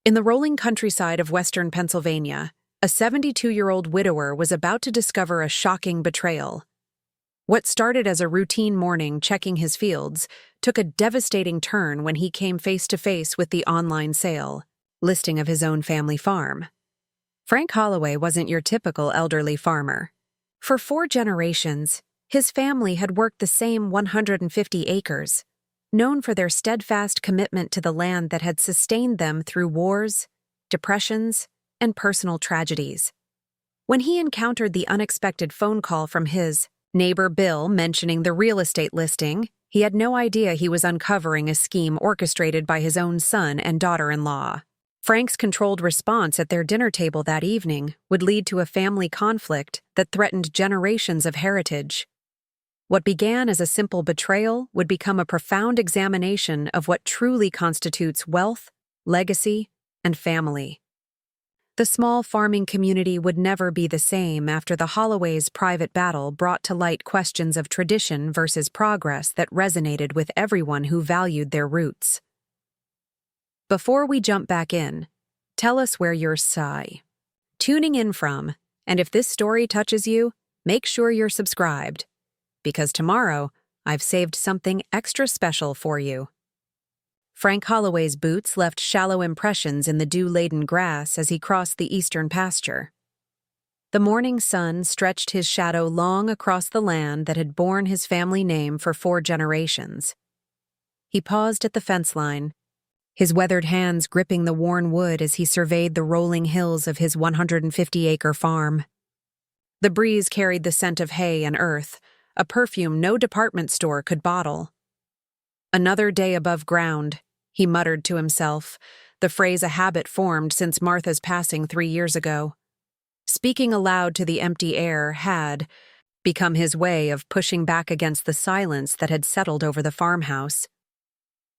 In the rolling countryside of western Pennsylvania, a 72-year-old widower was about to discover a shocking betrayal. What started as a routine morning checking his fields took a devastating turn when he came face to face with the online sale listing of his own family farm. Frank Holloway wasn't your typical elderly farmer. For 4 generations, his family had worked the same 150 acres, known for their steadfast commitment to the land that had sustained them through wars, depressions, and personal tragedies. When he encountered the unexpected phone call from his neighbor Bill mentioning the real estate listing, he had no idea he was uncovering a scheme orchestrated by his own son and daughter-in-law. Frank's controlled response at their dinner table that evening would lead to a family conflict that threatened generations of heritage. What began as a simple betrayal would become a profound examination of what truly constitutes wealth, legacy, and family. The small farming community would never be the same after the Holloway's private battle brought to light questions of tradition versus progress that resonated with everyone who valued their roots. Before we jump back in, tell us where you're tuning in from, and if this story touches you, make sure you're subscribed, because tomorrow I've saved something extra special for you. Frank Holloway's boots left shallow impressions in the dew-laden grass as he crossed the eastern pasture. The morning sun stretched his shadow long across the land that had borne his family name for 4 generations. He paused at the fence line, his weathered hands gripping the worn wood as he surveyed the rolling hills of his 150-acre farm. The breeze carried the scent of hay and earth, a perfume no department store could bottle. Another day above ground, he muttered to himself, the phrase a habit formed since Martha's passing 3 years ago. Speaking aloud to the empty air had become his way of pushing back against the silence that had settled over the farmhouse.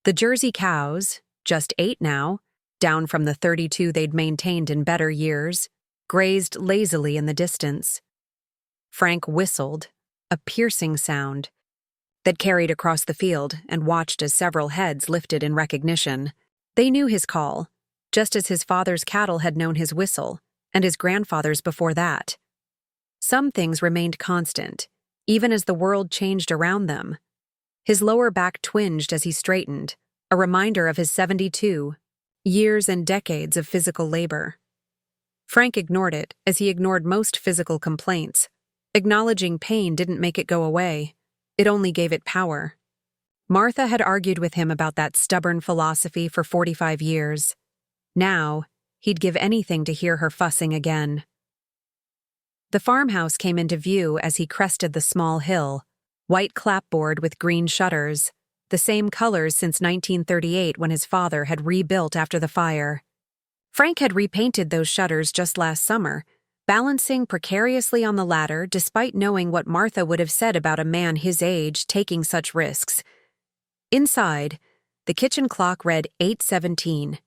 The Jersey cows, just 8 now, down from the 32 they'd maintained in better years, grazed lazily in the distance. Frank whistled, a piercing sound that carried across the field, and watched as several heads lifted in recognition. They knew his call, just as his father's cattle had known his whistle, and his grandfather's before that. Some things remained constant, even as the world changed around them. His lower back twinged as he straightened, a reminder of his 72 years and decades of physical labor. Frank ignored it as he ignored most physical complaints. Acknowledging pain didn't make it go away. It only gave it power. Martha had argued with him about that stubborn philosophy for 45 years. Now, he'd give anything to hear her fussing again. The farmhouse came into view as he crested the small hill, white clapboard with green shutters, the same colors since 1938 when his father had rebuilt after the fire. Frank had repainted those shutters just last summer, balancing precariously on the ladder despite knowing what Martha would have said about a man his age taking such risks. Inside, the kitchen clock read 8:17.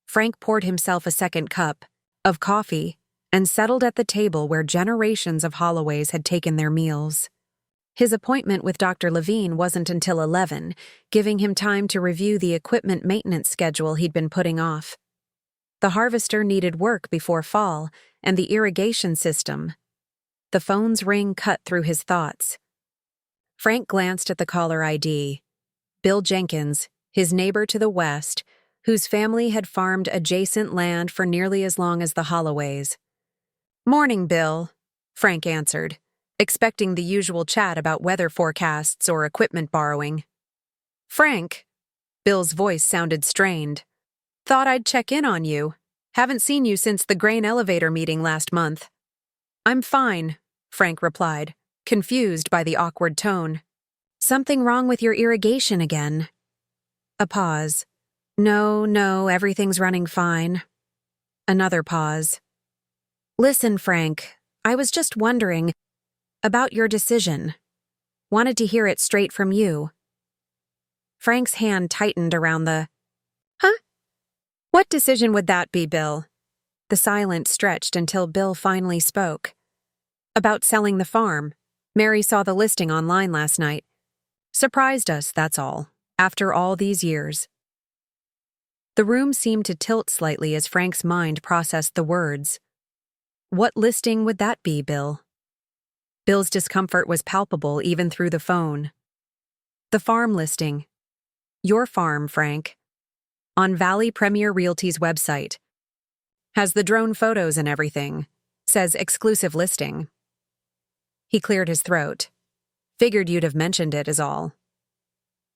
Frank poured himself a second cup of coffee and settled at the table where generations of Holloways had taken their meals. His appointment with Dr. Levine wasn't until 11, giving him time to review the equipment maintenance schedule he'd been putting off. The harvester needed work before fall, and the irrigation system. The phone's ring cut through his thoughts. Frank glanced at the caller ID. Bill Jenkins, his neighbor to the west, whose family had farmed adjacent land for nearly as long as the Holloways. "Morning, Bill," Frank answered, expecting the usual chat about weather forecasts or equipment borrowing. "Frank," Bill's voice sounded strained. "Thought I'd check in on you. Haven't seen you since the grain elevator meeting last month." "I'm fine," Frank replied, confused by the awkward tone. "Something wrong with your irrigation again?" A pause. No, everything's running fine." Another pause. "Listen, Frank, I was just wondering about your decision. Wanted to hear it straight from you." Frank's hand tightened around the, "Huh? What decision would that be, Bill?" The silence stretched until Bill finally spoke. "About selling the farm. Mary saw the listing online last night. Surprised us, that's all, after all these years." The room seemed to tilt slightly as Frank's mind processed the words. What listing would that be, Bill? Bill's discomfort was palpable even through the phone. The farm listing. Your farm, Frank. On Valley Premier Realty's website. Has the drone photos and everything. Says exclusive listing. He cleared his throat. Figured you'd have mentioned it is all.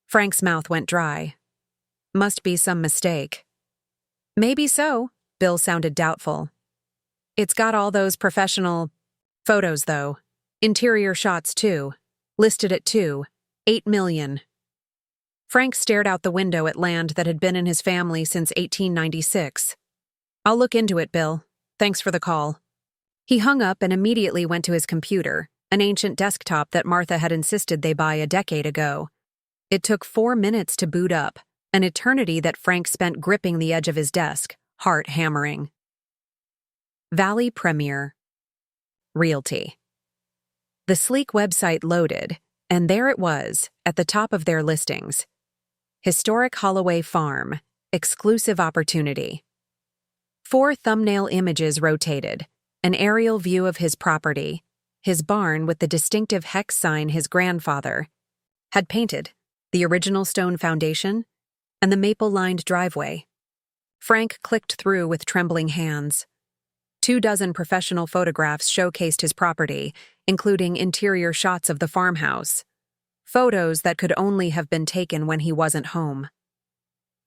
Frank's mouth went dry. Must be some mistake. Maybe so, Bill sounded doubtful. It's got all those professional photos, though. Interior shots, too. Listed at $8 million. Frank stared out the window at land that had been in his family since 1896. I'll look into it, Bill. Thanks for the call. He hung up and immediately went to his computer, an ancient desktop that Martha had insisted they buy a decade ago. It took 4 minutes to boot up, an eternity that Frank spent gripping the edge of his desk, heart hammering. Valley Premier Realty. The sleek website loaded, and there it was, at the top of their listings. Historic Holloway Farm, exclusive opportunity. 4 thumbnail images rotated, an aerial view of his property, his barn with the distinctive hex sign his grandfather had painted, the original stone foundation, and the maple-lined driveway. Frank clicked through with trembling hands. 24 professional photographs showcased his property, including interior shots of the farmhouse. Photos that could only have been taken when he wasn't home.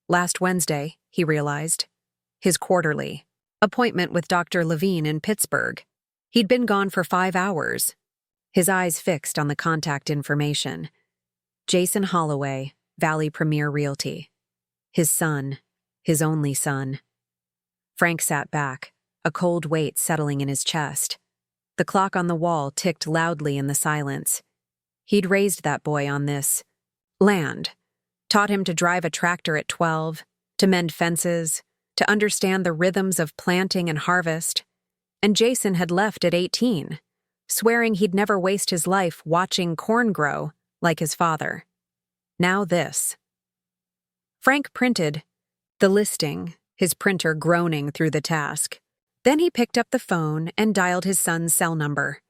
Last Wednesday, he realized, his quarterly appointment with Dr. Levine in Pittsburgh. He'd been gone for 5 hours. His eyes fixed on the contact information. Jason Holloway, Valley Premier Realty. His son, his only son. Frank sat back, a cold weight settling in his chest. The clock on the wall ticked loudly in the silence. He'd raised that boy on this land, taught him to drive a tractor at 12, to mend fences, to understand the rhythms of planting and harvest, and Jason had left at 18, swearing he'd never waste his life watching corn grow like his father. Now this. Frank printed the listing, his printer groaning through the task. Then he picked up the phone and dialed his son's cell number.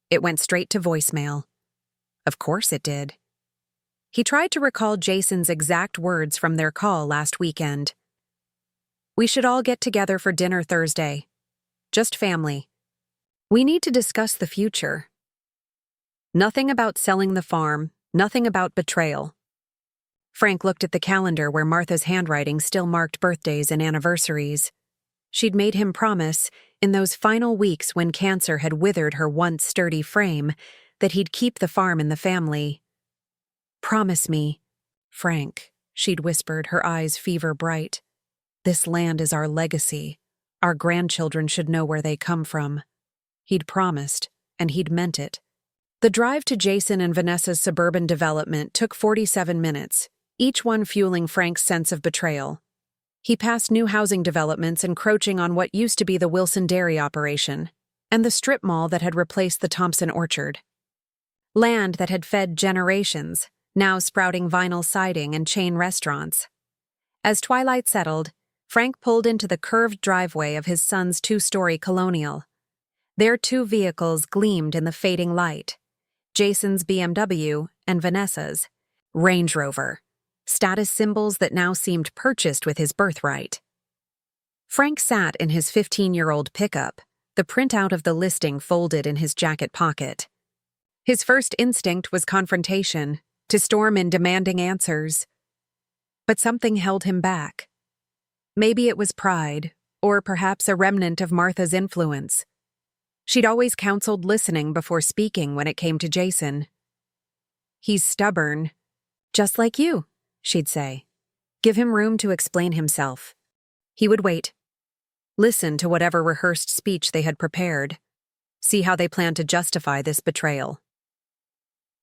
It went straight to voicemail. Of course it did. He tried to recall Jason's exact words from their call last weekend. We should all get together for dinner Thursday. Just family. We need to discuss the future. Nothing about selling the farm, nothing about betrayal. Frank looked at the calendar where Martha's handwriting still marked birthdays and anniversaries. She'd made him promise, in those final weeks when cancer had withered her once sturdy frame, that he'd keep the farm in the family. Promise me, Frank, she'd whispered, her eyes fever bright. This land is our legacy. Our grandchildren should know where they come from. He'd promised, and he'd meant it. The drive to Jason and Vanessa's suburban development took 47 minutes, each one fueling Frank's sense of betrayal. He passed new housing developments encroaching on what used to be the Wilson Dairy operation, and the strip mall that had replaced the Thompson Orchard. Land that had fed generations, now sprouting vinyl siding and chain restaurants. As twilight settled, Frank pulled into the curved driveway of his son's 2-story colonial. Their 2 vehicles gleamed in the fading light. Jason's BMW and Vanessa's Range Rover, status symbols that now seemed purchased with his birthright. Frank sat in his 15-year-old pickup, the printout of the listing folded in his jacket pocket. His first instinct was confrontation, to storm in demanding answers. But something held him back. Maybe it was pride, or perhaps a remnant of Martha's influence. She'd always counseled listening before speaking when it came to Jason. He's stubborn. Just like you, she'd say. Give him room to explain himself. He would wait. Listen to whatever rehearsed speech they had prepared. See how they planned to justify this betrayal.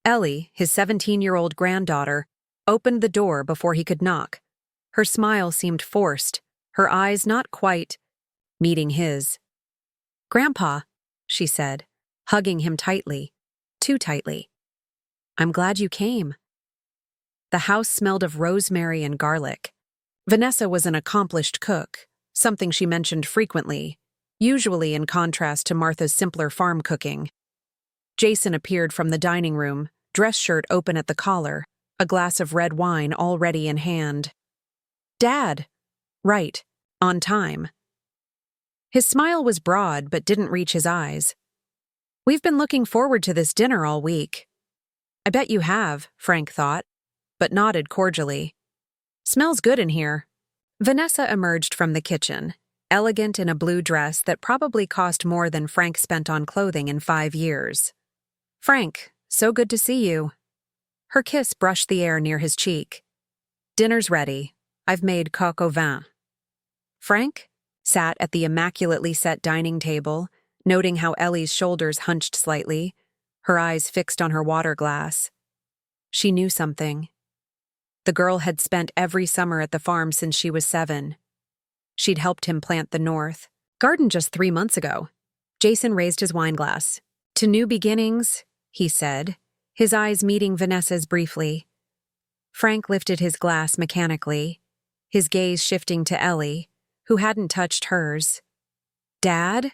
Ellie, his 17-year-old granddaughter, opened the door before he could knock. Her smile seemed forced, her eyes not quite meeting his. "Grandpa," she said, hugging him tightly, too tightly. "I'm glad you came." The house smelled of rosemary and garlic. Vanessa was an accomplished cook, something she mentioned frequently, usually in contrast to Martha's simpler farm cooking. Jason appeared from the dining room, dress shirt open at the collar, a glass of red wine already in hand. "Dad!" "Right. On time." His smile was broad but didn't reach his eyes. "We've been looking forward to this dinner all week." "I bet you have," Frank thought, but nodded cordially. "Smells good in here." Vanessa emerged from the kitchen, elegant in a blue dress that probably cost more than Frank spent on clothing in 5 years. "Frank, so good to see you." Her kiss brushed the air near his cheek. "Dinner's ready. I've made coq au vin." Frank sat at the immaculately set dining table, noting how Ellie's shoulders hunched slightly, her eyes fixed on her water glass. She knew something. The girl had spent every summer at the farm since she was 7. She'd helped him plant the North Garden just 3 months ago. Jason raised his wine glass. "To new beginnings," he said, his eyes meeting Vanessa's briefly. Frank lifted his glass mechanically, his gaze shifting to Ellie, who hadn't touched hers. "Dad?"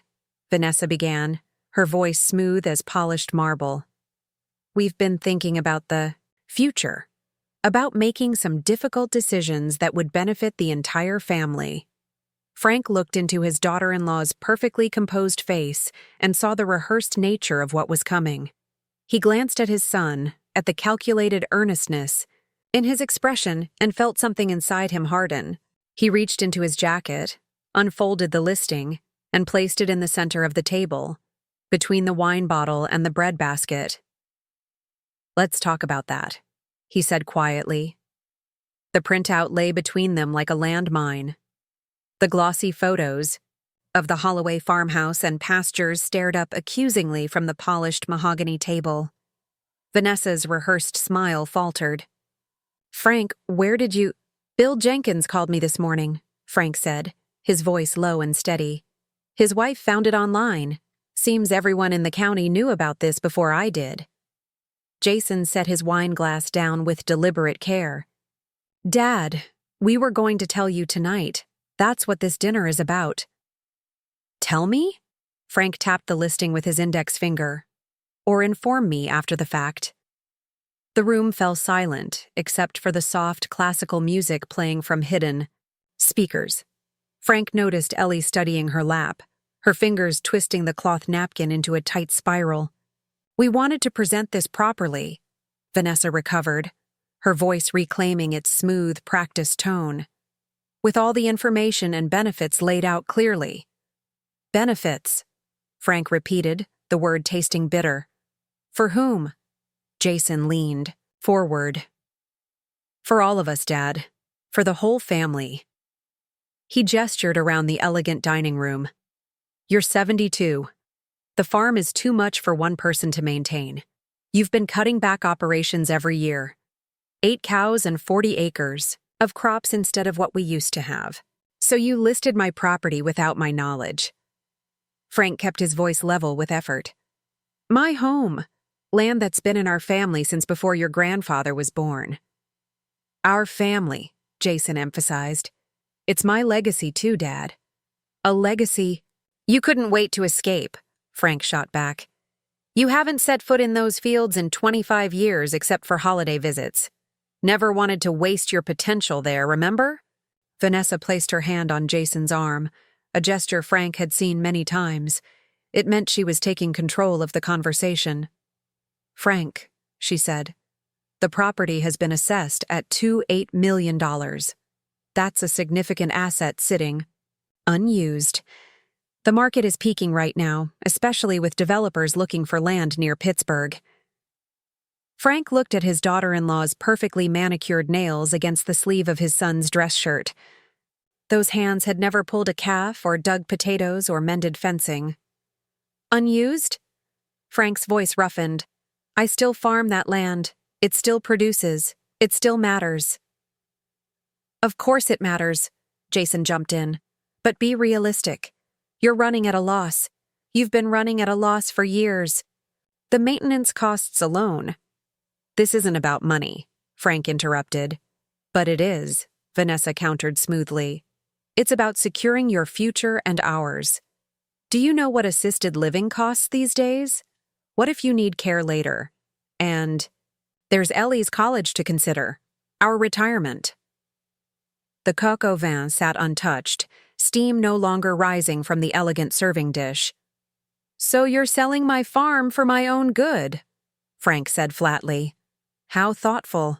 Vanessa began, her voice smooth as polished marble. "We've been thinking about the future, about making some difficult decisions that would benefit the entire family." Frank looked into his daughter-in-law's perfectly composed face and saw the rehearsed nature of what was coming. He glanced at his son, at the calculated earnestness in his expression, and felt something inside him harden. He reached into his jacket, unfolded the listing, and placed it in the center of the table, between the wine bottle and the bread basket. "Let's talk about that," he said quietly. The printout lay between them like a landmine. The glossy photos of the Holloway farmhouse and pastures stared up accusingly from the polished mahogany table. Vanessa's rehearsed smile faltered. "Frank, where did you—" "Bill Jenkins called me this morning," Frank said, his voice low and steady. "His wife found it online. Seems everyone in the county knew about this before I did." Jason set his wine glass down with deliberate care. "Dad, we were going to tell you tonight. That's what this dinner is about." "Tell me?" Frank tapped the listing with his index finger. "Or inform me after the fact." The room fell silent, except for the soft, classical music playing from hidden speakers. Frank noticed Ellie studying her lap, her fingers twisting the cloth napkin into a tight spiral. "We wanted to present this properly," Vanessa recovered, her voice reclaiming its smooth, practiced tone. "With all the information and benefits laid out clearly." "Benefits," Frank repeated, the word tasting bitter. "For whom?" Jason leaned forward. "For all of us, Dad. For the whole family." He gestured around the elegant dining room. "You're 72. The farm is too much for one person to maintain. You've been cutting back operations every year. 8 cows and 40 acres of crops instead of what we used to have. So you listed my property without my knowledge." Frank kept his voice level with effort. "My home. Land that's been in our family since before your grandfather was born." "Our family," Jason emphasized. "It's my legacy too, Dad." "A legacy you couldn't wait to escape," Frank shot back. "You haven't set foot in those fields in 25 years except for holiday visits. Never wanted to waste your potential there, remember?" Vanessa placed her hand on Jason's arm, a gesture Frank had seen many times. It meant she was taking control of the conversation. "Frank," she said, "the property has been assessed at $28 million. That's a significant asset sitting unused. The market is peaking right now, especially with developers looking for land near Pittsburgh." Frank looked at his daughter-in-law's perfectly manicured nails against the sleeve of his son's dress shirt. Those hands had never pulled a calf or dug potatoes or mended fencing. "Unused?" Frank's voice roughened. "I still farm that land. It still produces. It still matters." "Of course it matters," Jason jumped in. "But be realistic. You're running at a loss. You've been running at a loss for years. The maintenance costs alone." "This isn't about money," Frank interrupted. "But it is." Vanessa countered smoothly. It's about securing your future and ours. Do you know what assisted living costs these days? What if you need care later? And there's Ellie's college to consider. Our retirement. The coq au vin sat untouched, steam no longer rising from the elegant serving dish. So you're selling my farm for my own good, Frank said flatly. How thoughtful.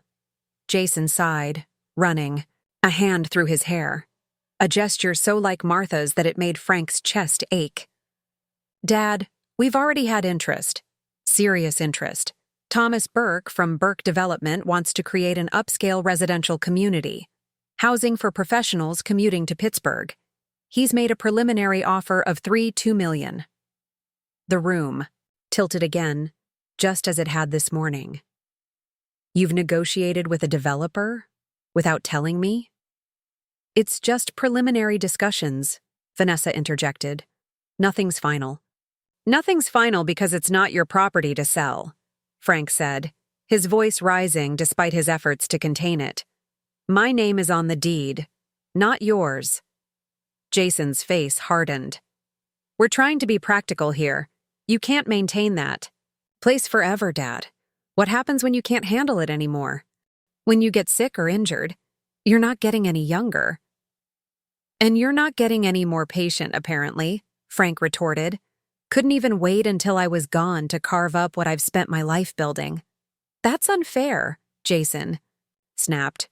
Jason sighed, running, a hand through his hair. A gesture so like Martha's that it made Frank's chest ache. Dad, we've already had interest. Serious interest. Thomas Burke from Burke Development wants to create an upscale residential community. Housing for professionals commuting to Pittsburgh. He's made a preliminary offer of $2 million. The room tilted again, just as it had this morning. You've negotiated with a developer? Without telling me? It's just preliminary discussions, Vanessa interjected. Nothing's final. Nothing's final because it's not your property to sell, Frank said, his voice rising despite his efforts to contain it. My name is on the deed, not yours. Jason's face hardened. We're trying to be practical here. You can't maintain that place forever, Dad. What happens when you can't handle it anymore? When you get sick or injured, you're not getting any younger. And you're not getting any more patient, apparently, Frank retorted. Couldn't even wait until I was gone to carve up what I've spent my life building. That's unfair, Jason snapped.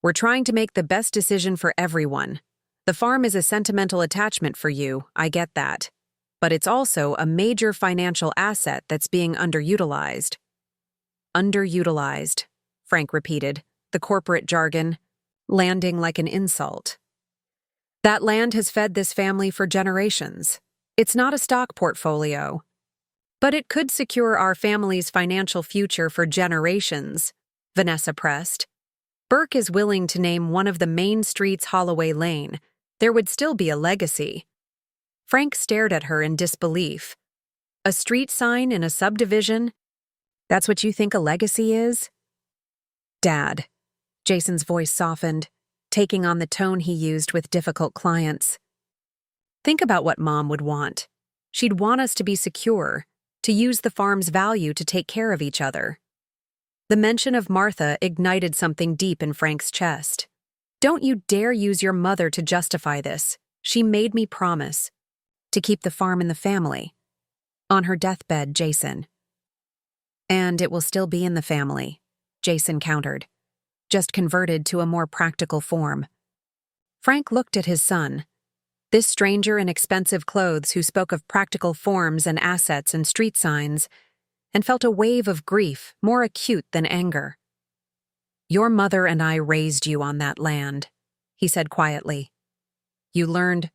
We're trying to make the best decision for everyone. The farm is a sentimental attachment for you, I get that. But it's also a major financial asset that's being underutilized. Underutilized, Frank repeated, the corporate jargon, landing like an insult. That land has fed this family for generations. It's not a stock portfolio. But it could secure our family's financial future for generations, Vanessa pressed. Burke is willing to name one of the main streets Holloway Lane. There would still be a legacy. Frank stared at her in disbelief. A street sign in a subdivision? That's what you think a legacy is? Dad. Jason's voice softened, taking on the tone he used with difficult clients. Think about what Mom would want. She'd want us to be secure, to use the farm's value to take care of each other. The mention of Martha ignited something deep in Frank's chest. Don't you dare use your mother to justify this. She made me promise. To keep the farm in the family. On her deathbed, Jason. And it will still be in the family, Jason countered, just converted to a more practical form. Frank looked at his son, this stranger in expensive clothes who spoke of practical forms and assets and street signs, and felt a wave of grief more acute than anger. Your mother and I raised you on that land, he said quietly. You learned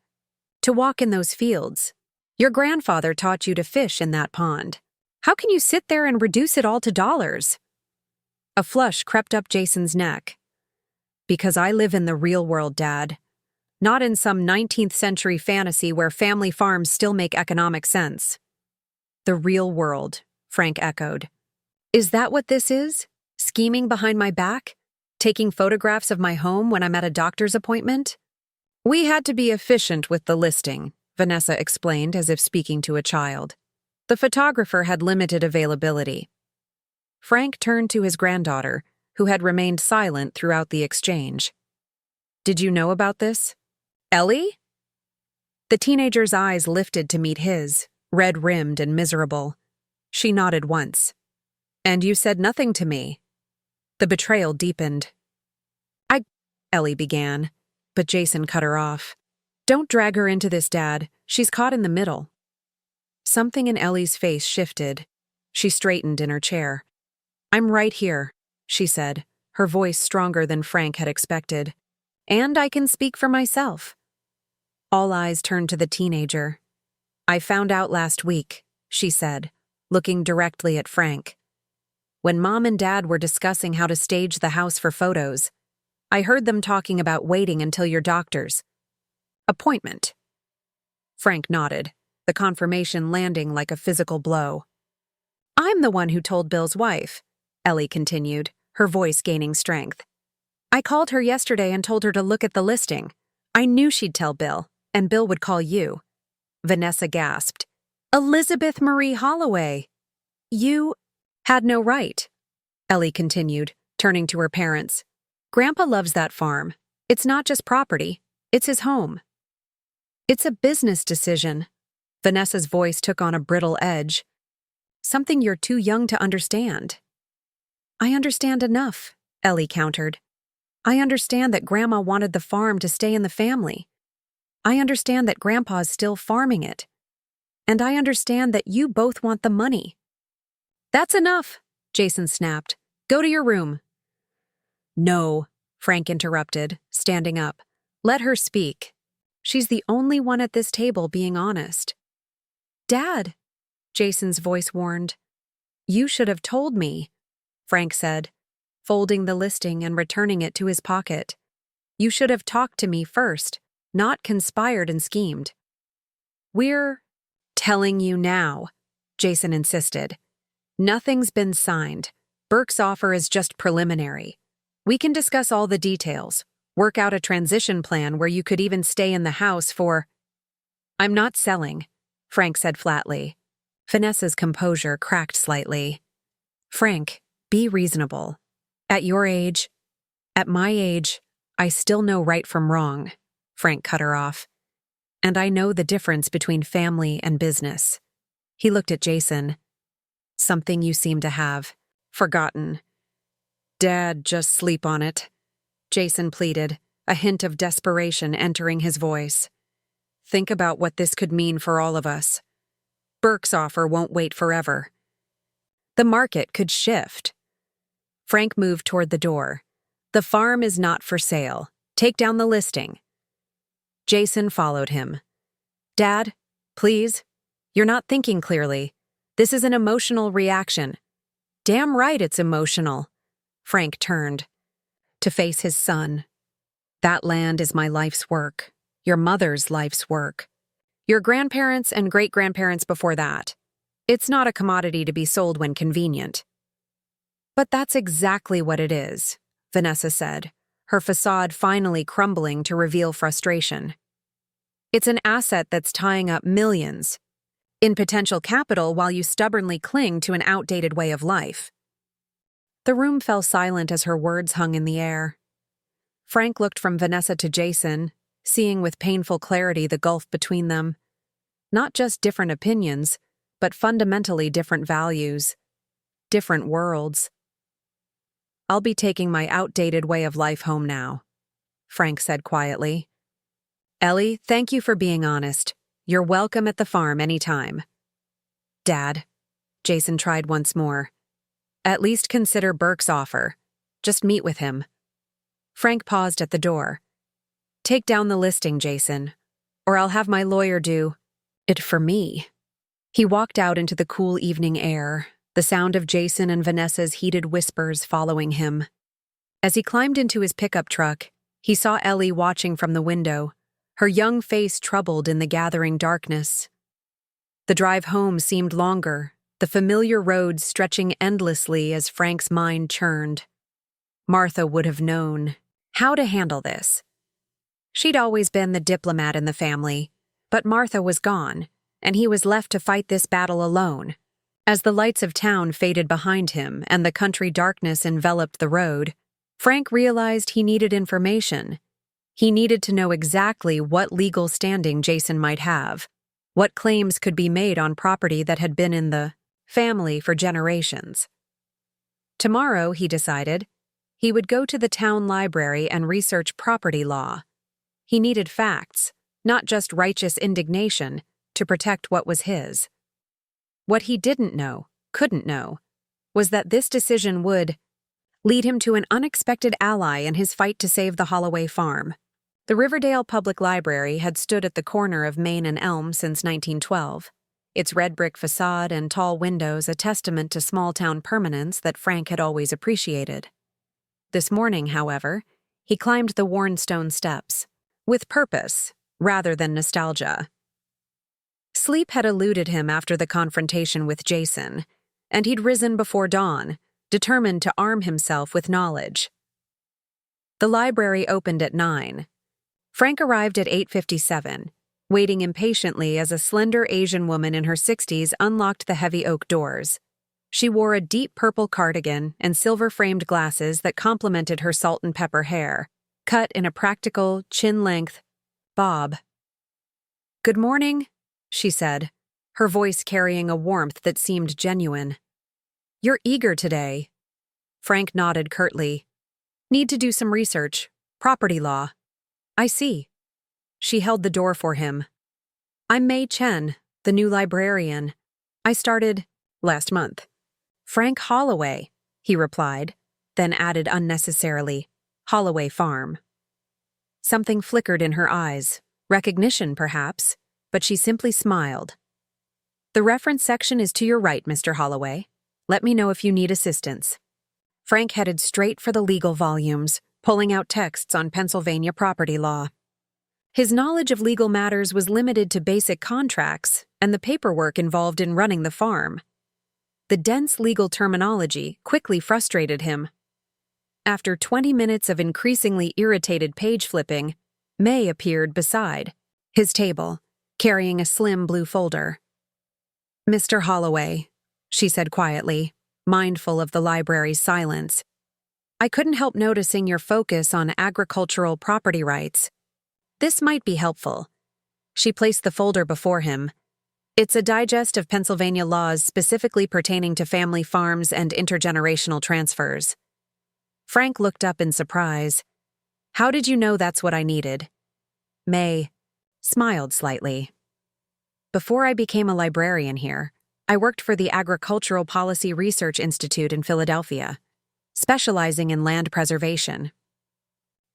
to walk in those fields. Your grandfather taught you to fish in that pond. How can you sit there and reduce it all to dollars? A flush crept up Jason's neck. Because I live in the real world, Dad. Not in some 19th century fantasy where family farms still make economic sense. The real world, Frank echoed. Is that what this is? Scheming behind my back? Taking photographs of my home when I'm at a doctor's appointment? We had to be efficient with the listing, Vanessa explained as if speaking to a child. The photographer had limited availability. Frank turned to his granddaughter, who had remained silent throughout the exchange. Did you know about this? Ellie? The teenager's eyes lifted to meet his, red-rimmed and miserable. She nodded once. And you said nothing to me. The betrayal deepened. Ellie began, but Jason cut her off. Don't drag her into this, Dad. She's caught in the middle. Something in Ellie's face shifted. She straightened in her chair. I'm right here, she said, her voice stronger than Frank had expected. And I can speak for myself. All eyes turned to the teenager. I found out last week, she said, looking directly at Frank. When Mom and Dad were discussing how to stage the house for photos, I heard them talking about waiting until your doctor's appointment. Frank nodded, the confirmation landing like a physical blow. I'm the one who told Bill's wife, Ellie continued, her voice gaining strength. I called her yesterday and told her to look at the listing. I knew she'd tell Bill, and Bill would call you." Vanessa gasped. "Elizabeth Marie Holloway! You had no right," Ellie continued, turning to her parents. "Grandpa loves that farm. It's not just property, it's his home. It's a business decision." Vanessa's voice took on a brittle edge. "Something you're too young to understand." "I understand enough," Ellie countered. "I understand that Grandma wanted the farm to stay in the family. I understand that Grandpa's still farming it. And I understand that you both want the money." "That's enough," Jason snapped. "Go to your room." "No," Frank interrupted, standing up. "Let her speak. She's the only one at this table being honest." "Dad," Jason's voice warned. "You should have told me," Frank said, folding the listing and returning it to his pocket. "You should have talked to me first, not conspired and schemed." "We're telling you now," Jason insisted. "Nothing's been signed. Burke's offer is just preliminary. We can discuss all the details, work out a transition plan where you could even stay in the house for—" "I'm not selling," Frank said flatly. Vanessa's composure cracked slightly. "Frank, be reasonable. At your age, at my age, I still know right from wrong," Frank cut her off. "And I know the difference between family and business." He looked at Jason. "Something you seem to have forgotten." "Dad, just sleep on it," Jason pleaded, a hint of desperation entering his voice. "Think about what this could mean for all of us. Burke's offer won't wait forever. The market could shift." Frank moved toward the door. "The farm is not for sale. Take down the listing." Jason followed him. "Dad, please. You're not thinking clearly. This is an emotional reaction." "Damn right it's emotional." Frank turned to face his son. "That land is my life's work, your mother's life's work, your grandparents and great-grandparents before that. It's not a commodity to be sold when convenient." "But that's exactly what it is," Vanessa said, her facade finally crumbling to reveal frustration. "It's an asset that's tying up millions in potential capital while you stubbornly cling to an outdated way of life." The room fell silent as her words hung in the air. Frank looked from Vanessa to Jason, seeing with painful clarity the gulf between them. Not just different opinions, but fundamentally different values, different worlds. "I'll be taking my outdated way of life home now," Frank said quietly. "Ellie, thank you for being honest. You're welcome at the farm anytime." "Dad," Jason tried once more. "At least consider Burke's offer. Just meet with him." Frank paused at the door. "Take down the listing, Jason, or I'll have my lawyer do it for me." He walked out into the cool evening air, the sound of Jason and Vanessa's heated whispers following him. As he climbed into his pickup truck, he saw Ellie watching from the window, her young face troubled in the gathering darkness. The drive home seemed longer, the familiar roads stretching endlessly as Frank's mind churned. Martha would have known how to handle this. She'd always been the diplomat in the family, but Martha was gone, and he was left to fight this battle alone. As the lights of town faded behind him and the country darkness enveloped the road, Frank realized he needed information. He needed to know exactly what legal standing Jason might have, what claims could be made on property that had been in the family for generations. Tomorrow, he decided, he would go to the town library and research property law. He needed facts, not just righteous indignation, to protect what was his. What he didn't know, couldn't know, was that this decision would lead him to an unexpected ally in his fight to save the Holloway farm. The Riverdale Public Library had stood at the corner of Main and Elm since 1912, its red brick facade and tall windows a testament to small-town permanence that Frank had always appreciated. This morning, however, he climbed the worn stone steps, with purpose rather than nostalgia. Sleep had eluded him after the confrontation with Jason, and he'd risen before dawn, determined to arm himself with knowledge. The library opened at 9. Frank arrived at 8:57, waiting impatiently as a slender Asian woman in her 60s unlocked the heavy oak doors. She wore a deep purple cardigan and silver-framed glasses that complemented her salt and pepper hair, cut in a practical, chin-length bob. "Good morning," she said, her voice carrying a warmth that seemed genuine. "You're eager today." Frank nodded curtly. "Need to do some research. Property law." "I see." She held the door for him. "I'm Mei Chen, the new librarian. I started last month." "Frank Holloway," he replied, then added unnecessarily, "Holloway Farm." Something flickered in her eyes, recognition perhaps, but she simply smiled. "The reference section is to your right, Mr. Holloway. Let me know if you need assistance." Frank headed straight for the legal volumes, pulling out texts on Pennsylvania property law. His knowledge of legal matters was limited to basic contracts and the paperwork involved in running the farm. The dense legal terminology quickly frustrated him. After 20 minutes of increasingly irritated page flipping, May appeared beside his table, carrying a slim blue folder. "Mr. Holloway," she said quietly, mindful of the library's silence, "I couldn't help noticing your focus on agricultural property rights. This might be helpful." She placed the folder before him. "It's a digest of Pennsylvania laws specifically pertaining to family farms and intergenerational transfers." Frank looked up in surprise. "How did you know that's what I needed?" May smiled slightly. "Before I became a librarian here, I worked for the Agricultural Policy Research Institute in Philadelphia, specializing in land preservation."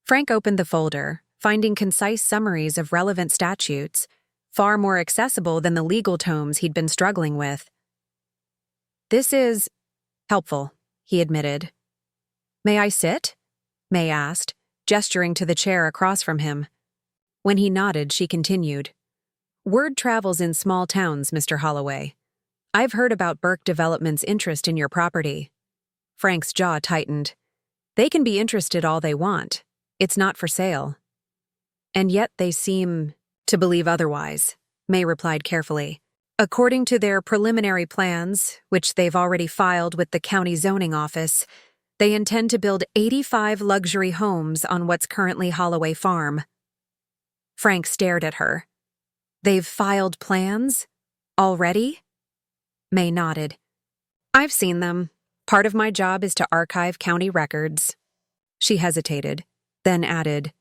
Frank opened the folder, finding concise summaries of relevant statutes, far more accessible than the legal tomes he'd been struggling with. "This is helpful," he admitted. "May I sit?" May asked, gesturing to the chair across from him. When he nodded, she continued. "Word travels in small towns, Mr. Holloway. I've heard about Burke Development's interest in your property." Frank's jaw tightened. "They can be interested all they want. It's not for sale." "And yet they seem to believe otherwise," May replied carefully. "According to their preliminary plans, which they've already filed with the county zoning office, they intend to build 85 luxury homes on what's currently Holloway Farm." Frank stared at her. "They've filed plans? Already?" May nodded. "I've seen them. Part of my job is to archive county records." She hesitated, then added,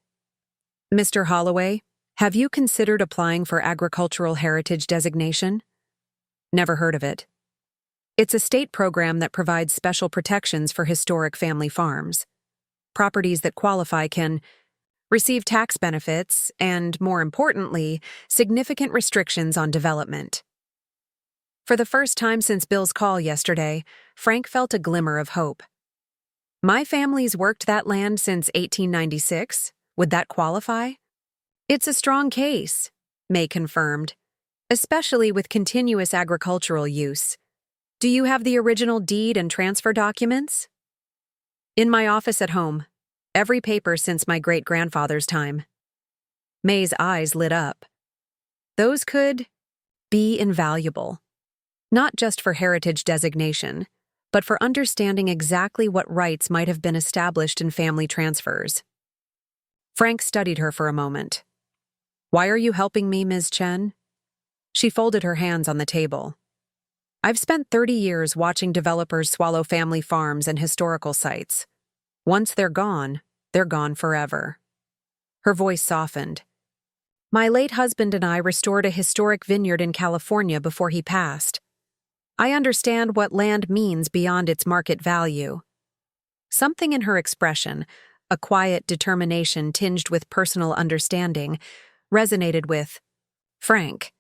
"Mr. Holloway, have you considered applying for agricultural heritage designation?" "Never heard of it." "It's a state program that provides special protections for historic family farms. Properties that qualify can receive tax benefits and, more importantly, significant restrictions on development." For the first time since Bill's call yesterday, Frank felt a glimmer of hope. "My family's worked that land since 1896. Would that qualify?" "It's a strong case," May confirmed, "especially with continuous agricultural use. Do you have the original deed and transfer documents?" "In my office at home. Every paper since my great-grandfather's time." May's eyes lit up. "Those could be invaluable. Not just for heritage designation, but for understanding exactly what rights might have been established in family transfers." Frank studied her for a moment. "Why are you helping me, Ms. Chen?" She folded her hands on the table. "I've spent 30 years watching developers swallow family farms and historical sites. Once they're gone forever." Her voice softened. "My late husband and I restored a historic vineyard in California before he passed. I understand what land means beyond its market value." Something in her expression, a quiet determination tinged with personal understanding, resonated with Frank.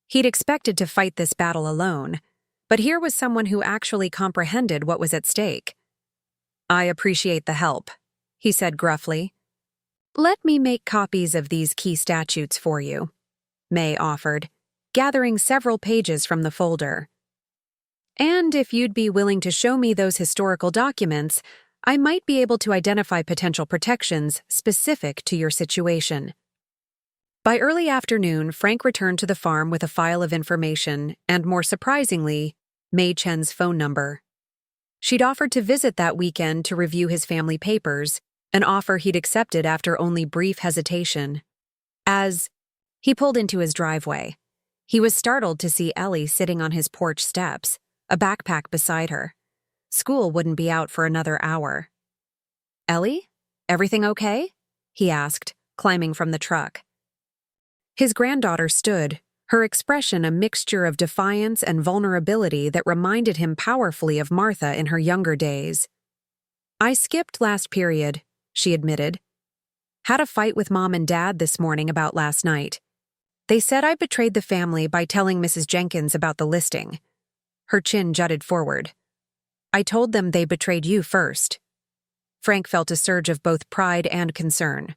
He'd expected to fight this battle alone, but here was someone who actually comprehended what was at stake. "I appreciate the help," he said gruffly. "Let me make copies of these key statutes for you," May offered, gathering several pages from the folder. "And if you'd be willing to show me those historical documents, I might be able to identify potential protections specific to your situation. By early afternoon, Frank returned to the farm with a file of information and, more surprisingly, Mei Chen's phone number. She'd offered to visit that weekend to review his family papers, an offer he'd accepted after only brief hesitation. As he pulled into his driveway, he was startled to see Ellie sitting on his porch steps, a backpack beside her. School wouldn't be out for another hour. "Ellie, everything okay?" he asked, climbing from the truck. His granddaughter stood, her expression a mixture of defiance and vulnerability that reminded him powerfully of Martha in her younger days. "I skipped last period," she admitted. "Had a fight with Mom and Dad this morning about last night. They said I betrayed the family by telling Mrs. Jenkins about the listing." Her chin jutted forward. "I told them they betrayed you first." Frank felt a surge of both pride and concern.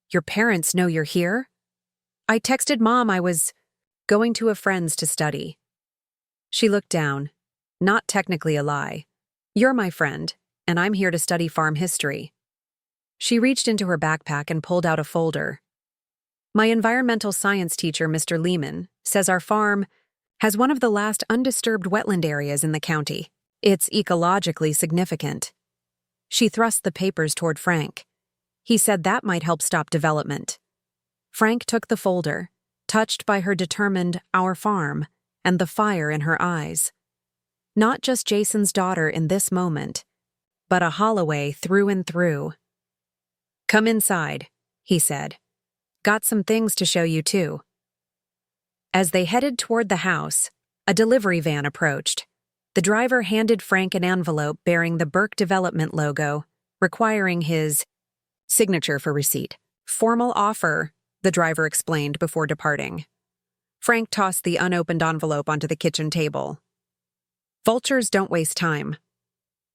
"Your parents know you're here?" "I texted Mom I was going to a friend's to study." She looked down. "Not technically a lie. You're my friend, and I'm here to study farm history." She reached into her backpack and pulled out a folder. "My environmental science teacher, Mr. Lehman, says our farm has one of the last undisturbed wetland areas in the county. It's ecologically significant." She thrust the papers toward Frank. He said that might help stop development. Frank took the folder, touched by her determined "our farm" and the fire in her eyes. Not just Jason's daughter in this moment, but a Holloway through and through. "Come inside," he said. "Got some things to show you, too." As they headed toward the house, a delivery van approached. The driver handed Frank an envelope bearing the Burke Development logo, requiring his signature for receipt. "Formal offer," the driver explained before departing. Frank tossed the unopened envelope onto the kitchen table. Vultures don't waste time.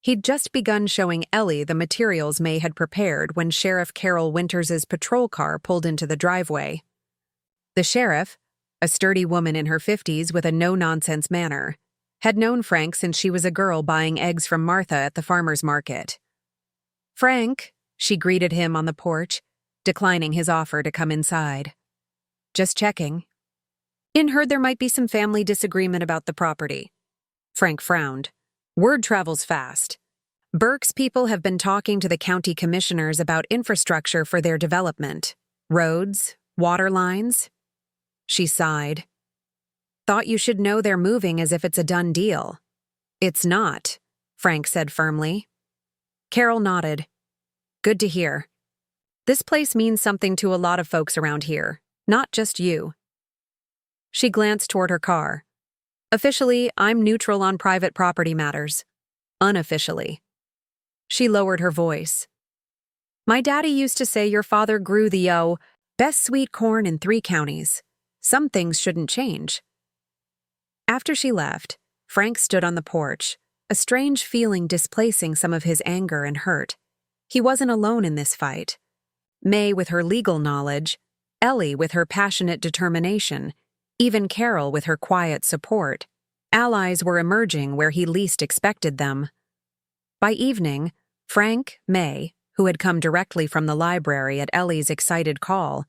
He'd just begun showing Ellie the materials May had prepared when Sheriff Carol Winters's patrol car pulled into the driveway. The sheriff, a sturdy woman in her 50s with a no-nonsense manner, had known Frank since she was a girl buying eggs from Martha at the farmer's market. "Frank," she greeted him on the porch, declining his offer to come inside. "Just checking. Heard there might be some family disagreement about the property." Frank frowned. "Word travels fast. Burke's people have been talking to the county commissioners about infrastructure for their development. Roads, water lines." She sighed. "Thought you should know they're moving as if it's a done deal." "It's not," Frank said firmly. Carol nodded. "Good to hear. This place means something to a lot of folks around here, not just you." She glanced toward her car. "Officially, I'm neutral on private property matters. Unofficially." She lowered her voice. "My daddy used to say your father grew the best sweet corn in 3 counties. Some things shouldn't change." After she left, Frank stood on the porch, a strange feeling displacing some of his anger and hurt. He wasn't alone in this fight. May with her legal knowledge, Ellie with her passionate determination, even Carol with her quiet support. Allies were emerging where he least expected them. By evening, Frank, May, who had come directly from the library at Ellie's excited call,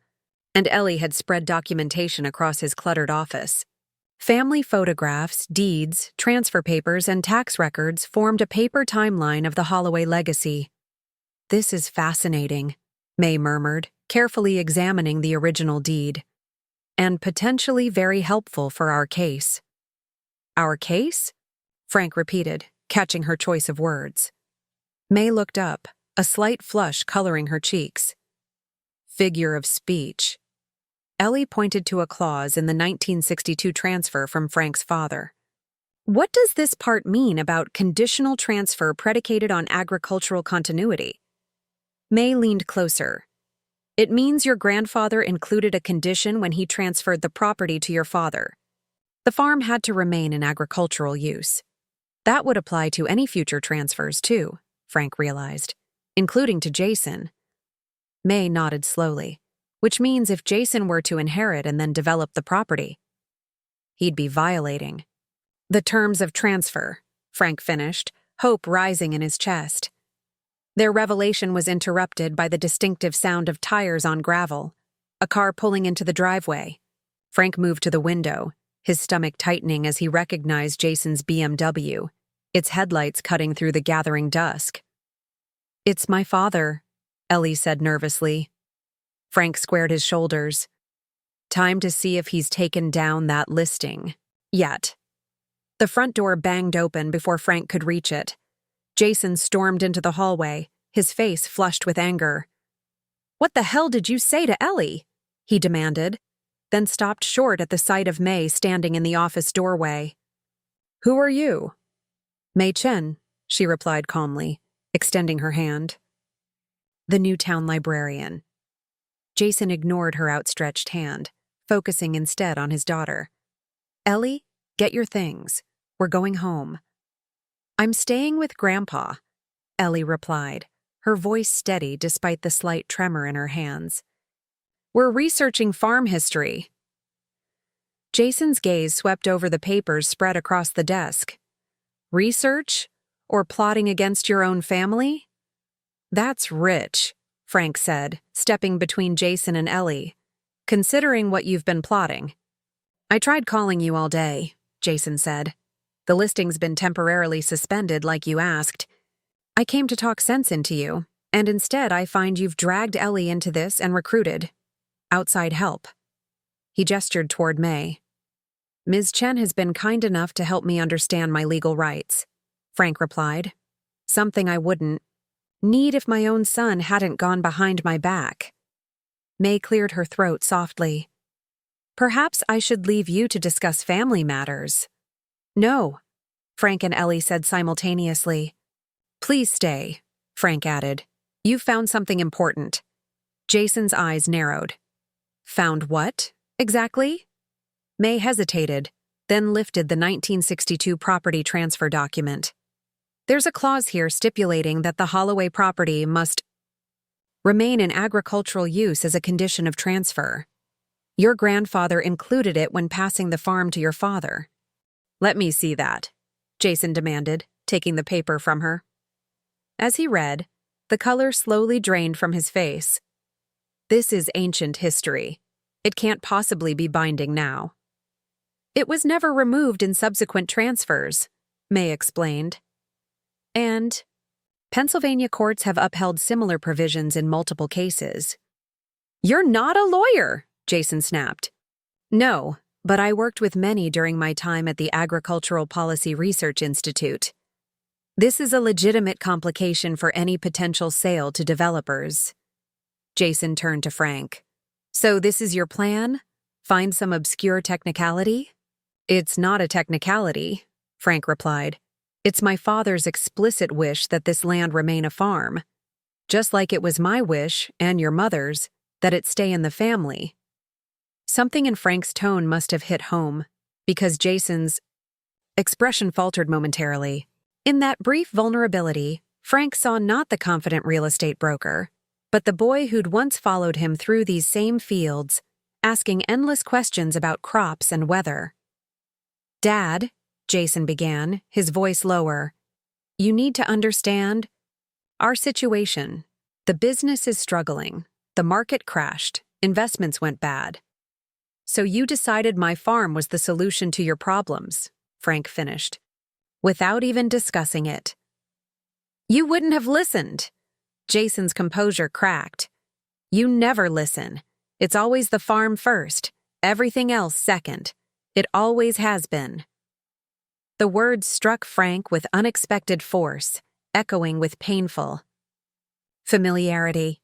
and Ellie had spread documentation across his cluttered office. Family photographs, deeds, transfer papers, and tax records formed a paper timeline of the Holloway legacy. "This is fascinating," May murmured, carefully examining the original deed. "And potentially very helpful for our case." "Our case?" Frank repeated, catching her choice of words. May looked up, a slight flush coloring her cheeks. "Figure of speech." Ellie pointed to a clause in the 1962 transfer from Frank's father. "What does this part mean about conditional transfer predicated on agricultural continuity?" May leaned closer. "It means your grandfather included a condition when he transferred the property to your father. The farm had to remain in agricultural use. That would apply to any future transfers, too," Frank realized, "including to Jason." May nodded slowly, "which means if Jason were to inherit and then develop the property, he'd be violating the terms of transfer," Frank finished, hope rising in his chest. Their revelation was interrupted by the distinctive sound of tires on gravel, a car pulling into the driveway. Frank moved to the window, his stomach tightening as he recognized Jason's BMW, its headlights cutting through the gathering dusk. "It's my father," Ellie said nervously. Frank squared his shoulders. Time to see if he's taken down that listing. Yet. The front door banged open before Frank could reach it. Jason stormed into the hallway, his face flushed with anger. "What the hell did you say to Ellie?" he demanded, then stopped short at the sight of May standing in the office doorway. "Who are you?" "May Chen," she replied calmly, extending her hand. "The new town librarian." Jason ignored her outstretched hand, focusing instead on his daughter. "Ellie, get your things. We're going home." "I'm staying with Grandpa," Ellie replied, her voice steady despite the slight tremor in her hands. "We're researching farm history." Jason's gaze swept over the papers spread across the desk. "Research? Or plotting against your own family?" "That's rich," Frank said, stepping between Jason and Ellie. "Considering what you've been plotting." "I tried calling you all day," Jason said. "The listing's been temporarily suspended like you asked. I came to talk sense into you, and instead I find you've dragged Ellie into this and recruited outside help." He gestured toward May. "Ms. Chen has been kind enough to help me understand my legal rights," Frank replied. "Something I wouldn't need if my own son hadn't gone behind my back." May cleared her throat softly. "Perhaps I should leave you to discuss family matters." "No," Frank and Ellie said simultaneously. "Please stay," Frank added. "You've found something important." Jason's eyes narrowed. "Found what, exactly?" May hesitated, then lifted the 1962 property transfer document. "There's a clause here stipulating that the Holloway property must remain in agricultural use as a condition of transfer. Your grandfather included it when passing the farm to your father." "Let me see that," Jason demanded, taking the paper from her. As he read, the color slowly drained from his face. "This is ancient history. It can't possibly be binding now." "It was never removed in subsequent transfers," May explained. "And Pennsylvania courts have upheld similar provisions in multiple cases." "You're not a lawyer," Jason snapped. "No, but I worked with many during my time at the Agricultural Policy Research Institute. This is a legitimate complication for any potential sale to developers." Jason turned to Frank. "So this is your plan? Find some obscure technicality?" "It's not a technicality," Frank replied. "It's my father's explicit wish that this land remain a farm. Just like it was my wish, and your mother's, that it stay in the family." Something in Frank's tone must have hit home, because Jason's expression faltered momentarily. In that brief vulnerability, Frank saw not the confident real estate broker, but the boy who'd once followed him through these same fields, asking endless questions about crops and weather. "Dad," Jason began, his voice lower, "you need to understand our situation. The business is struggling. The market crashed. Investments went bad. So you decided my farm was the solution to your problems," Frank finished, without even discussing it. "You wouldn't have listened." Jason's composure cracked. "You never listen. It's always the farm first, everything else second. It always has been." The words struck Frank with unexpected force, echoing with painful familiarity.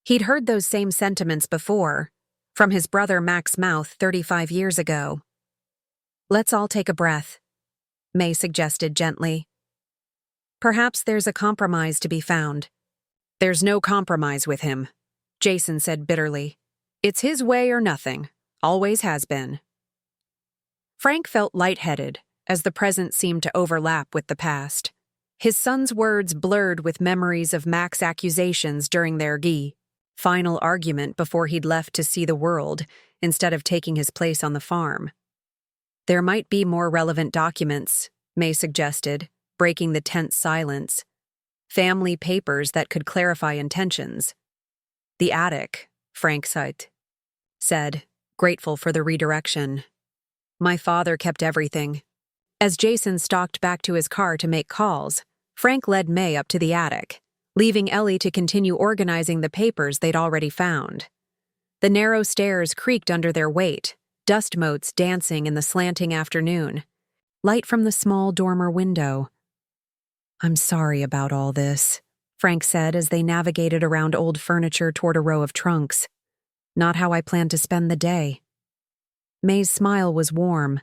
He'd heard those same sentiments before, from his brother Mac's mouth 35 years ago. "Let's all take a breath," May suggested gently. "Perhaps there's a compromise to be found." "There's no compromise with him," Jason said bitterly. "It's his way or nothing. Always has been." Frank felt lightheaded as the present seemed to overlap with the past. His son's words blurred with memories of Mac's accusations during their final argument before he'd left to see the world instead of taking his place on the farm. "There might be more relevant documents," May suggested, breaking the tense silence. family papers that could clarify intentions. "The attic," Frank said, grateful for the redirection. "My father kept everything." As Jason stalked back to his car to make calls, Frank led May up to the attic, leaving Ellie to continue organizing the papers they'd already found. The narrow stairs creaked under their weight, dust motes dancing in the slanting afternoon. Light from the small dormer window. "I'm sorry about all this," Frank said as they navigated around old furniture toward a row of trunks. "Not how I planned to spend the day." May's smile was warm.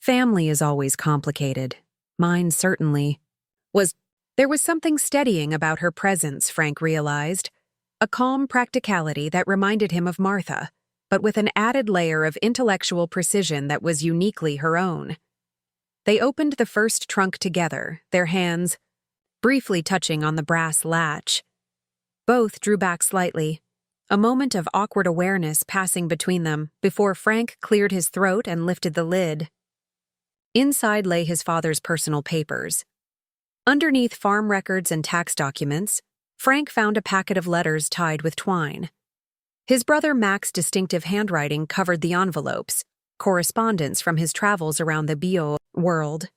"Family is always complicated. Mine certainly was." There was something steadying about her presence, Frank realized. A calm practicality that reminded him of Martha, but with an added layer of intellectual precision that was uniquely her own. They opened the first trunk together, their hands briefly touching on the brass latch. Both drew back slightly, a moment of awkward awareness passing between them before Frank cleared his throat and lifted the lid. Inside lay his father's personal papers. Underneath farm records and tax documents, Frank found a packet of letters tied with twine. His brother Mac's distinctive handwriting covered the envelopes, correspondence from his travels around the bio world.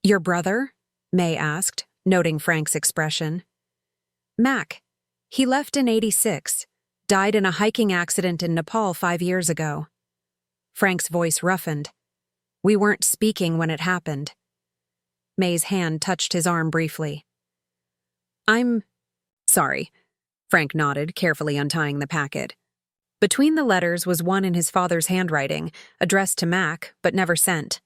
"Your brother?" May asked, noting Frank's expression. "Mac. He left in '86, died in a hiking accident in Nepal 5 years ago." Frank's voice roughened. "We weren't speaking when it happened." May's hand touched his arm briefly. "I'm sorry," Frank nodded, carefully untying the packet. Between the letters was one in his father's handwriting, addressed to Mac, but never sent.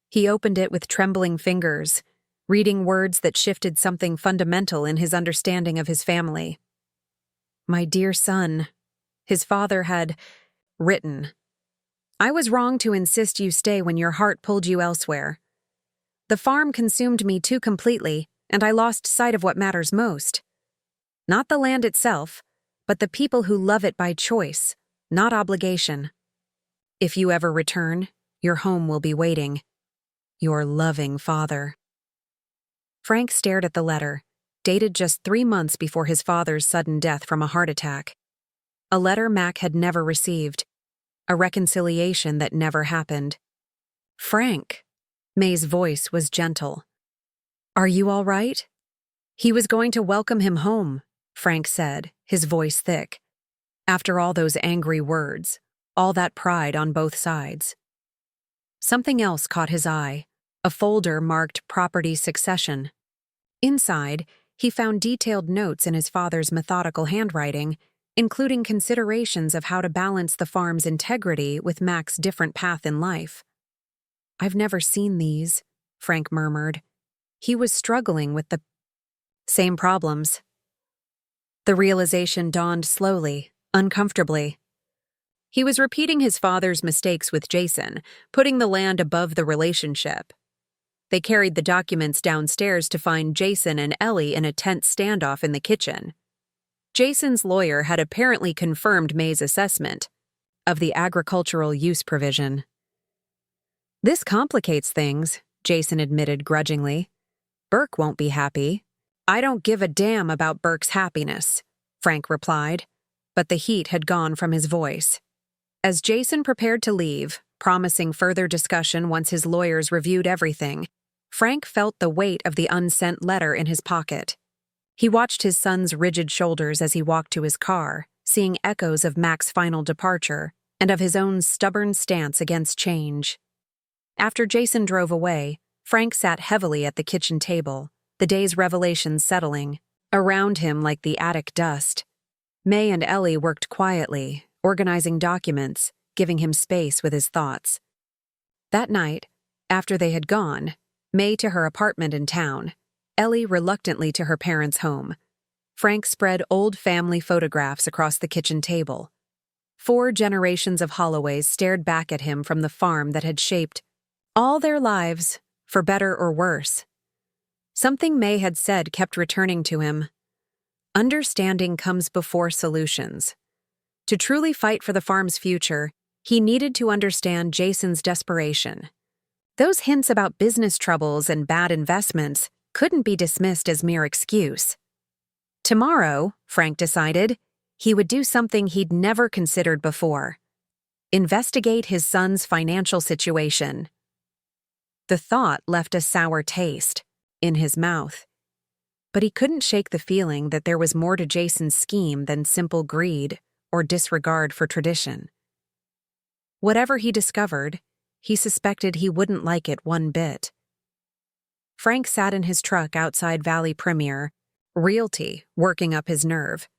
He opened it with trembling fingers, reading words that shifted something fundamental in his understanding of his family. "My dear son," his father had written. "I was wrong to insist you stay when your heart pulled you elsewhere. The farm consumed me too completely, and I lost sight of what matters most. Not the land itself, but the people who love it by choice, not obligation. If you ever return, your home will be waiting. Your loving father." Frank stared at the letter, dated just 3 months before his father's sudden death from a heart attack. A letter Mac had never received. A reconciliation that never happened. "Frank." May's voice was gentle. "Are you all right?" "He was going to welcome him home," Frank said, his voice thick. "After all those angry words, all that pride on both sides." Something else caught his eye, a folder marked Property Succession. Inside, he found detailed notes in his father's methodical handwriting, including considerations of how to balance the farm's integrity with Mac's different path in life. "I've never seen these," Frank murmured. He was struggling with the same problems. The realization dawned slowly, uncomfortably. He was repeating his father's mistakes with Jason, putting the land above the relationship. They carried the documents downstairs to find Jason and Ellie in a tense standoff in the kitchen. Jason's lawyer had apparently confirmed May's assessment of the agricultural use provision. "This complicates things," Jason admitted grudgingly. "Burke won't be happy." "I don't give a damn about Burke's happiness," Frank replied, but the heat had gone from his voice. As Jason prepared to leave, promising further discussion once his lawyers reviewed everything, Frank felt the weight of the unsent letter in his pocket. He watched his son's rigid shoulders as he walked to his car, seeing echoes of Mac's final departure and of his own stubborn stance against change. After Jason drove away, Frank sat heavily at the kitchen table, the day's revelations settling around him like the attic dust. May and Ellie worked quietly, organizing documents, giving him space with his thoughts. That night, after they had gone, May to her apartment in town, Ellie reluctantly to her parents' home. Frank spread old family photographs across the kitchen table. 4 generations of Holloways stared back at him from the farm that had shaped all their lives, for better or worse. Something May had said kept returning to him. Understanding comes before solutions. To truly fight for the farm's future, he needed to understand Jason's desperation. Those hints about business troubles and bad investments couldn't be dismissed as mere excuse. Tomorrow, Frank decided, he would do something he'd never considered before: investigate his son's financial situation. The thought left a sour taste in his mouth, but he couldn't shake the feeling that there was more to Jason's scheme than simple greed or disregard for tradition. Whatever he discovered, he suspected he wouldn't like it one bit. Frank sat in his truck outside Valley Premier, Realty working up his nerve.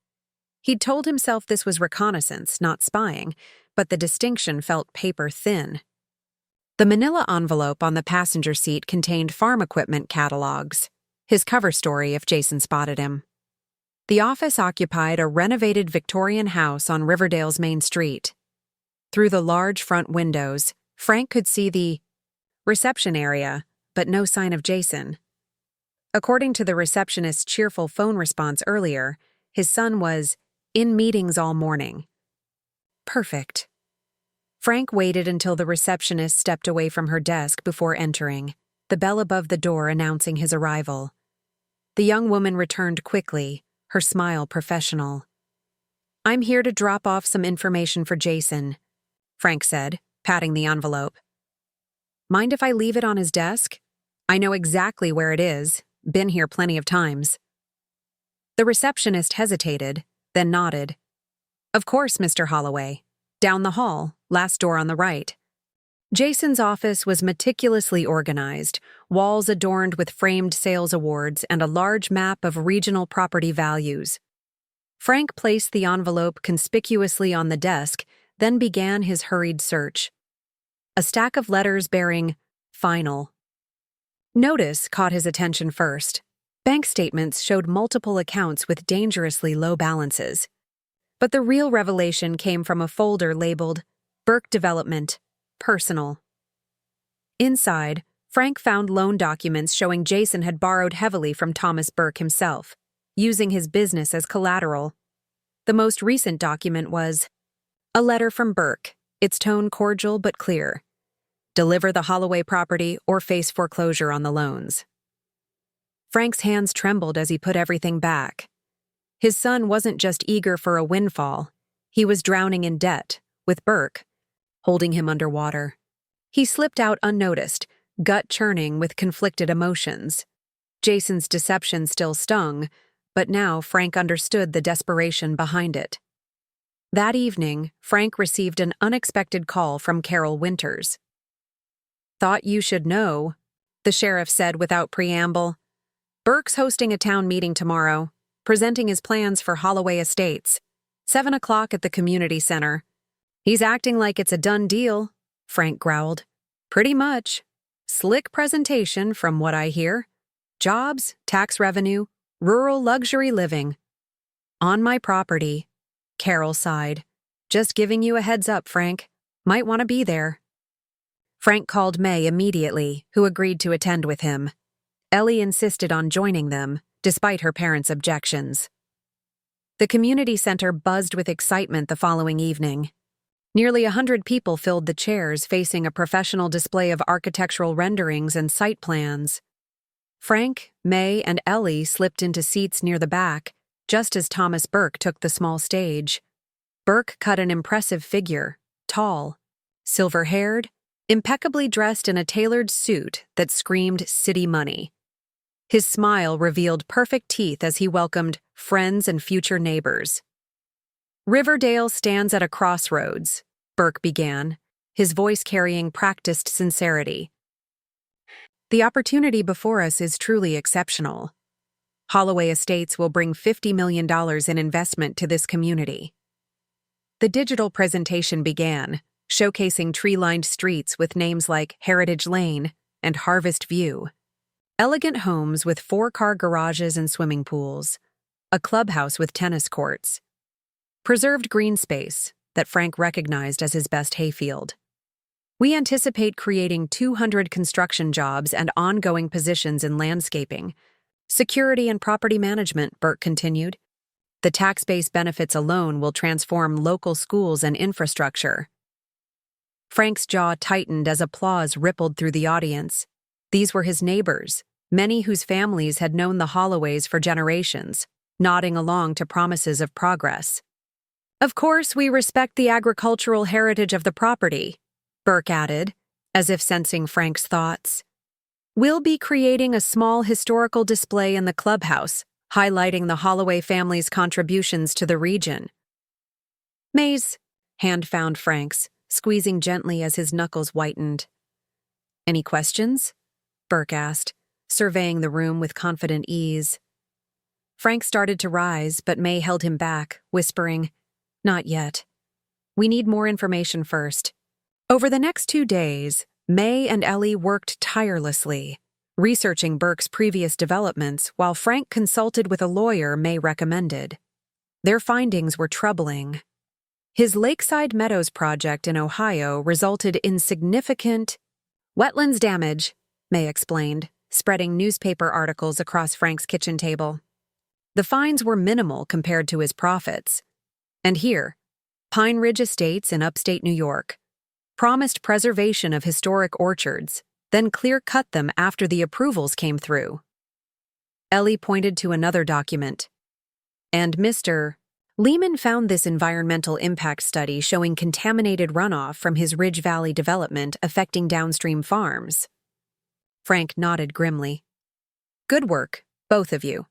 He'd told himself this was reconnaissance, not spying, but the distinction felt paper-thin. The manila envelope on the passenger seat contained farm equipment catalogs, his cover story if Jason spotted him. The office occupied a renovated Victorian house on Riverdale's main street. Through the large front windows, Frank could see the reception area, but no sign of Jason. According to the receptionist's cheerful phone response earlier, his son was in meetings all morning. Perfect. Frank waited until the receptionist stepped away from her desk before entering, the bell above the door announcing his arrival. The young woman returned quickly, her smile professional. "I'm here to drop off some information for Jason," Frank said, patting the envelope. "Mind if I leave it on his desk? I know exactly where it is, been here plenty of times." The receptionist hesitated, then nodded. "Of course, Mr. Holloway. Down the hall, last door on the right." Jason's office was meticulously organized, walls adorned with framed sales awards and a large map of regional property values. Frank placed the envelope conspicuously on the desk, then began his hurried search. A stack of letters bearing "Final" notice caught his attention first. Bank statements showed multiple accounts with dangerously low balances. But the real revelation came from a folder labeled Burke Development, Personal. Inside, Frank found loan documents showing Jason had borrowed heavily from Thomas Burke himself, using his business as collateral. The most recent document was a letter from Burke, its tone cordial but clear: "Deliver the Holloway property or face foreclosure on the loans." Frank's hands trembled as he put everything back. His son wasn't just eager for a windfall, he was drowning in debt, with Burke holding him underwater. He slipped out unnoticed, gut churning with conflicted emotions. Jason's deception still stung, but now Frank understood the desperation behind it. That evening, Frank received an unexpected call from Carol Winters. "Thought you should know," the sheriff said without preamble. "Burke's hosting a town meeting tomorrow, presenting his plans for Holloway Estates, 7 o'clock at the community center. He's acting like it's a done deal," Frank growled. "Pretty much. Slick presentation from what I hear. Jobs, tax revenue, rural luxury living. On my property," Carol sighed. "Just giving you a heads up, Frank. Might want to be there." Frank called May immediately, who agreed to attend with him. Ellie insisted on joining them, despite her parents' objections. The community center buzzed with excitement the following evening. Nearly 100 people filled the chairs, facing a professional display of architectural renderings and site plans. Frank, May, and Ellie slipped into seats near the back, just as Thomas Burke took the small stage. Burke cut an impressive figure, tall, silver-haired, impeccably dressed in a tailored suit that screamed city money. His smile revealed perfect teeth as he welcomed friends and future neighbors. "Riverdale stands at a crossroads," Burke began, his voice carrying practiced sincerity. "The opportunity before us is truly exceptional. Holloway Estates will bring $50 million in investment to this community." The digital presentation began, showcasing tree-lined streets with names like Heritage Lane and Harvest View. Elegant homes with 4-car garages and swimming pools, a clubhouse with tennis courts, preserved green space that Frank recognized as his best hayfield. "We anticipate creating 200 construction jobs and ongoing positions in landscaping, security and property management," Burke continued. "The tax base benefits alone will transform local schools and infrastructure." Frank's jaw tightened as applause rippled through the audience. These were his neighbors, many whose families had known the Holloways for generations, nodding along to promises of progress. "Of course, we respect the agricultural heritage of the property," Burke added, as if sensing Frank's thoughts. "We'll be creating a small historical display in the clubhouse, highlighting the Holloway family's contributions to the region." "May's," hand found Frank's, squeezing gently as his knuckles whitened. "Any questions?" Burke asked, surveying the room with confident ease. Frank started to rise, but May held him back, whispering, "Not yet. We need more information first." Over the next 2 days, May and Ellie worked tirelessly, researching Burke's previous developments while Frank consulted with a lawyer May recommended. Their findings were troubling. His Lakeside Meadows project in Ohio resulted in significant wetlands damage, May explained, spreading newspaper articles across Frank's kitchen table. The fines were minimal compared to his profits. And here, Pine Ridge Estates in upstate New York promised preservation of historic orchards, then clear-cut them after the approvals came through. Ellie pointed to another document. And Mr. Lehman found this environmental impact study showing contaminated runoff from his Ridge Valley development affecting downstream farms. Frank nodded grimly. "Good work, both of you.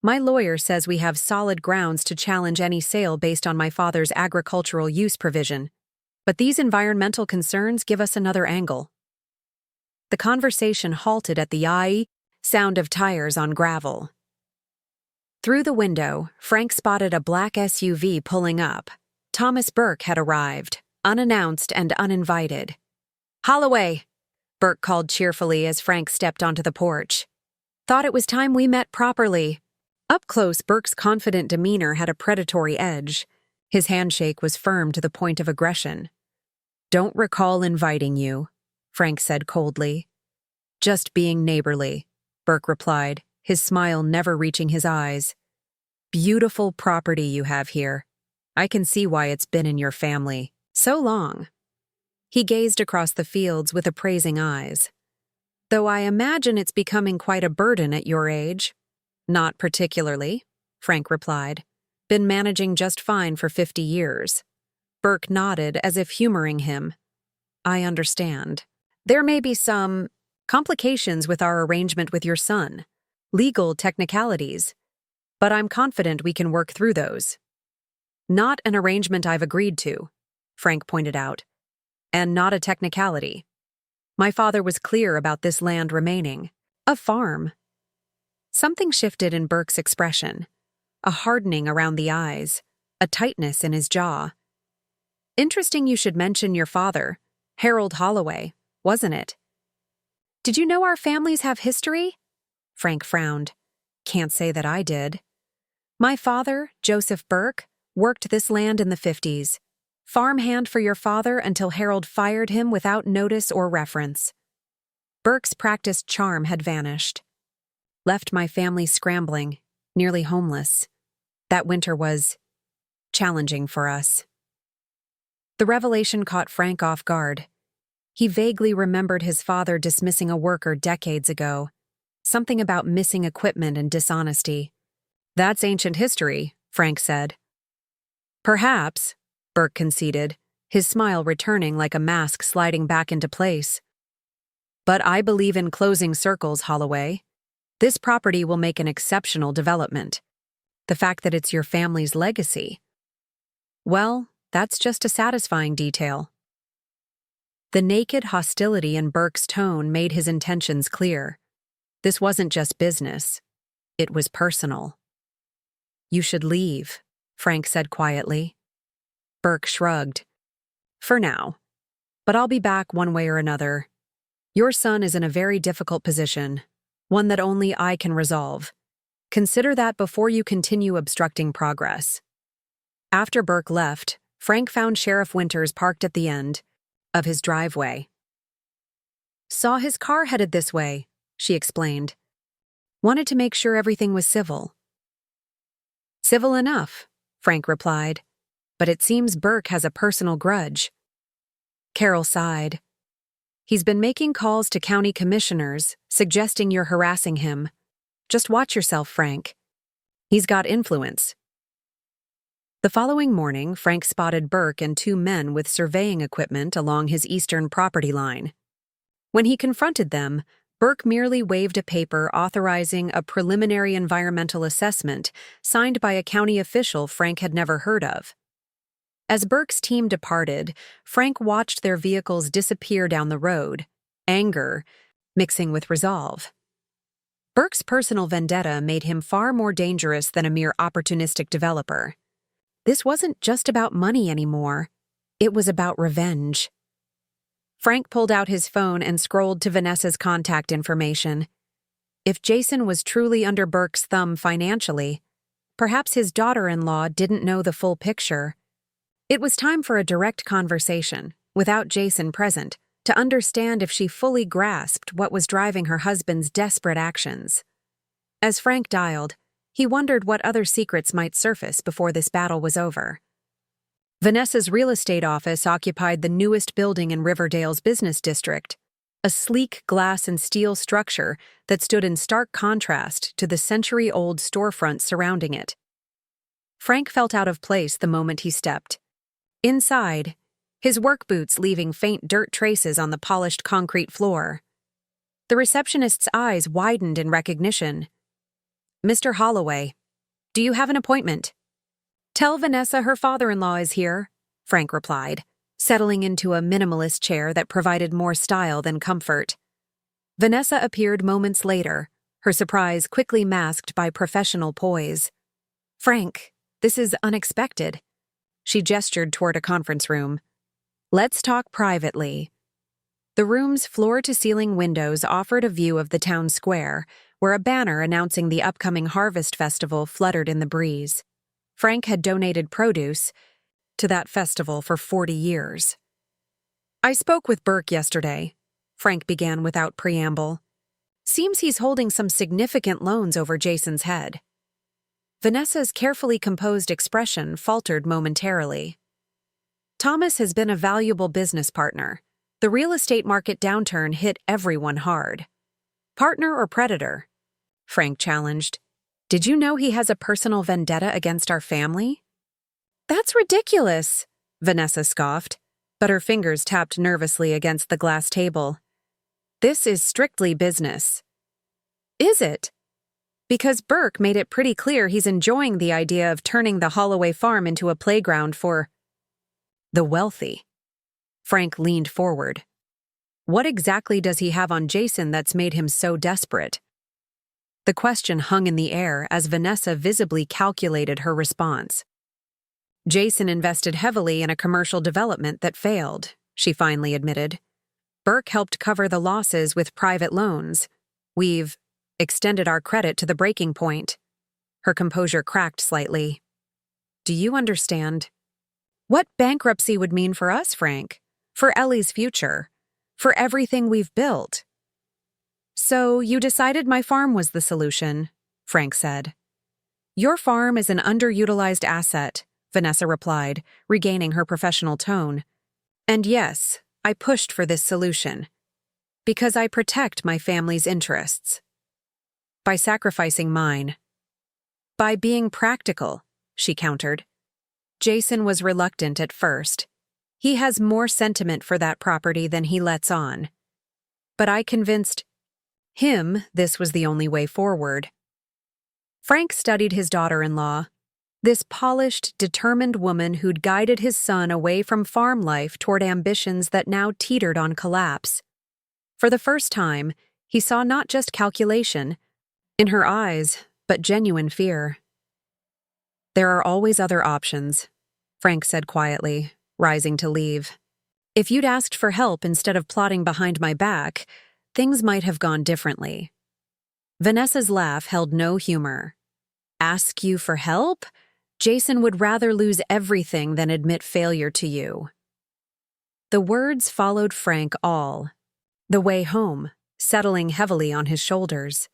My lawyer says we have solid grounds to challenge any sale based on my father's agricultural use provision, but these environmental concerns give us another angle." The conversation halted at the sound of tires on gravel. Through the window, Frank spotted a black SUV pulling up. Thomas Burke had arrived, unannounced and uninvited. "Holloway," Burke called cheerfully as Frank stepped onto the porch. "Thought it was time we met properly." Up close, Burke's confident demeanor had a predatory edge. His handshake was firm to the point of aggression. "Don't recall inviting you," Frank said coldly. "Just being neighborly," Burke replied, his smile never reaching his eyes. "Beautiful property you have here. I can see why it's been in your family so long." He gazed across the fields with appraising eyes. "Though I imagine it's becoming quite a burden at your age." "Not particularly," Frank replied. "Been managing just fine for 50 years. Burke nodded as if humoring him. "I understand. There may be some complications with our arrangement with your son. Legal technicalities. But I'm confident we can work through those." "Not an arrangement I've agreed to," Frank pointed out. "And not a technicality. My father was clear about this land remaining a farm." Something shifted in Burke's expression, a hardening around the eyes, a tightness in his jaw. "Interesting you should mention your father, Harold Holloway, wasn't it? Did you know our families have history?" Frank frowned. "Can't say that I did. My father, Joseph Burke, worked this land in the 50s. Farmhand for your father until Harold fired him without notice or reference. Burke's practiced charm had vanished. Left my family scrambling, nearly homeless. That winter was challenging for us." The revelation caught Frank off guard. He vaguely remembered his father dismissing a worker decades ago. Something about missing equipment and dishonesty. "That's ancient history," Frank said. "Perhaps," Burke conceded, his smile returning like a mask sliding back into place. "But I believe in closing circles, Holloway. This property will make an exceptional development. The fact that it's your family's legacy, well, that's just a satisfying detail." The naked hostility in Burke's tone made his intentions clear. This wasn't just business. It was personal. "You should leave," Frank said quietly. Burke shrugged. "For now. But I'll be back one way or another. Your son is in a very difficult position, one that only I can resolve. Consider that before you continue obstructing progress." After Burke left, Frank found Sheriff Winters parked at the end of his driveway. "Saw his car headed this way," she explained. "Wanted to make sure everything was civil." "Civil enough," Frank replied. "But it seems Burke has a personal grudge." Carol sighed. He's been making calls to county commissioners, suggesting you're harassing him. Just watch yourself, Frank. He's got influence. The following morning, Frank spotted Burke and two men with surveying equipment along his eastern property line. When he confronted them, Burke merely waved a paper authorizing a preliminary environmental assessment signed by a county official Frank had never heard of. As Burke's team departed, Frank watched their vehicles disappear down the road, anger mixing with resolve. Burke's personal vendetta made him far more dangerous than a mere opportunistic developer. This wasn't just about money anymore. It was about revenge. Frank pulled out his phone and scrolled to Vanessa's contact information. If Jason was truly under Burke's thumb financially, perhaps his daughter-in-law didn't know the full picture. It was time for a direct conversation, without Jason present, to understand if she fully grasped what was driving her husband's desperate actions. As Frank dialed, he wondered what other secrets might surface before this battle was over. Vanessa's real estate office occupied the newest building in Riverdale's business district, a sleek glass and steel structure that stood in stark contrast to the century-old storefronts surrounding it. Frank felt out of place the moment he stepped. Inside, his work boots leaving faint dirt traces on the polished concrete floor. The receptionist's eyes widened in recognition. "Mr. Holloway, do you have an appointment?" "Tell Vanessa her father-in-law is here," Frank replied, settling into a minimalist chair that provided more style than comfort. Vanessa appeared moments later, her surprise quickly masked by professional poise. "Frank, this is unexpected." She gestured toward a conference room. "Let's talk privately." The room's floor-to-ceiling windows offered a view of the town square, where a banner announcing the upcoming Harvest Festival fluttered in the breeze. Frank had donated produce to that festival for 40 years. "I spoke with Burke yesterday," Frank began without preamble. "Seems he's holding some significant loans over Jason's head." Vanessa's carefully composed expression faltered momentarily. "Thomas has been a valuable business partner. The real estate market downturn hit everyone hard." "Partner or predator?" Frank challenged. "Did you know he has a personal vendetta against our family?" "That's ridiculous," Vanessa scoffed, but her fingers tapped nervously against the glass table. "This is strictly business." "Is it?" "Because Burke made it pretty clear he's enjoying the idea of turning the Holloway farm into a playground for the wealthy." Frank leaned forward. "What exactly does he have on Jason that's made him so desperate?" The question hung in the air as Vanessa visibly calculated her response. "Jason invested heavily in a commercial development that failed," she finally admitted. "Burke helped cover the losses with private loans. We've extended our credit to the breaking point." Her composure cracked slightly. "Do you understand what bankruptcy would mean for us, Frank? For Ellie's future? For everything we've built?" "So you decided my farm was the solution," Frank said. "Your farm is an underutilized asset," Vanessa replied, regaining her professional tone. "And yes, I pushed for this solution. Because I protect my family's interests. By sacrificing mine. By being practical," she countered. "Jason was reluctant at first. He has more sentiment for that property than he lets on. But I convinced him this was the only way forward." Frank studied his daughter-in-law, this polished, determined woman who'd guided his son away from farm life toward ambitions that now teetered on collapse. For the first time, he saw not just calculation in her eyes, but genuine fear. "There are always other options," Frank said quietly, rising to leave. "If you'd asked for help instead of plotting behind my back, things might have gone differently." Vanessa's laugh held no humor. "Ask you for help? Jason would rather lose everything than admit failure to you." The words followed Frank all the way home, settling heavily on his shoulders.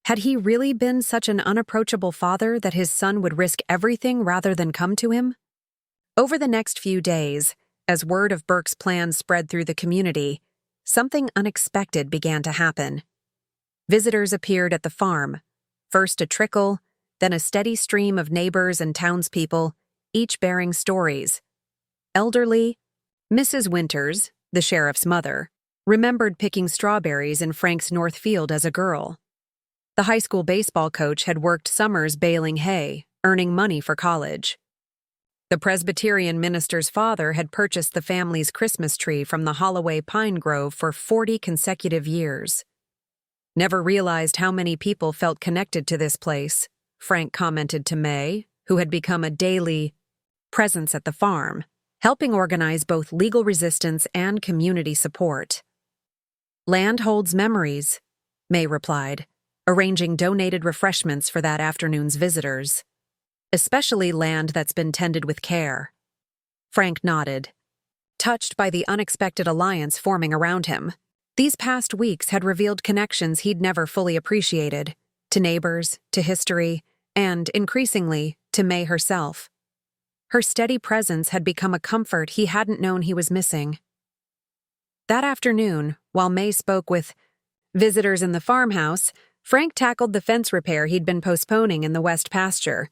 Had he really been such an unapproachable father that his son would risk everything rather than come to him? Over the next few days, as word of Burke's plans spread through the community, something unexpected began to happen. Visitors appeared at the farm, first a trickle, then a steady stream of neighbors and townspeople, each bearing stories. Elderly, Mrs. Winters, the sheriff's mother, remembered picking strawberries in Frank's north field as a girl. The high school baseball coach had worked summers baling hay, earning money for college. The Presbyterian minister's father had purchased the family's Christmas tree from the Holloway pine grove for 40 consecutive years. "Never realized how many people felt connected to this place," Frank commented to May, who had become a daily presence at the farm, helping organize both legal resistance and community support. "Land holds memories," May replied, arranging donated refreshments for that afternoon's visitors. "Especially land that's been tended with care." Frank nodded, touched by the unexpected alliance forming around him. These past weeks had revealed connections he'd never fully appreciated, to neighbors, to history, and, increasingly, to May herself. Her steady presence had become a comfort he hadn't known he was missing. That afternoon, while May spoke with visitors in the farmhouse, Frank tackled the fence repair he'd been postponing in the west pasture.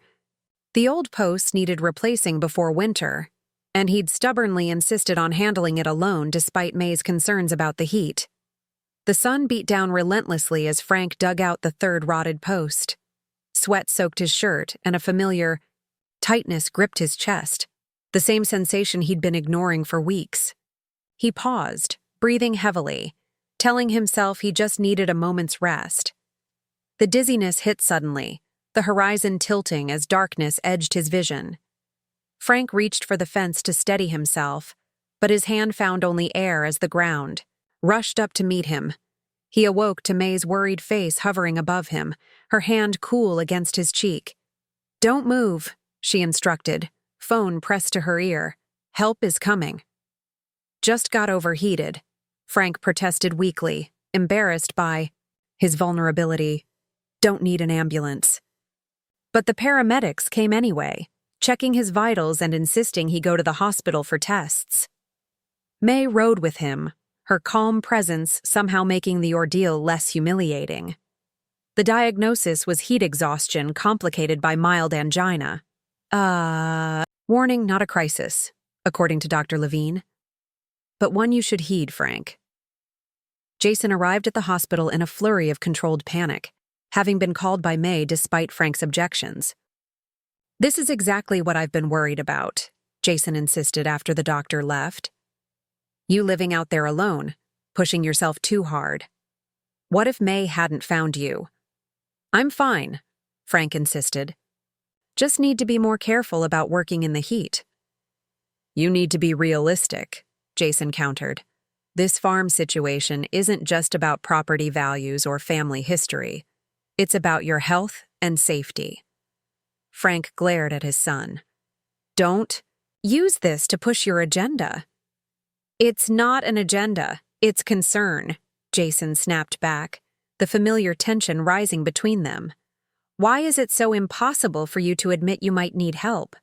The old post needed replacing before winter, and he'd stubbornly insisted on handling it alone despite May's concerns about the heat. The sun beat down relentlessly as Frank dug out the third rotted post. Sweat soaked his shirt, and a familiar tightness gripped his chest, the same sensation he'd been ignoring for weeks. He paused, breathing heavily, telling himself he just needed a moment's rest. The dizziness hit suddenly, the horizon tilting as darkness edged his vision. Frank reached for the fence to steady himself, but his hand found only air as the ground rushed up to meet him. He awoke to May's worried face hovering above him, her hand cool against his cheek. "Don't move," she instructed, phone pressed to her ear. "Help is coming." "Just got overheated," Frank protested weakly, embarrassed by his vulnerability. "Don't need an ambulance." But the paramedics came anyway, checking his vitals and insisting he go to the hospital for tests. May rode with him, her calm presence somehow making the ordeal less humiliating. The diagnosis was heat exhaustion complicated by mild angina. Warning, not a crisis, according to Dr. Levine. But one you should heed, Frank. Jason arrived at the hospital in a flurry of controlled panic, having been called by May despite Frank's objections. "This is exactly what I've been worried about," Jason insisted after the doctor left. "You living out there alone, pushing yourself too hard. What if May hadn't found you?" "I'm fine," Frank insisted. "Just need to be more careful about working in the heat." "You need to be realistic," Jason countered. "This farm situation isn't just about property values or family history. It's about your health and safety." Frank glared at his son. "Don't use this to push your agenda." "It's not an agenda, it's concern," Jason snapped back, the familiar tension rising between them. "Why is it so impossible for you to admit you might need help?"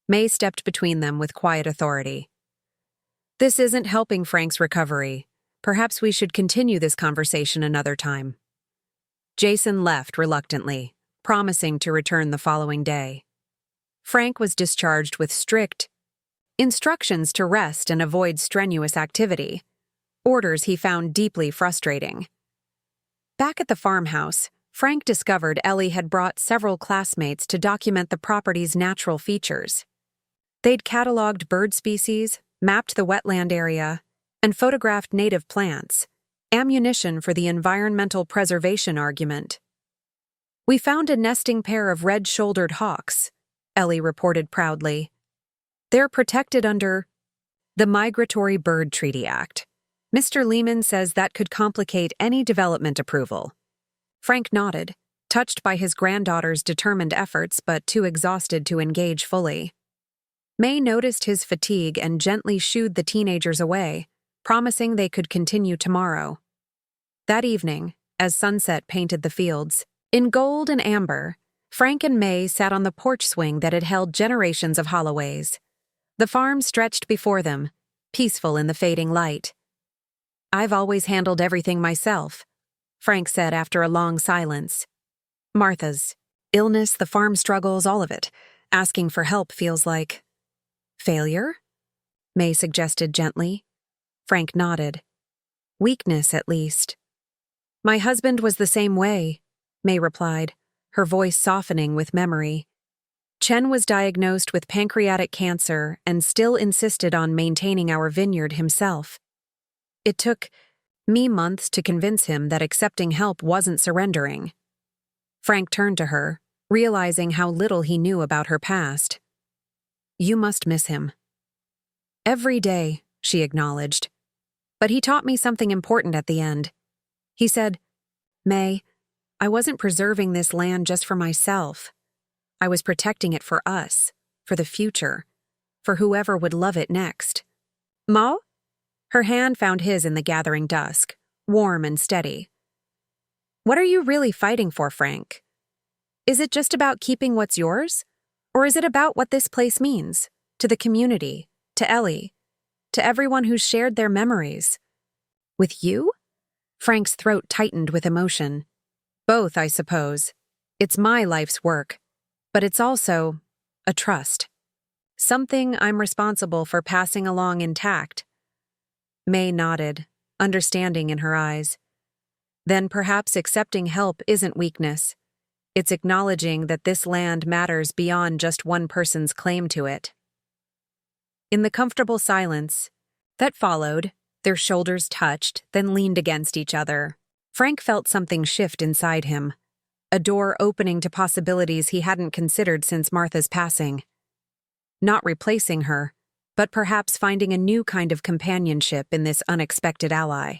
May stepped between them with quiet authority. "This isn't helping Frank's recovery. Perhaps we should continue this conversation another time." Jason left reluctantly, promising to return the following day. Frank was discharged with strict instructions to rest and avoid strenuous activity, orders he found deeply frustrating. Back at the farmhouse, Frank discovered Ellie had brought several classmates to document the property's natural features. They'd cataloged bird species, mapped the wetland area, and photographed native plants, ammunition for the environmental preservation argument. "We found a nesting pair of red-shouldered hawks," Ellie reported proudly. "They're protected under the Migratory Bird Treaty Act. Mr. Lehman says that could complicate any development approval." Frank nodded, touched by his granddaughter's determined efforts but too exhausted to engage fully. May noticed his fatigue and gently shooed the teenagers away, promising they could continue tomorrow. That evening, as sunset painted the fields, in gold and amber, Frank and May sat on the porch swing that had held generations of Holloways. The farm stretched before them, peaceful in the fading light. I've always handled everything myself, Frank said after a long silence. Martha's illness, the farm struggles, all of it. Asking for help feels like failure? May suggested gently. Frank nodded. Weakness, at least. My husband was the same way, May replied, her voice softening with memory. Chen was diagnosed with pancreatic cancer and still insisted on maintaining our vineyard himself. It took me months to convince him that accepting help wasn't surrendering. Frank turned to her, realizing how little he knew about her past. You must miss him. Every day, she acknowledged. But he taught me something important at the end. He said, May, I wasn't preserving this land just for myself. I was protecting it for us, for the future, for whoever would love it next. Ma? Her hand found his in the gathering dusk, warm and steady. What are you really fighting for, Frank? Is it just about keeping what's yours? Or is it about what this place means? To the community, to Ellie, to everyone who's shared their memories? With you? Frank's throat tightened with emotion. Both, I suppose. It's my life's work, but it's also a trust. Something I'm responsible for passing along intact. May nodded, understanding in her eyes. Then perhaps accepting help isn't weakness. It's acknowledging that this land matters beyond just one person's claim to it. In the comfortable silence that followed, their shoulders touched, then leaned against each other. Frank felt something shift inside him, a door opening to possibilities he hadn't considered since Martha's passing. Not replacing her, but perhaps finding a new kind of companionship in this unexpected ally.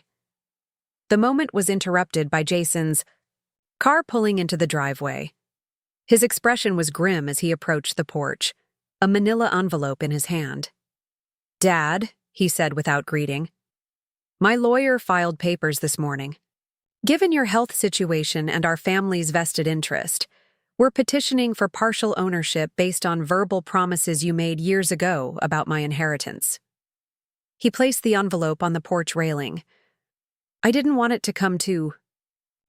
The moment was interrupted by Jason's car pulling into the driveway. His expression was grim as he approached the porch, a manila envelope in his hand. Dad, he said without greeting. My lawyer filed papers this morning. Given your health situation and our family's vested interest, we're petitioning for partial ownership based on verbal promises you made years ago about my inheritance. He placed the envelope on the porch railing. I didn't want it to come to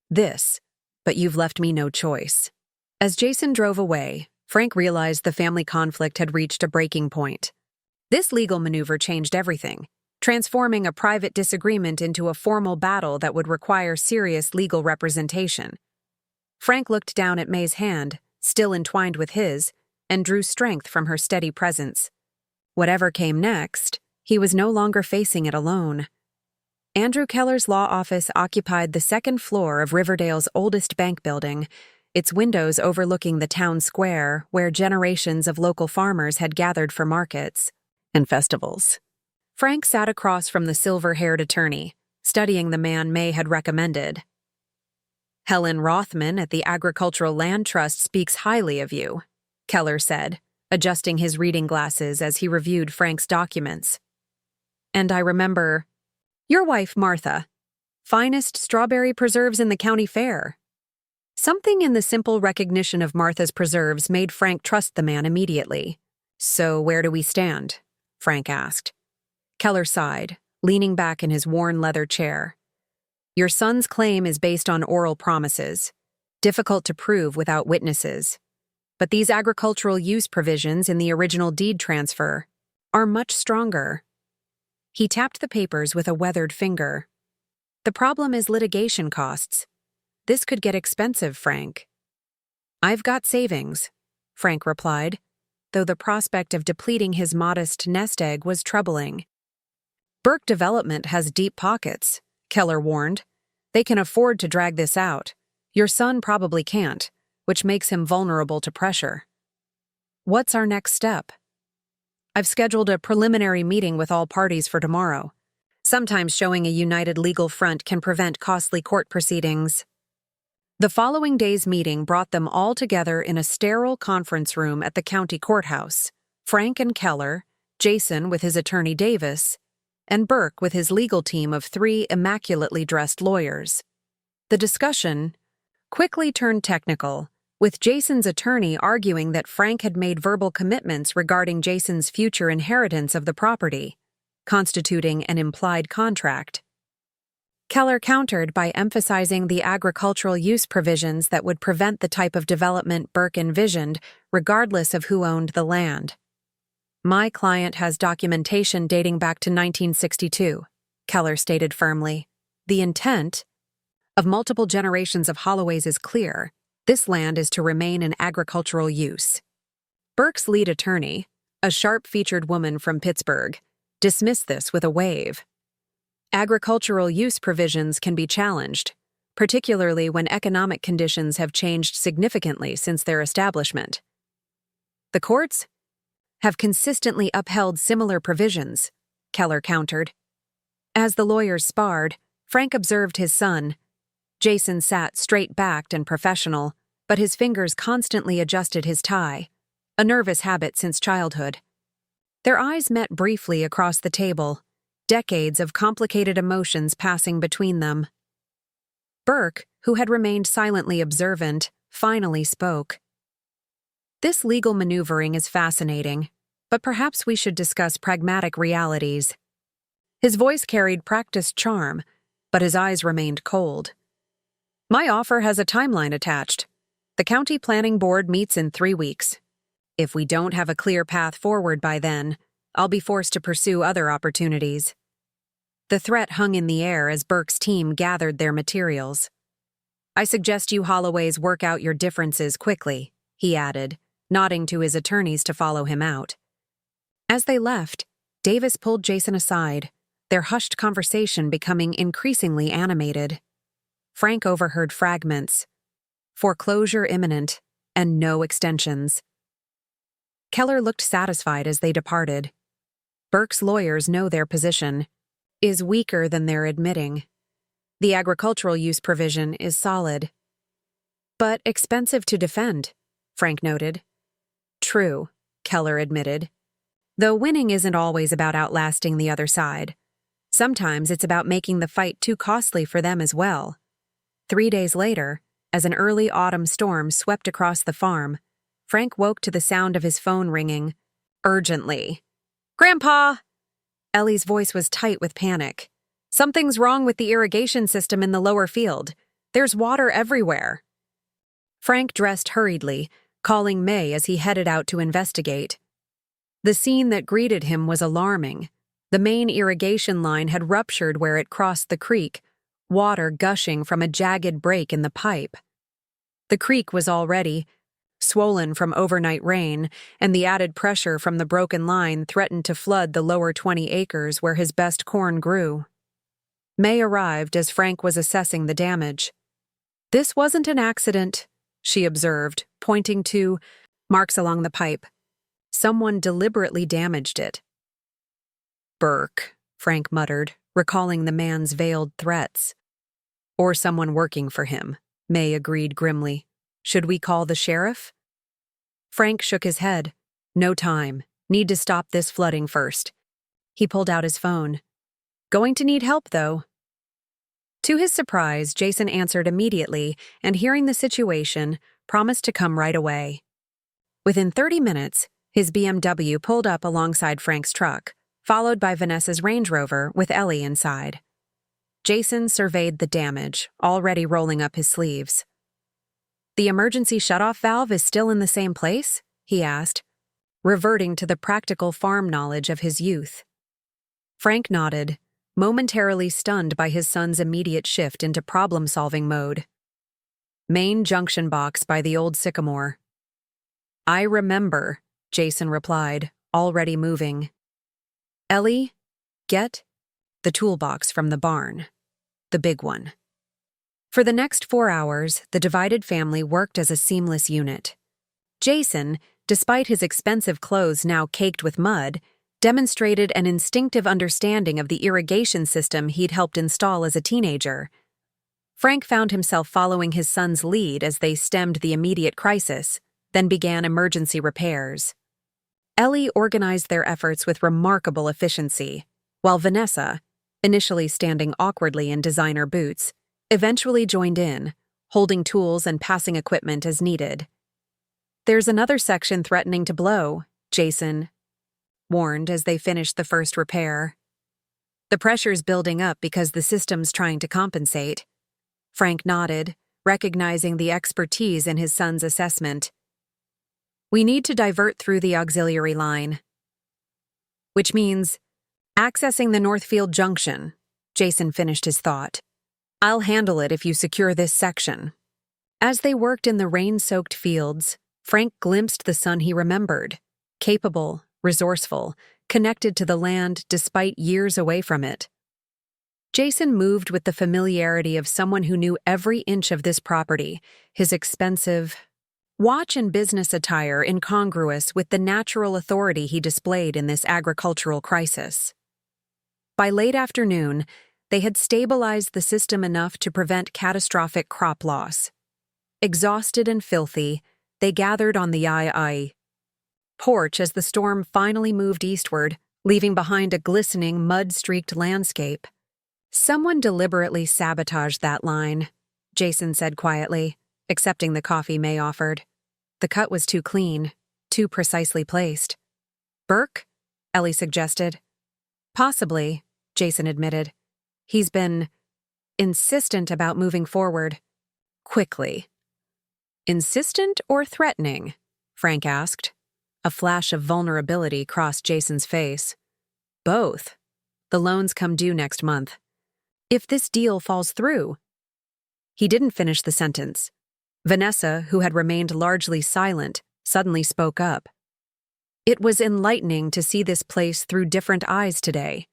this, but you've left me no choice. As Jason drove away, Frank realized the family conflict had reached a breaking point. This legal maneuver changed everything, transforming a private disagreement into a formal battle that would require serious legal representation. Frank looked down at May's hand, still entwined with his, and drew strength from her steady presence. Whatever came next, he was no longer facing it alone. Andrew Keller's law office occupied the second floor of Riverdale's oldest bank building, its windows overlooking the town square where generations of local farmers had gathered for markets and festivals. Frank sat across from the silver-haired attorney, studying the man May had recommended. Helen Rothman at the Agricultural Land Trust speaks highly of you, Keller said, adjusting his reading glasses as he reviewed Frank's documents. And I remember, your wife, Martha, finest strawberry preserves in the county fair. Something in the simple recognition of Martha's preserves made Frank trust the man immediately. So where do we stand? Frank asked. Keller sighed, leaning back in his worn leather chair. Your son's claim is based on oral promises, difficult to prove without witnesses. But these agricultural use provisions in the original deed transfer are much stronger. He tapped the papers with a weathered finger. The problem is litigation costs. This could get expensive, Frank. I've got savings, Frank replied, though the prospect of depleting his modest nest egg was troubling. Burke Development has deep pockets, Keller warned. They can afford to drag this out. Your son probably can't, which makes him vulnerable to pressure. What's our next step? I've scheduled a preliminary meeting with all parties for tomorrow. Sometimes showing a united legal front can prevent costly court proceedings. The following day's meeting brought them all together in a sterile conference room at the county courthouse. Frank and Keller, Jason with his attorney Davis, and Burke with his legal team of 3 immaculately dressed lawyers. The discussion quickly turned technical, with Jason's attorney arguing that Frank had made verbal commitments regarding Jason's future inheritance of the property, constituting an implied contract. Keller countered by emphasizing the agricultural use provisions that would prevent the type of development Burke envisioned, regardless of who owned the land. My client has documentation dating back to 1962, Keller stated firmly. The intent of multiple generations of Holloways is clear. This land is to remain in agricultural use. Burke's lead attorney, a sharp-featured woman from Pittsburgh, dismissed this with a wave. Agricultural use provisions can be challenged, particularly when economic conditions have changed significantly since their establishment. The courts have consistently upheld similar provisions, Keller countered. As the lawyers sparred, Frank observed his son. Jason sat straight-backed and professional, but his fingers constantly adjusted his tie, a nervous habit since childhood. Their eyes met briefly across the table, decades of complicated emotions passing between them. Burke, who had remained silently observant, finally spoke. This legal maneuvering is fascinating, but perhaps we should discuss pragmatic realities. His voice carried practiced charm, but his eyes remained cold. My offer has a timeline attached. The county planning board meets in 3 weeks. If we don't have a clear path forward by then, I'll be forced to pursue other opportunities. The threat hung in the air as Burke's team gathered their materials. I suggest you Holloways work out your differences quickly, he added, nodding to his attorneys to follow him out. As they left, Davis pulled Jason aside, their hushed conversation becoming increasingly animated. Frank overheard fragments. Foreclosure imminent, and no extensions. Keller looked satisfied as they departed. Burke's lawyers know their position is weaker than they're admitting. The agricultural use provision is solid. But expensive to defend, Frank noted. True, Keller admitted. Though winning isn't always about outlasting the other side. Sometimes it's about making the fight too costly for them as well. 3 days later, as an early autumn storm swept across the farm, Frank woke to the sound of his phone ringing, urgently. Grandpa! Ellie's voice was tight with panic. Something's wrong with the irrigation system in the lower field. There's water everywhere. Frank dressed hurriedly, calling May as he headed out to investigate. The scene that greeted him was alarming. The main irrigation line had ruptured where it crossed the creek, water gushing from a jagged break in the pipe. The creek was already swollen from overnight rain, and the added pressure from the broken line threatened to flood the lower 20 acres where his best corn grew. May arrived as Frank was assessing the damage. This wasn't an accident, she observed, pointing to marks along the pipe. Someone deliberately damaged it. Burke, Frank muttered, recalling the man's veiled threats. Or someone working for him, May agreed grimly. Should we call the sheriff? Frank shook his head. No time. Need to stop this flooding first. He pulled out his phone. Going to need help, though. To his surprise, Jason answered immediately and, hearing the situation, promised to come right away. Within 30 minutes, his BMW pulled up alongside Frank's truck, followed by Vanessa's Range Rover with Ellie inside. Jason surveyed the damage, already rolling up his sleeves. The emergency shutoff valve is still in the same place? He asked, reverting to the practical farm knowledge of his youth. Frank nodded, momentarily stunned by his son's immediate shift into problem-solving mode. Main junction box by the old sycamore. I remember, Jason replied, already moving. Ellie, get the toolbox from the barn. The big one. For the next 4 hours, the divided family worked as a seamless unit. Jason, despite his expensive clothes now caked with mud, demonstrated an instinctive understanding of the irrigation system he'd helped install as a teenager. Frank found himself following his son's lead as they stemmed the immediate crisis, then began emergency repairs. Ellie organized their efforts with remarkable efficiency, while Vanessa, initially standing awkwardly in designer boots, eventually joined in, holding tools and passing equipment as needed. There's another section threatening to blow, Jason warned as they finished the first repair. The pressure's building up because the system's trying to compensate. Frank nodded, recognizing the expertise in his son's assessment. We need to divert through the auxiliary line. Which means accessing the Northfield Junction. Jason finished his thought. I'll handle it if you secure this section. As they worked in the rain-soaked fields, Frank glimpsed the son he remembered, capable, resourceful, connected to the land despite years away from it. Jason moved with the familiarity of someone who knew every inch of this property, his expensive watch and business attire incongruous with the natural authority he displayed in this agricultural crisis. By late afternoon, they had stabilized the system enough to prevent catastrophic crop loss. Exhausted and filthy, they gathered on the I porch as the storm finally moved eastward, leaving behind a glistening, mud-streaked landscape. Someone deliberately sabotaged that line, Jason said quietly, accepting the coffee May offered. The cut was too clean, too precisely placed. Burke? Ellie suggested. Possibly, Jason admitted. He's been insistent about moving forward. Quickly. Insistent or threatening? Frank asked. A flash of vulnerability crossed Jason's face. Both. The loans come due next month. If this deal falls through. He didn't finish the sentence. Vanessa, who had remained largely silent, suddenly spoke up. It was enlightening to see this place through different eyes today.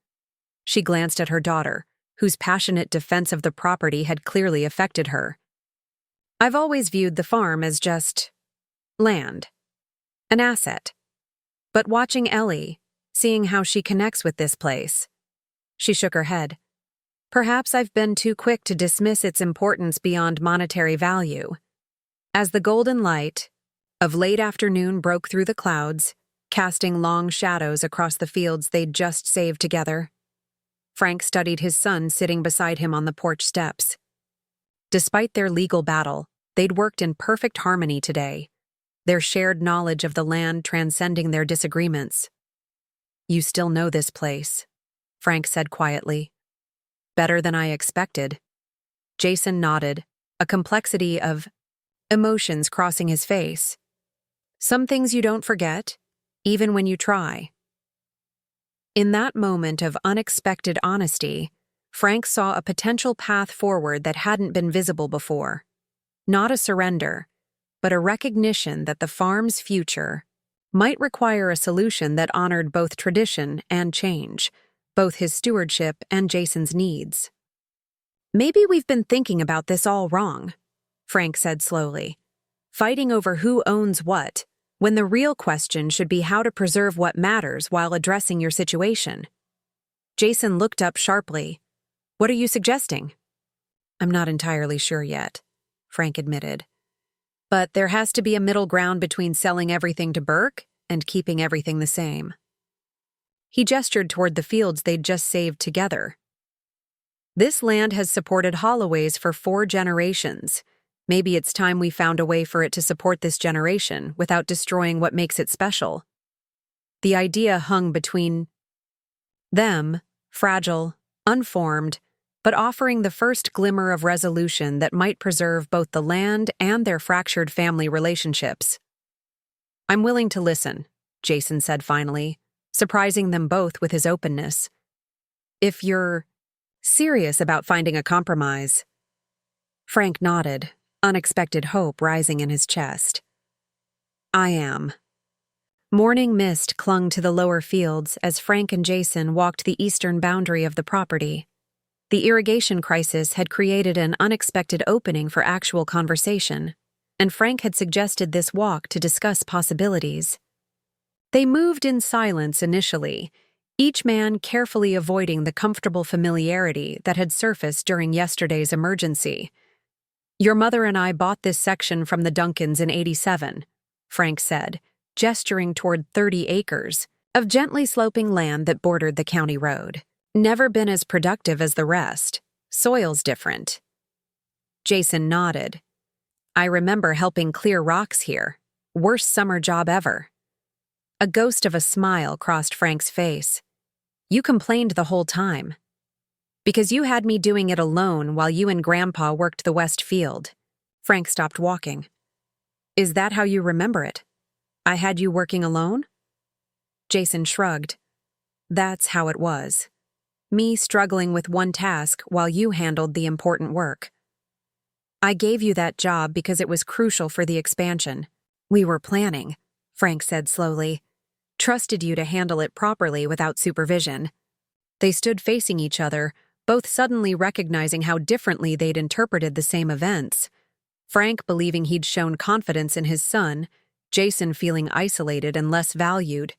She glanced at her daughter, whose passionate defense of the property had clearly affected her. I've always viewed the farm as just land, an asset. But watching Ellie, seeing how she connects with this place, she shook her head. Perhaps I've been too quick to dismiss its importance beyond monetary value. As the golden light of late afternoon broke through the clouds, casting long shadows across the fields they'd just saved together, Frank studied his son sitting beside him on the porch steps. Despite their legal battle, they'd worked in perfect harmony today, their shared knowledge of the land transcending their disagreements. You still know this place, Frank said quietly. Better than I expected. Jason nodded, a complexity of emotions crossing his face. Some things you don't forget, even when you try. In that moment of unexpected honesty, Frank saw a potential path forward that hadn't been visible before. Not a surrender, but a recognition that the farm's future might require a solution that honored both tradition and change, both his stewardship and Jason's needs. Maybe we've been thinking about this all wrong, Frank said slowly, fighting over who owns what, when the real question should be how to preserve what matters while addressing your situation. Jason looked up sharply. What are you suggesting? I'm not entirely sure yet, Frank admitted. But there has to be a middle ground between selling everything to Burke and keeping everything the same. He gestured toward the fields they'd just saved together. This land has supported Holloways for 4 generations. Maybe it's time we found a way for it to support this generation without destroying what makes it special. The idea hung between them, fragile, unformed, but offering the first glimmer of resolution that might preserve both the land and their fractured family relationships. I'm willing to listen, Jason said finally, surprising them both with his openness. If you're serious about finding a compromise. Frank nodded, unexpected hope rising in his chest. I am. Morning mist clung to the lower fields as Frank and Jason walked the eastern boundary of the property. The irrigation crisis had created an unexpected opening for actual conversation, and Frank had suggested this walk to discuss possibilities. They moved in silence initially, each man carefully avoiding the comfortable familiarity that had surfaced during yesterday's emergency. Your mother and I bought this section from the Duncans in '87, Frank said, gesturing toward 30 acres of gently sloping land that bordered the county road. Never been as productive as the rest. Soil's different. Jason nodded. I remember helping clear rocks here. Worst summer job ever. A ghost of a smile crossed Frank's face. You complained the whole time. Because you had me doing it alone while you and Grandpa worked the west field. Frank stopped walking. Is that how you remember it? I had you working alone? Jason shrugged. That's how it was. Me struggling with one task while you handled the important work. I gave you that job because it was crucial for the expansion. We were planning, Frank said slowly. Trusted you to handle it properly without supervision. They stood facing each other, both suddenly recognizing how differently they'd interpreted the same events. Frank believing he'd shown confidence in his son, Jason feeling isolated and less valued.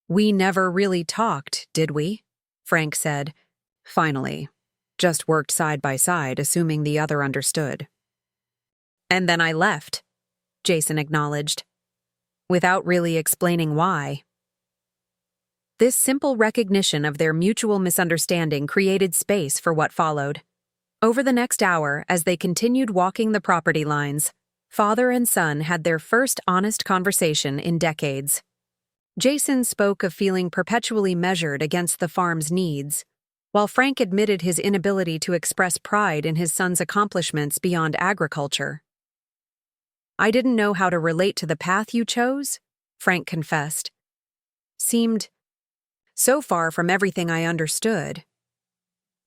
We never really talked, did we? Frank said. Finally. Just worked side by side, assuming the other understood. And then I left, Jason acknowledged, without really explaining why. This simple recognition of their mutual misunderstanding created space for what followed. Over the next hour, as they continued walking the property lines, father and son had their first honest conversation in decades. Jason spoke of feeling perpetually measured against the farm's needs, while Frank admitted his inability to express pride in his son's accomplishments beyond agriculture. I didn't know how to relate to the path you chose, Frank confessed. Seemed so far from everything I understood.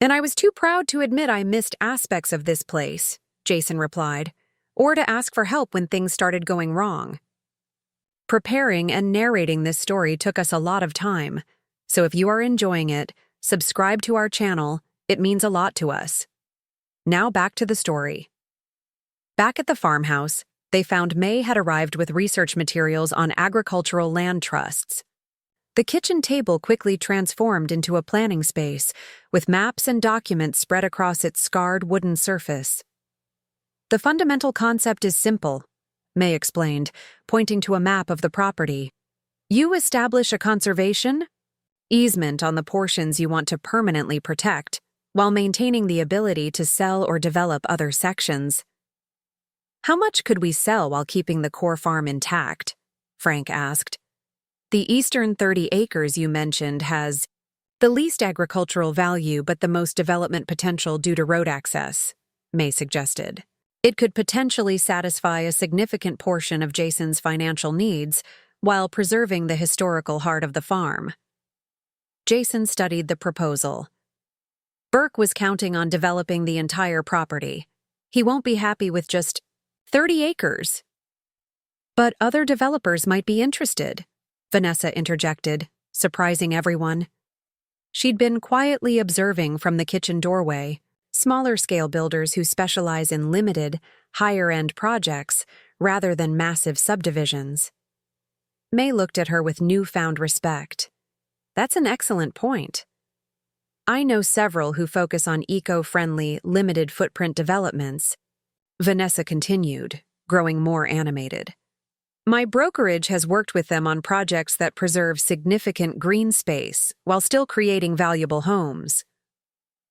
And I was too proud to admit I missed aspects of this place, Jason replied, or to ask for help when things started going wrong. Preparing and narrating this story took us a lot of time, so if you are enjoying it, subscribe to our channel, it means a lot to us. Now back to the story. Back at the farmhouse, they found May had arrived with research materials on agricultural land trusts. The kitchen table quickly transformed into a planning space, with maps and documents spread across its scarred wooden surface. The fundamental concept is simple, May explained, pointing to a map of the property. You establish a conservation easement on the portions you want to permanently protect, while maintaining the ability to sell or develop other sections. How much could we sell while keeping the core farm intact? Frank asked. The eastern 30 acres you mentioned has the least agricultural value but the most development potential due to road access, May suggested. It could potentially satisfy a significant portion of Jason's financial needs while preserving the historical heart of the farm. Jason studied the proposal. Burke was counting on developing the entire property. He won't be happy with just 30 acres. But other developers might be interested, Vanessa interjected, surprising everyone. She'd been quietly observing from the kitchen doorway, smaller-scale builders who specialize in limited, higher-end projects rather than massive subdivisions. May looked at her with newfound respect. That's an excellent point. I know several who focus on eco-friendly, limited-footprint developments, Vanessa continued, growing more animated. My brokerage has worked with them on projects that preserve significant green space while still creating valuable homes.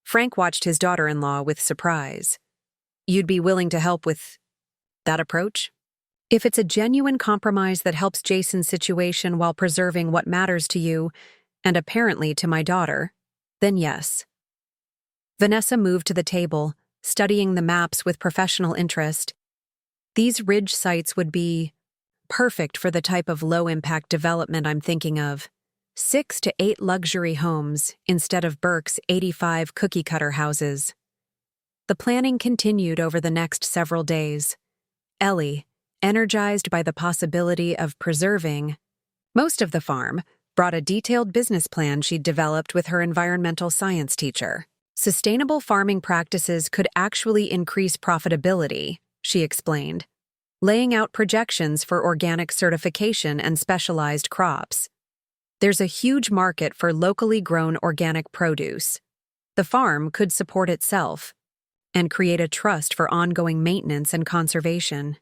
Frank watched his daughter-in-law with surprise. You'd be willing to help with that approach? If it's a genuine compromise that helps Jason's situation while preserving what matters to you, and apparently to my daughter, then yes. Vanessa moved to the table, studying the maps with professional interest. These ridge sites would be perfect for the type of low-impact development I'm thinking of. 6 to 8 luxury homes instead of Burke's 85 cookie-cutter houses. The planning continued over the next several days. Ellie, energized by the possibility of preserving most of the farm, brought a detailed business plan she'd developed with her environmental science teacher. Sustainable farming practices could actually increase profitability, she explained, laying out projections for organic certification and specialized crops. There's a huge market for locally grown organic produce. The farm could support itself and create a trust for ongoing maintenance and conservation.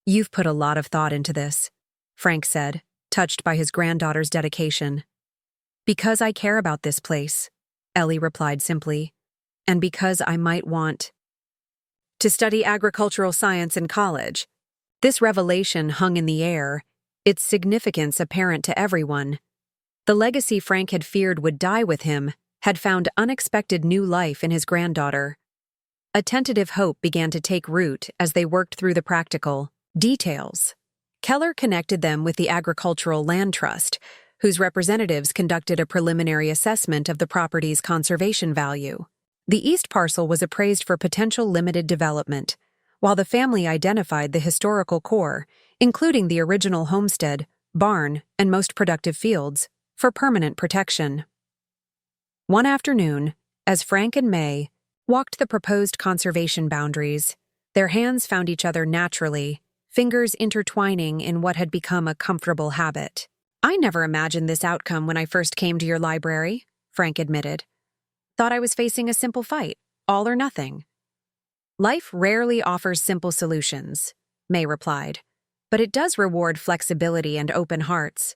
You've put a lot of thought into this, Frank said, touched by his granddaughter's dedication. Because I care about this place, Ellie replied simply, and because I might want to study agricultural science in college. This revelation hung in the air, its significance apparent to everyone. The legacy Frank had feared would die with him had found unexpected new life in his granddaughter. A tentative hope began to take root as they worked through the practical details. Keller connected them with the Agricultural Land Trust, whose representatives conducted a preliminary assessment of the property's conservation value. The east parcel was appraised for potential limited development, while the family identified the historical core, including the original homestead, barn, and most productive fields, for permanent protection. One afternoon, as Frank and May walked the proposed conservation boundaries, their hands found each other naturally, fingers intertwining in what had become a comfortable habit. "I never imagined this outcome when I first came to your library," Frank admitted. "Thought I was facing a simple fight, all or nothing." "Life rarely offers simple solutions," May replied, "but it does reward flexibility and open hearts."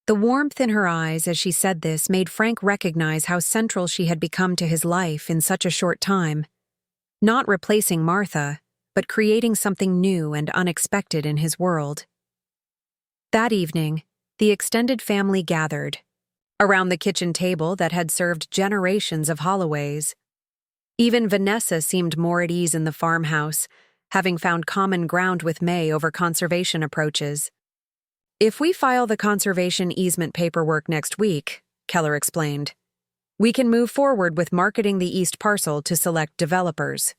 The warmth in her eyes as she said this made Frank recognize how central she had become to his life in such a short time. Not replacing Martha, but creating something new and unexpected in his world. That evening, the extended family gathered around the kitchen table that had served generations of Holloways. Even Vanessa seemed more at ease in the farmhouse, having found common ground with May over conservation approaches. "If we file the conservation easement paperwork next week," Keller explained, "we can move forward with marketing the east parcel to select developers.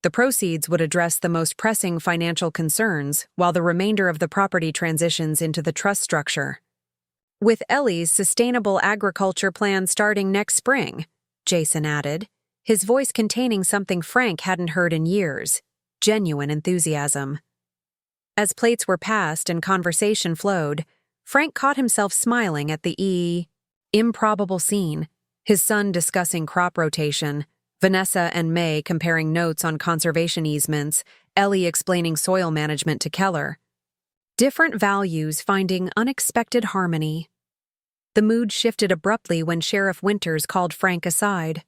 The proceeds would address the most pressing financial concerns, while the remainder of the property transitions into the trust structure." "With Ellie's sustainable agriculture plan starting next spring," Jason added, his voice containing something Frank hadn't heard in years: genuine enthusiasm. As plates were passed and conversation flowed, Frank caught himself smiling at the improbable scene, his son discussing crop rotation, Vanessa and May comparing notes on conservation easements, Ellie explaining soil management to Keller. Different values finding unexpected harmony. The mood shifted abruptly when Sheriff Winters called Frank aside.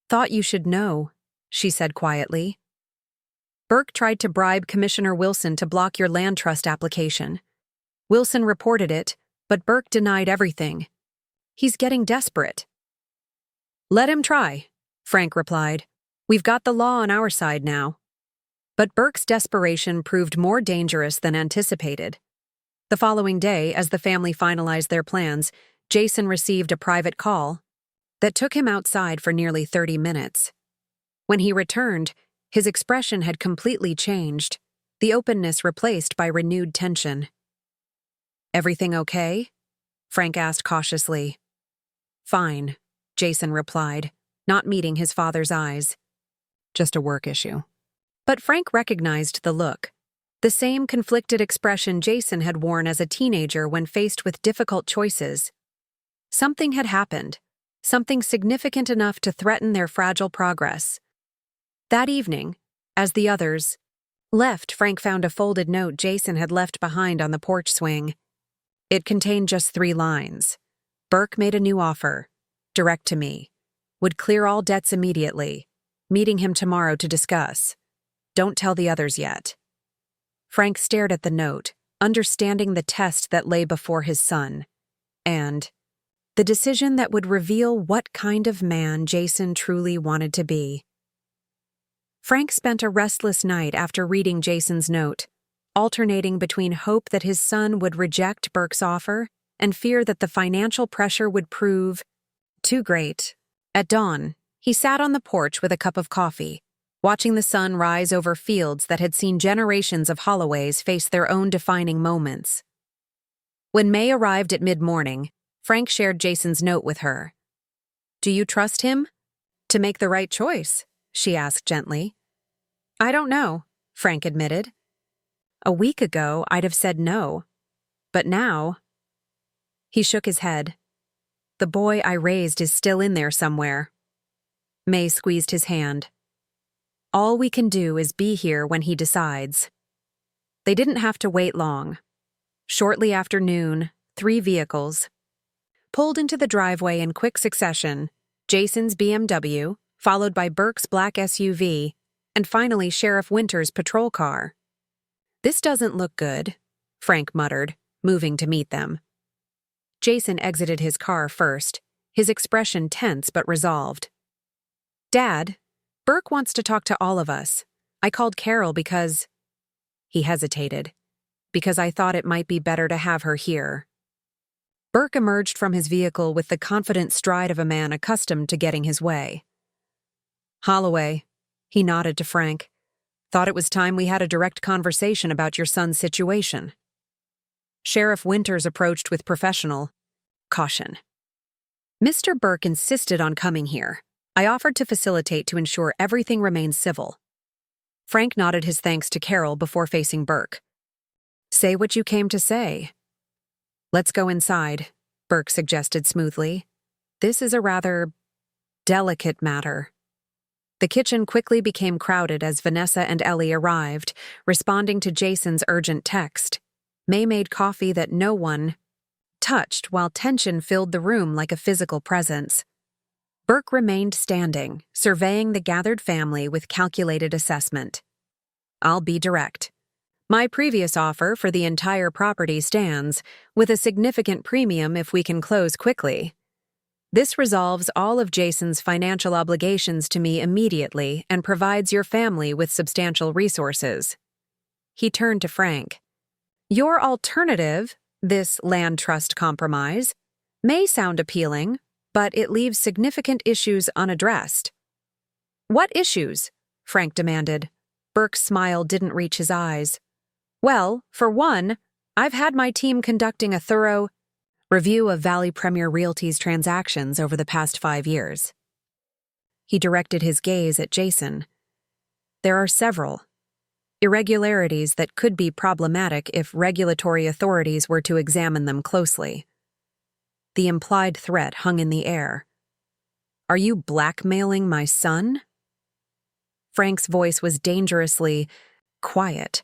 "Thought you should know," she said quietly. "Burke tried to bribe Commissioner Wilson to block your land trust application. Wilson reported it, but Burke denied everything. He's getting desperate." "Let him try," Frank replied. "We've got the law on our side now." But Burke's desperation proved more dangerous than anticipated. The following day, as the family finalized their plans, Jason received a private call that took him outside for nearly 30 minutes. When he returned, his expression had completely changed, the openness replaced by renewed tension. "Everything okay?" Frank asked cautiously. "Fine," Jason replied, not meeting his father's eyes. "Just a work issue." But Frank recognized the look, the same conflicted expression Jason had worn as a teenager when faced with difficult choices. Something had happened, something significant enough to threaten their fragile progress. That evening, as the others left, Frank found a folded note Jason had left behind on the porch swing. It contained just 3 lines. "Burke made a new offer. Direct to me. Would clear all debts immediately. Meeting him tomorrow to discuss. Don't tell the others yet." Frank stared at the note, understanding the test that lay before his son, and the decision that would reveal what kind of man Jason truly wanted to be. Frank spent a restless night after reading Jason's note, alternating between hope that his son would reject Burke's offer and fear that the financial pressure would prove too great. At dawn, he sat on the porch with a cup of coffee, watching the sun rise over fields that had seen generations of Holloways face their own defining moments. When May arrived at mid-morning, Frank shared Jason's note with her. "Do you trust him to make the right choice?" she asked gently. "I don't know," Frank admitted. "A week ago, I'd have said no. But now—" He shook his head. "The boy I raised is still in there somewhere." May squeezed his hand. "All we can do is be here when he decides." They didn't have to wait long. Shortly after noon, 3 vehicles pulled into the driveway in quick succession: Jason's BMW, followed by Burke's black SUV, and finally Sheriff Winters' patrol car. "This doesn't look good," Frank muttered, moving to meet them. Jason exited his car first, his expression tense but resolved. "Dad, Burke wants to talk to all of us. I called Carol because—" He hesitated. "Because I thought it might be better to have her here." Burke emerged from his vehicle with the confident stride of a man accustomed to getting his way. "Holloway," he nodded to Frank, "thought it was time we had a direct conversation about your son's situation." Sheriff Winters approached with professional caution. "Mr. Burke insisted on coming here. I offered to facilitate to ensure everything remains civil." Frank nodded his thanks to Carol before facing Burke. "Say what you came to say." "Let's go inside," Burke suggested smoothly. "This is a rather delicate matter." The kitchen quickly became crowded as Vanessa and Ellie arrived, responding to Jason's urgent text. May made coffee that no one touched while tension filled the room like a physical presence. Burke remained standing, surveying the gathered family with calculated assessment. "I'll be direct. My previous offer for the entire property stands, with a significant premium if we can close quickly. This resolves all of Jason's financial obligations to me immediately and provides your family with substantial resources." He turned to Frank. "Your alternative, this land trust compromise, may sound appealing, but it leaves significant issues unaddressed." "What issues?" Frank demanded. Burke's smile didn't reach his eyes. "Well, for one, I've had my team conducting a thorough review of Valley Premier Realty's transactions over the past 5 years. He directed his gaze at Jason. "There are several irregularities that could be problematic if regulatory authorities were to examine them closely." The implied threat hung in the air. "Are you blackmailing my son?" Frank's voice was dangerously quiet.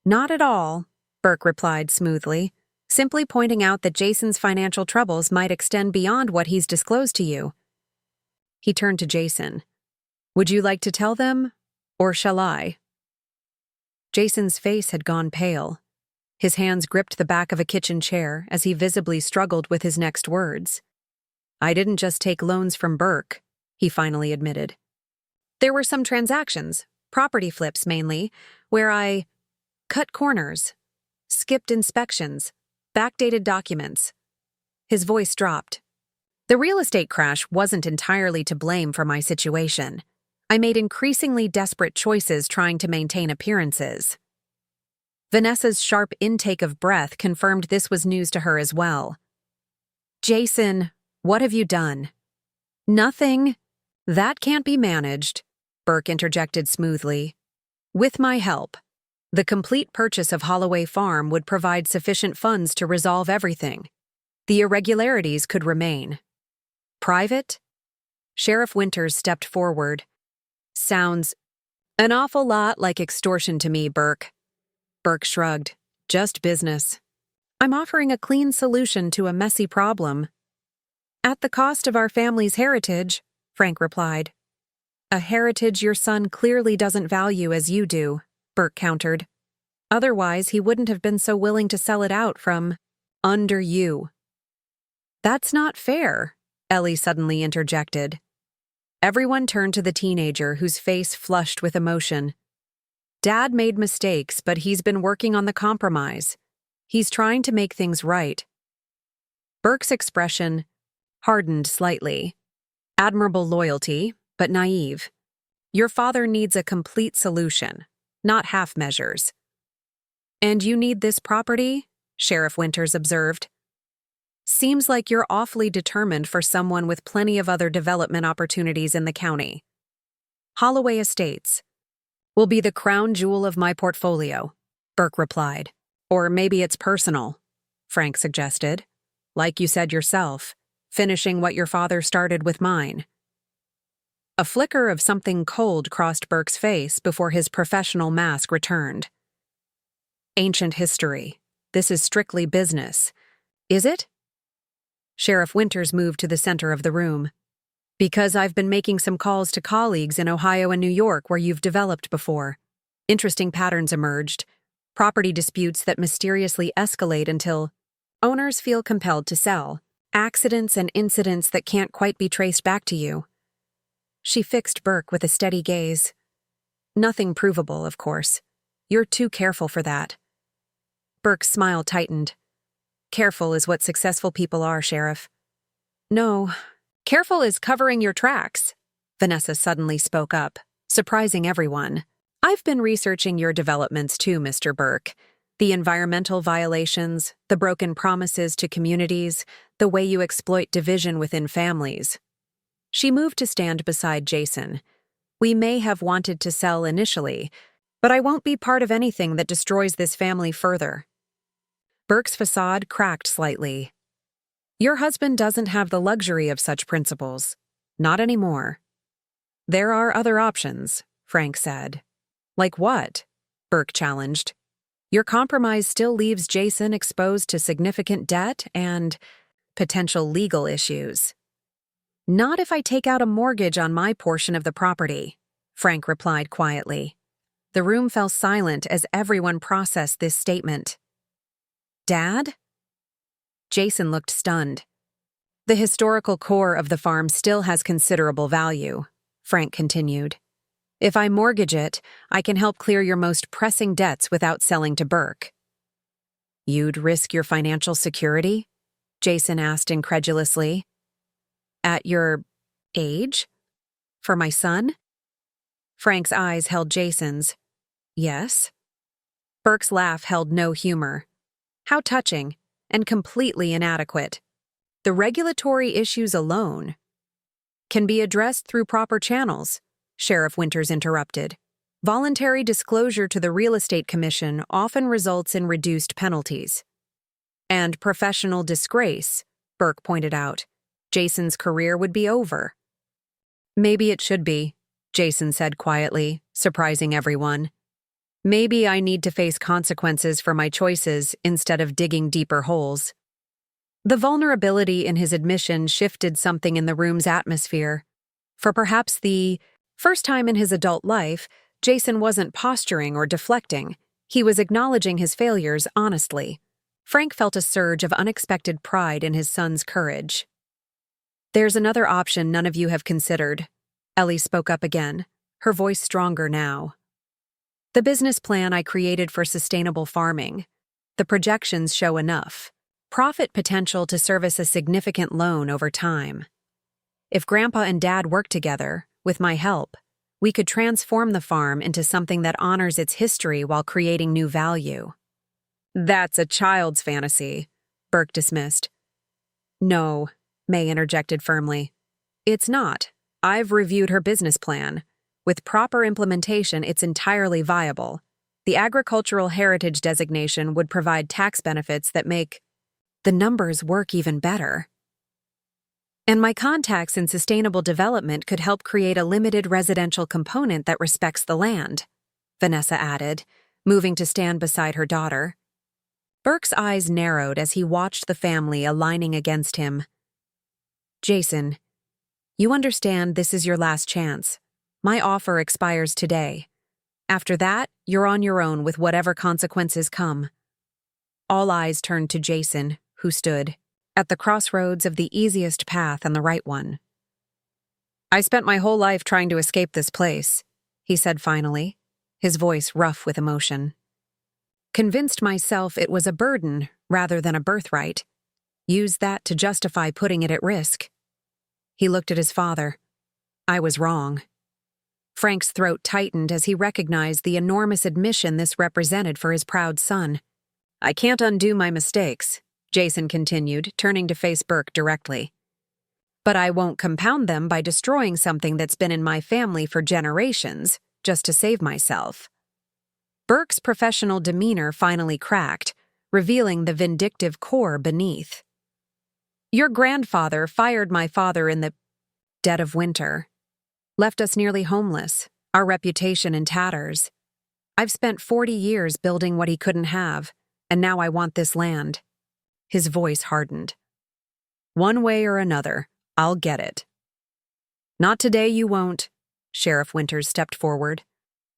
"Not at all," Burke replied smoothly, "simply pointing out that Jason's financial troubles might extend beyond what he's disclosed to you." He turned to Jason. "Would you like to tell them, or shall I?" Jason's face had gone pale. His hands gripped the back of a kitchen chair as he visibly struggled with his next words. "I didn't just take loans from Burke," he finally admitted. "There were some transactions, property flips mainly, where I cut corners, skipped inspections, backdated documents." His voice dropped. "The real estate crash wasn't entirely to blame for my situation. I made increasingly desperate choices trying to maintain appearances." Vanessa's sharp intake of breath confirmed this was news to her as well. "Jason, what have you done?" "Nothing. That can't be managed," Burke interjected smoothly. "With my help. The complete purchase of Holloway Farm would provide sufficient funds to resolve everything. The irregularities could remain." "Private?" Sheriff Winters stepped forward. "Sounds an awful lot like extortion to me, Burke." Burke shrugged. "Just business. I'm offering a clean solution to a messy problem." "At the cost of our family's heritage," Frank replied. "A heritage your son clearly doesn't value as you do," Burke countered. "Otherwise, he wouldn't have been so willing to sell it out from under you." "That's not fair," Ellie suddenly interjected. Everyone turned to the teenager, whose face flushed with emotion. "Dad made mistakes, but he's been working on the compromise. He's trying to make things right." Burke's expression hardened slightly. "Admirable loyalty, but naive. Your father needs a complete solution, not half measures." "And you need this property?" Sheriff Winters observed. "Seems like you're awfully determined for someone with plenty of other development opportunities in the county." "Holloway Estates will be the crown jewel of my portfolio," Burke replied. "Or maybe it's personal," Frank suggested. "Like you said yourself, finishing what your father started with mine." A flicker of something cold crossed Burke's face before his professional mask returned. "Ancient history. This is strictly business. Is it?" Sheriff Winters moved to the center of the room. "Because I've been making some calls to colleagues in Ohio and New York where you've developed before. Interesting patterns emerged. Property disputes that mysteriously escalate until owners feel compelled to sell. Accidents and incidents that can't quite be traced back to you. She fixed Burke with a steady gaze. Nothing provable, of course. You're too careful for that. Burke's smile tightened. Careful is what successful people are, Sheriff. No, careful is covering your tracks. Vanessa suddenly spoke up, surprising everyone. I've been researching your developments too, Mr. Burke. The environmental violations, the broken promises to communities, the way you exploit division within families. She moved to stand beside Jason. We may have wanted to sell initially, but I won't be part of anything that destroys this family further. Burke's facade cracked slightly. Your husband doesn't have the luxury of such principles. Not anymore. There are other options, Frank said. Like what? Burke challenged. Your compromise still leaves Jason exposed to significant debt and potential legal issues. Not if I take out a mortgage on my portion of the property, Frank replied quietly. The room fell silent as everyone processed this statement. Dad? Jason looked stunned. The historical core of the farm still has considerable value, Frank continued. If I mortgage it, I can help clear your most pressing debts without selling to Burke. You'd risk your financial security? Jason asked incredulously. At your age? For my son? Frank's eyes held Jason's. Yes. Burke's laugh held no humor. How touching, and completely inadequate. The regulatory issues alone can be addressed through proper channels, Sheriff Winters interrupted. Voluntary disclosure to the Real Estate Commission often results in reduced penalties. And professional disgrace, Burke pointed out. Jason's career would be over. Maybe it should be, Jason said quietly, surprising everyone. Maybe I need to face consequences for my choices instead of digging deeper holes. The vulnerability in his admission shifted something in the room's atmosphere. For perhaps the first time in his adult life, Jason wasn't posturing or deflecting. He was acknowledging his failures honestly. Frank felt a surge of unexpected pride in his son's courage. There's another option none of you have considered. Ellie spoke up again, her voice stronger now. The business plan I created for sustainable farming. The projections show enough. Profit potential to service a significant loan over time. If Grandpa and Dad work together, with my help, we could transform the farm into something that honors its history while creating new value. That's a child's fantasy, Burke dismissed. No, May interjected firmly. It's not. I've reviewed her business plan. With proper implementation, it's entirely viable. The agricultural heritage designation would provide tax benefits that make the numbers work even better. And my contacts in sustainable development could help create a limited residential component that respects the land, Vanessa added, moving to stand beside her daughter. Burke's eyes narrowed as he watched the family aligning against him. Jason, you understand this is your last chance. My offer expires today. After that, you're on your own with whatever consequences come. All eyes turned to Jason, who stood at the crossroads of the easiest path and the right one. I spent my whole life trying to escape this place, he said finally, his voice rough with emotion. Convinced myself it was a burden rather than a birthright. Used that to justify putting it at risk. He looked at his father. I was wrong. Frank's throat tightened as he recognized the enormous admission this represented for his proud son. I can't undo my mistakes, Jason continued, turning to face Burke directly. But I won't compound them by destroying something that's been in my family for generations, just to save myself. Burke's professional demeanor finally cracked, revealing the vindictive core beneath. Your grandfather fired my father in the dead of winter. Left us nearly homeless, our reputation in tatters. I've spent 40 years building what he couldn't have, and now I want this land. His voice hardened. One way or another, I'll get it. Not today you won't, Sheriff Winters stepped forward.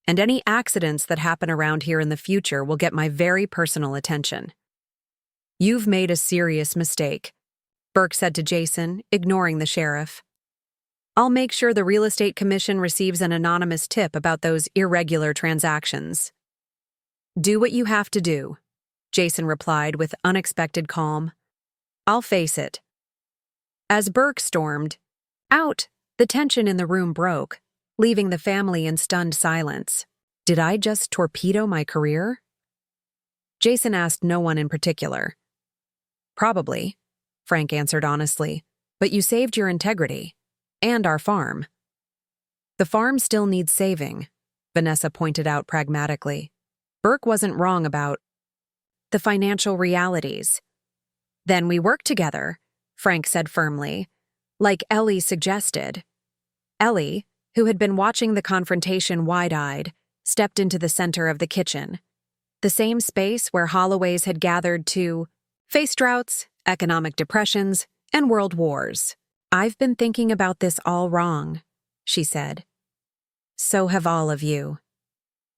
And any accidents that happen around here in the future will get my very personal attention. You've made a serious mistake. Burke said to Jason, ignoring the sheriff. I'll make sure the real estate commission receives an anonymous tip about those irregular transactions. Do what you have to do, Jason replied with unexpected calm. I'll face it. As Burke stormed out, the tension in the room broke, leaving the family in stunned silence. Did I just torpedo my career? Jason asked no one in particular. Probably, Frank answered honestly, but you saved your integrity. And our farm. The farm still needs saving, Vanessa pointed out pragmatically. Burke wasn't wrong about the financial realities. Then we work together, Frank said firmly, like Ellie suggested. Ellie, who had been watching the confrontation wide-eyed, stepped into the center of the kitchen, the same space where Holloways had gathered to face droughts, economic depressions, and world wars. I've been thinking about this all wrong, she said. So have all of you.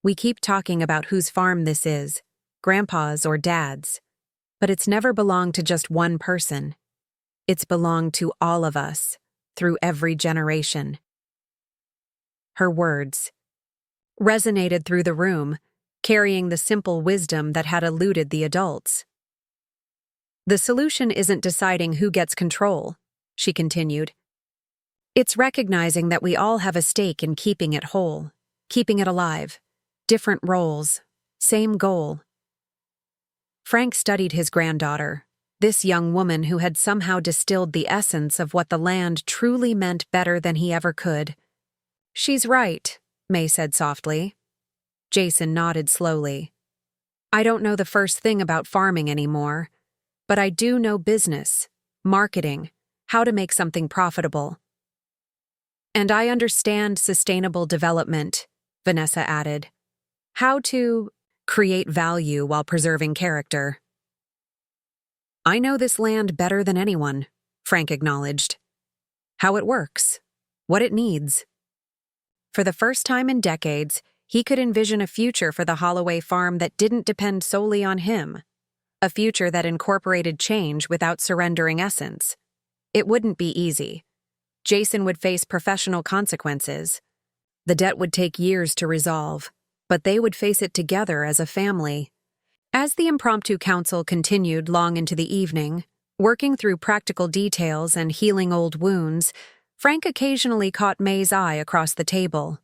We keep talking about whose farm this is, Grandpa's or Dad's, but it's never belonged to just one person. It's belonged to all of us, through every generation. Her words resonated through the room, carrying the simple wisdom that had eluded the adults. The solution isn't deciding who gets control, she continued. It's recognizing that we all have a stake in keeping it whole, keeping it alive. Different roles, same goal. Frank studied his granddaughter, this young woman who had somehow distilled the essence of what the land truly meant better than he ever could. She's right, May said softly. Jason nodded slowly. I don't know the first thing about farming anymore, but I do know business, marketing, how to make something profitable. And I understand sustainable development, Vanessa added. How to create value while preserving character. I know this land better than anyone, Frank acknowledged. How it works, what it needs. For the first time in decades, he could envision a future for the Holloway farm that didn't depend solely on him. A future that incorporated change without surrendering essence. It wouldn't be easy. Jason would face professional consequences. The debt would take years to resolve, but they would face it together as a family. As the impromptu council continued long into the evening, working through practical details and healing old wounds, Frank occasionally caught May's eye across the table.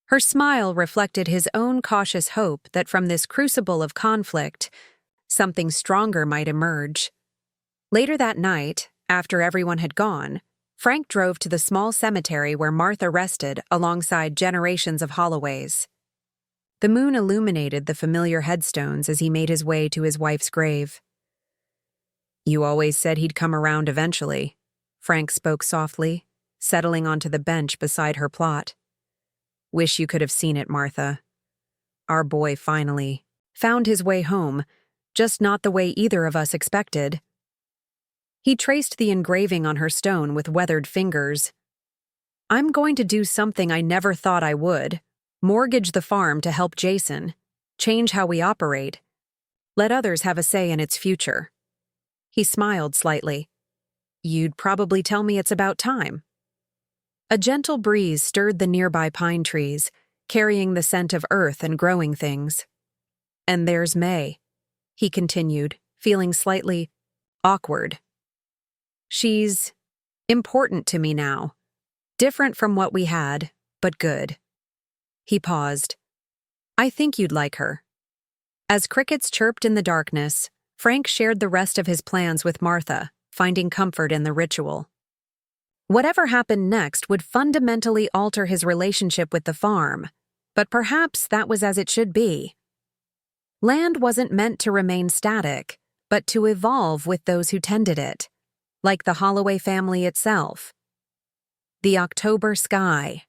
Her smile reflected his own cautious hope that from this crucible of conflict, something stronger might emerge. Later that night, after everyone had gone, Frank drove to the small cemetery where Martha rested alongside generations of Holloways. The moon illuminated the familiar headstones as he made his way to his wife's grave. You always said he'd come around eventually, Frank spoke softly, settling onto the bench beside her plot. Wish you could have seen it, Martha. Our boy finally found his way home, just not the way either of us expected. He traced the engraving on her stone with weathered fingers. I'm going to do something I never thought I would. Mortgage the farm to help Jason. Change how we operate. Let others have a say in its future. He smiled slightly. You'd probably tell me it's about time. A gentle breeze stirred the nearby pine trees, carrying the scent of earth and growing things. And there's May, he continued, feeling slightly awkward. She's important to me now. Different from what we had, but good. He paused. I think you'd like her. As crickets chirped in the darkness, Frank shared the rest of his plans with Martha, finding comfort in the ritual. Whatever happened next would fundamentally alter his relationship with the farm, but perhaps that was as it should be. Land wasn't meant to remain static, but to evolve with those who tended it, like the Holloway family itself. The October sky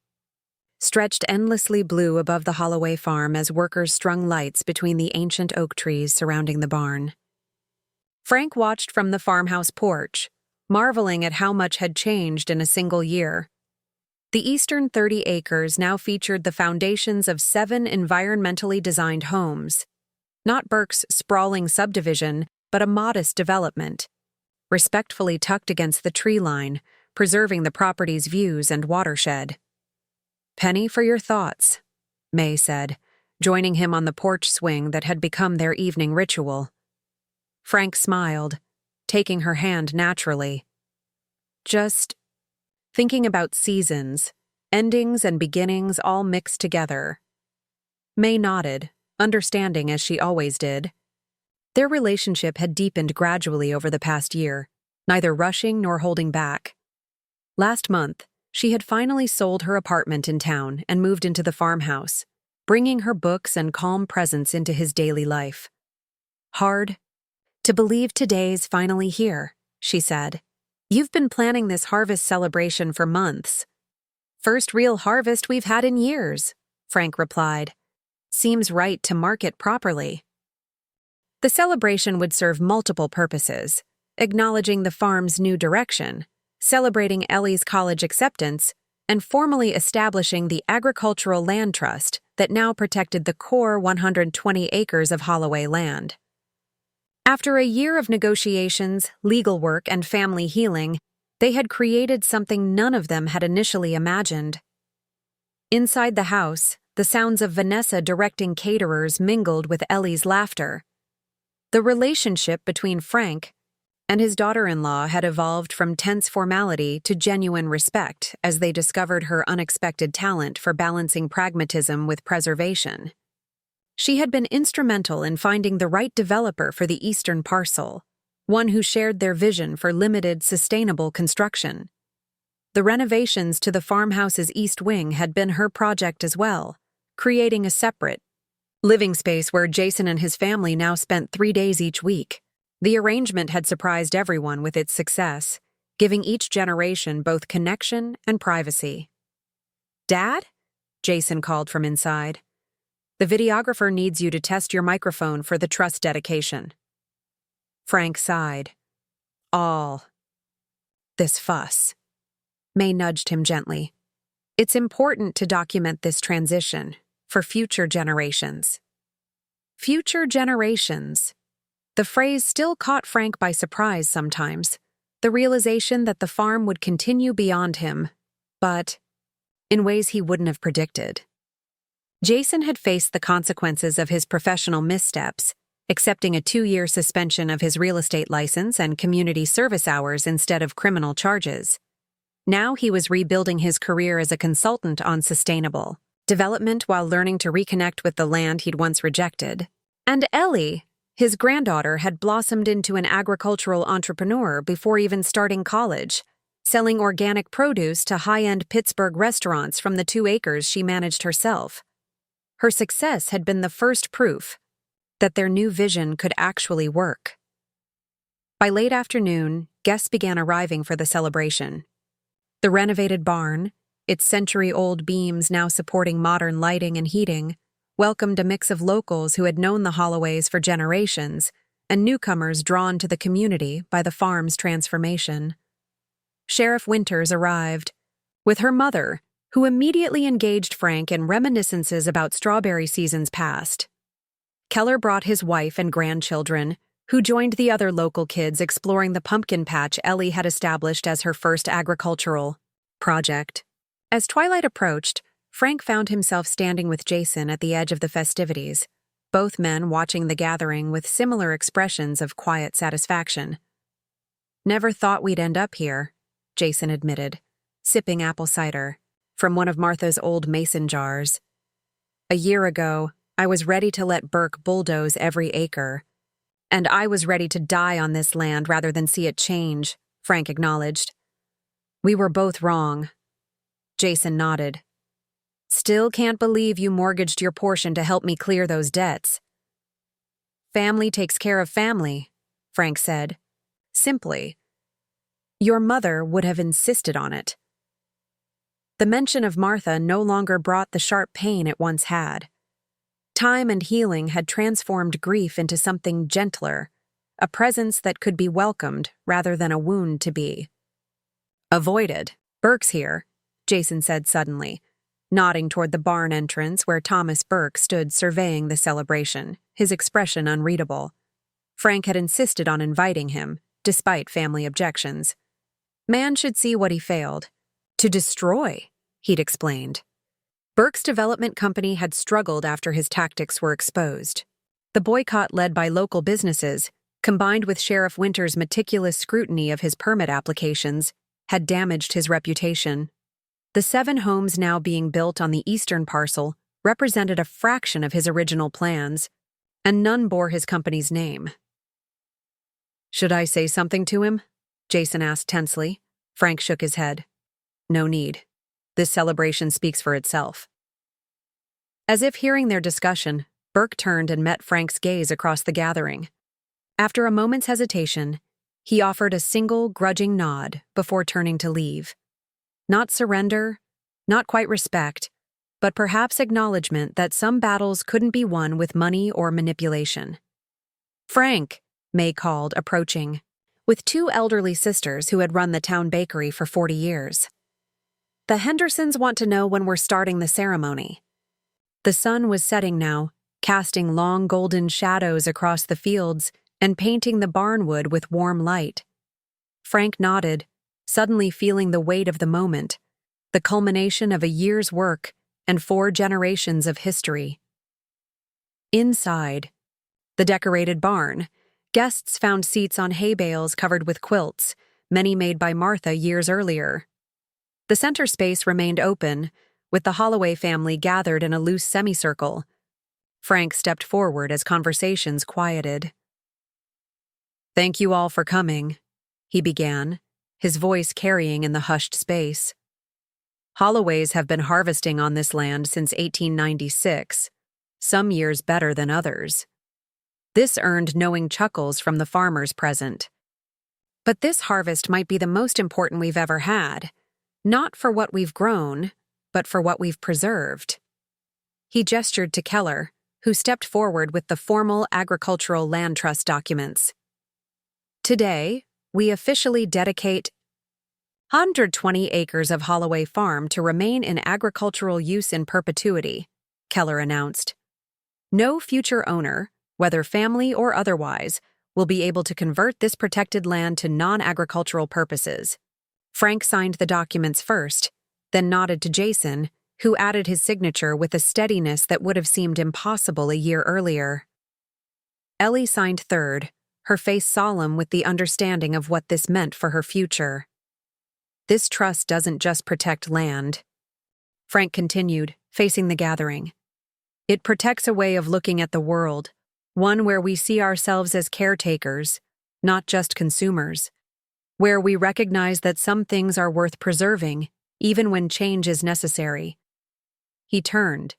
stretched endlessly blue above the Holloway farm as workers strung lights between the ancient oak trees surrounding the barn. Frank watched from the farmhouse porch, marveling at how much had changed in a single year. The eastern 30 acres now featured the foundations of 7 environmentally designed homes. Not Burke's sprawling subdivision, but a modest development. respectfully tucked against the tree line, preserving the property's views and watershed. "Penny for your thoughts," May said, joining him on the porch swing that had become their evening ritual. Frank smiled, taking her hand naturally. "Just thinking about seasons, endings and beginnings all mixed together." May nodded, understanding as she always did. Their relationship had deepened gradually over the past year, neither rushing nor holding back. Last month, she had finally sold her apartment in town and moved into the farmhouse, bringing her books and calm presence into his daily life. "Hard to believe today's finally here," she said. "You've been planning this harvest celebration for months." "First real harvest we've had in years," Frank replied. "Seems right to mark it properly." The celebration would serve multiple purposes, acknowledging the farm's new direction, celebrating Ellie's college acceptance, and formally establishing the agricultural land trust that now protected the core 120 acres of Holloway land. After a year of negotiations, legal work, and family healing, they had created something none of them had initially imagined. Inside the house, the sounds of Vanessa directing caterers mingled with Ellie's laughter. The relationship between Frank and his daughter-in-law had evolved from tense formality to genuine respect as they discovered her unexpected talent for balancing pragmatism with preservation. She had been instrumental in finding the right developer for the eastern parcel, one who shared their vision for limited, sustainable construction. The renovations to the farmhouse's east wing had been her project as well, creating a separate living space where Jason and his family now spent 3 days each week. The arrangement had surprised everyone with its success, giving each generation both connection and privacy. "Dad?" Jason called from inside. "The videographer needs you to test your microphone for the trust dedication." Frank sighed. "All this fuss." May nudged him gently. "It's important to document this transition for future generations." Future generations. The phrase still caught Frank by surprise sometimes, the realization that the farm would continue beyond him, but in ways he wouldn't have predicted. Jason had faced the consequences of his professional missteps, accepting a 2-year suspension of his real estate license and community service hours instead of criminal charges. Now he was rebuilding his career as a consultant on sustainable development while learning to reconnect with the land he'd once rejected. And Ellie, his granddaughter, had blossomed into an agricultural entrepreneur before even starting college, selling organic produce to high-end Pittsburgh restaurants from the 2 acres she managed herself. Her success had been the first proof that their new vision could actually work. By late afternoon, guests began arriving for the celebration. The renovated barn, its century-old beams now supporting modern lighting and heating, welcomed a mix of locals who had known the Holloways for generations and newcomers drawn to the community by the farm's transformation. Sheriff Winters arrived, with her mother, who immediately engaged Frank in reminiscences about strawberry seasons past. Keller brought his wife and grandchildren, who joined the other local kids exploring the pumpkin patch Ellie had established as her first agricultural project. As twilight approached, Frank found himself standing with Jason at the edge of the festivities, both men watching the gathering with similar expressions of quiet satisfaction. "Never thought we'd end up here," Jason admitted, sipping apple cider from one of Martha's old mason jars. "A year ago, I was ready to let Burke bulldoze every acre. And I was ready to die on this land rather than see it change," Frank acknowledged. "We were both wrong." Jason nodded. "Still can't believe you mortgaged your portion to help me clear those debts." "Family takes care of family," Frank said, simply. "Your mother would have insisted on it." The mention of Martha no longer brought the sharp pain it once had. Time and healing had transformed grief into something gentler, a presence that could be welcomed rather than a wound to be avoided. "Burke's here," Jason said suddenly, nodding toward the barn entrance where Thomas Burke stood surveying the celebration, his expression unreadable. Frank had insisted on inviting him, despite family objections. Man should see what he failed. To destroy, he'd explained. Burke's development company had struggled after his tactics were exposed. The boycott led by local businesses, combined with Sheriff Winter's meticulous scrutiny of his permit applications, had damaged his reputation. The 7 homes now being built on the eastern parcel represented a fraction of his original plans, and none bore his company's name. "Should I say something to him?" Jason asked tensely. Frank shook his head. "No need. This celebration speaks for itself." As if hearing their discussion, Burke turned and met Frank's gaze across the gathering. After a moment's hesitation, he offered a single grudging nod before turning to leave. Not surrender, not quite respect, but perhaps acknowledgement that some battles couldn't be won with money or manipulation. "Frank," May called, approaching, with 2 elderly sisters who had run the town bakery for 40 years. "The Hendersons want to know when we're starting the ceremony." The sun was setting now, casting long golden shadows across the fields and painting the barnwood with warm light. Frank nodded, suddenly feeling the weight of the moment, the culmination of a year's work and 4 generations of history. Inside, the decorated barn, guests found seats on hay bales covered with quilts, many made by Martha years earlier. The center space remained open, with the Holloway family gathered in a loose semicircle. Frank stepped forward as conversations quieted. "Thank you all for coming," he began, his voice carrying in the hushed space. "Holloways have been harvesting on this land since 1896, some years better than others." This earned knowing chuckles from the farmers present. "But this harvest might be the most important we've ever had, not for what we've grown, but for what we've preserved." He gestured to Keller, who stepped forward with the formal agricultural land trust documents. "Today, we officially dedicate 120 acres of Holloway Farm to remain in agricultural use in perpetuity," Keller announced. "No future owner, whether family or otherwise, will be able to convert this protected land to non-agricultural purposes." Frank signed the documents first, then nodded to Jason, who added his signature with a steadiness that would have seemed impossible a year earlier. Ellie signed third, her face solemn with the understanding of what this meant for her future. "This trust doesn't just protect land," Frank continued, facing the gathering. "It protects a way of looking at the world, one where we see ourselves as caretakers, not just consumers, where we recognize that some things are worth preserving, even when change is necessary." He turned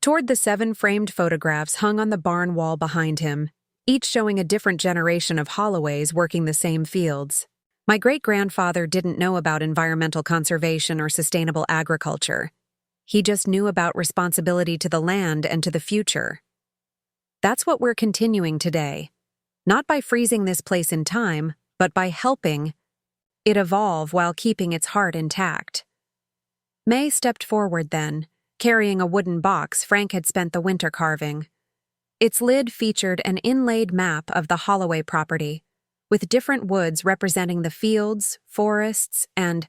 toward the 7 framed photographs hung on the barn wall behind him, each showing a different generation of Holloways working the same fields. "My great-grandfather didn't know about environmental conservation or sustainable agriculture. He just knew about responsibility to the land and to the future. That's what we're continuing today, not by freezing this place in time, but by helping it evolve while keeping its heart intact." May stepped forward then, carrying a wooden box Frank had spent the winter carving. Its lid featured an inlaid map of the Holloway property, with different woods representing the fields, forests, and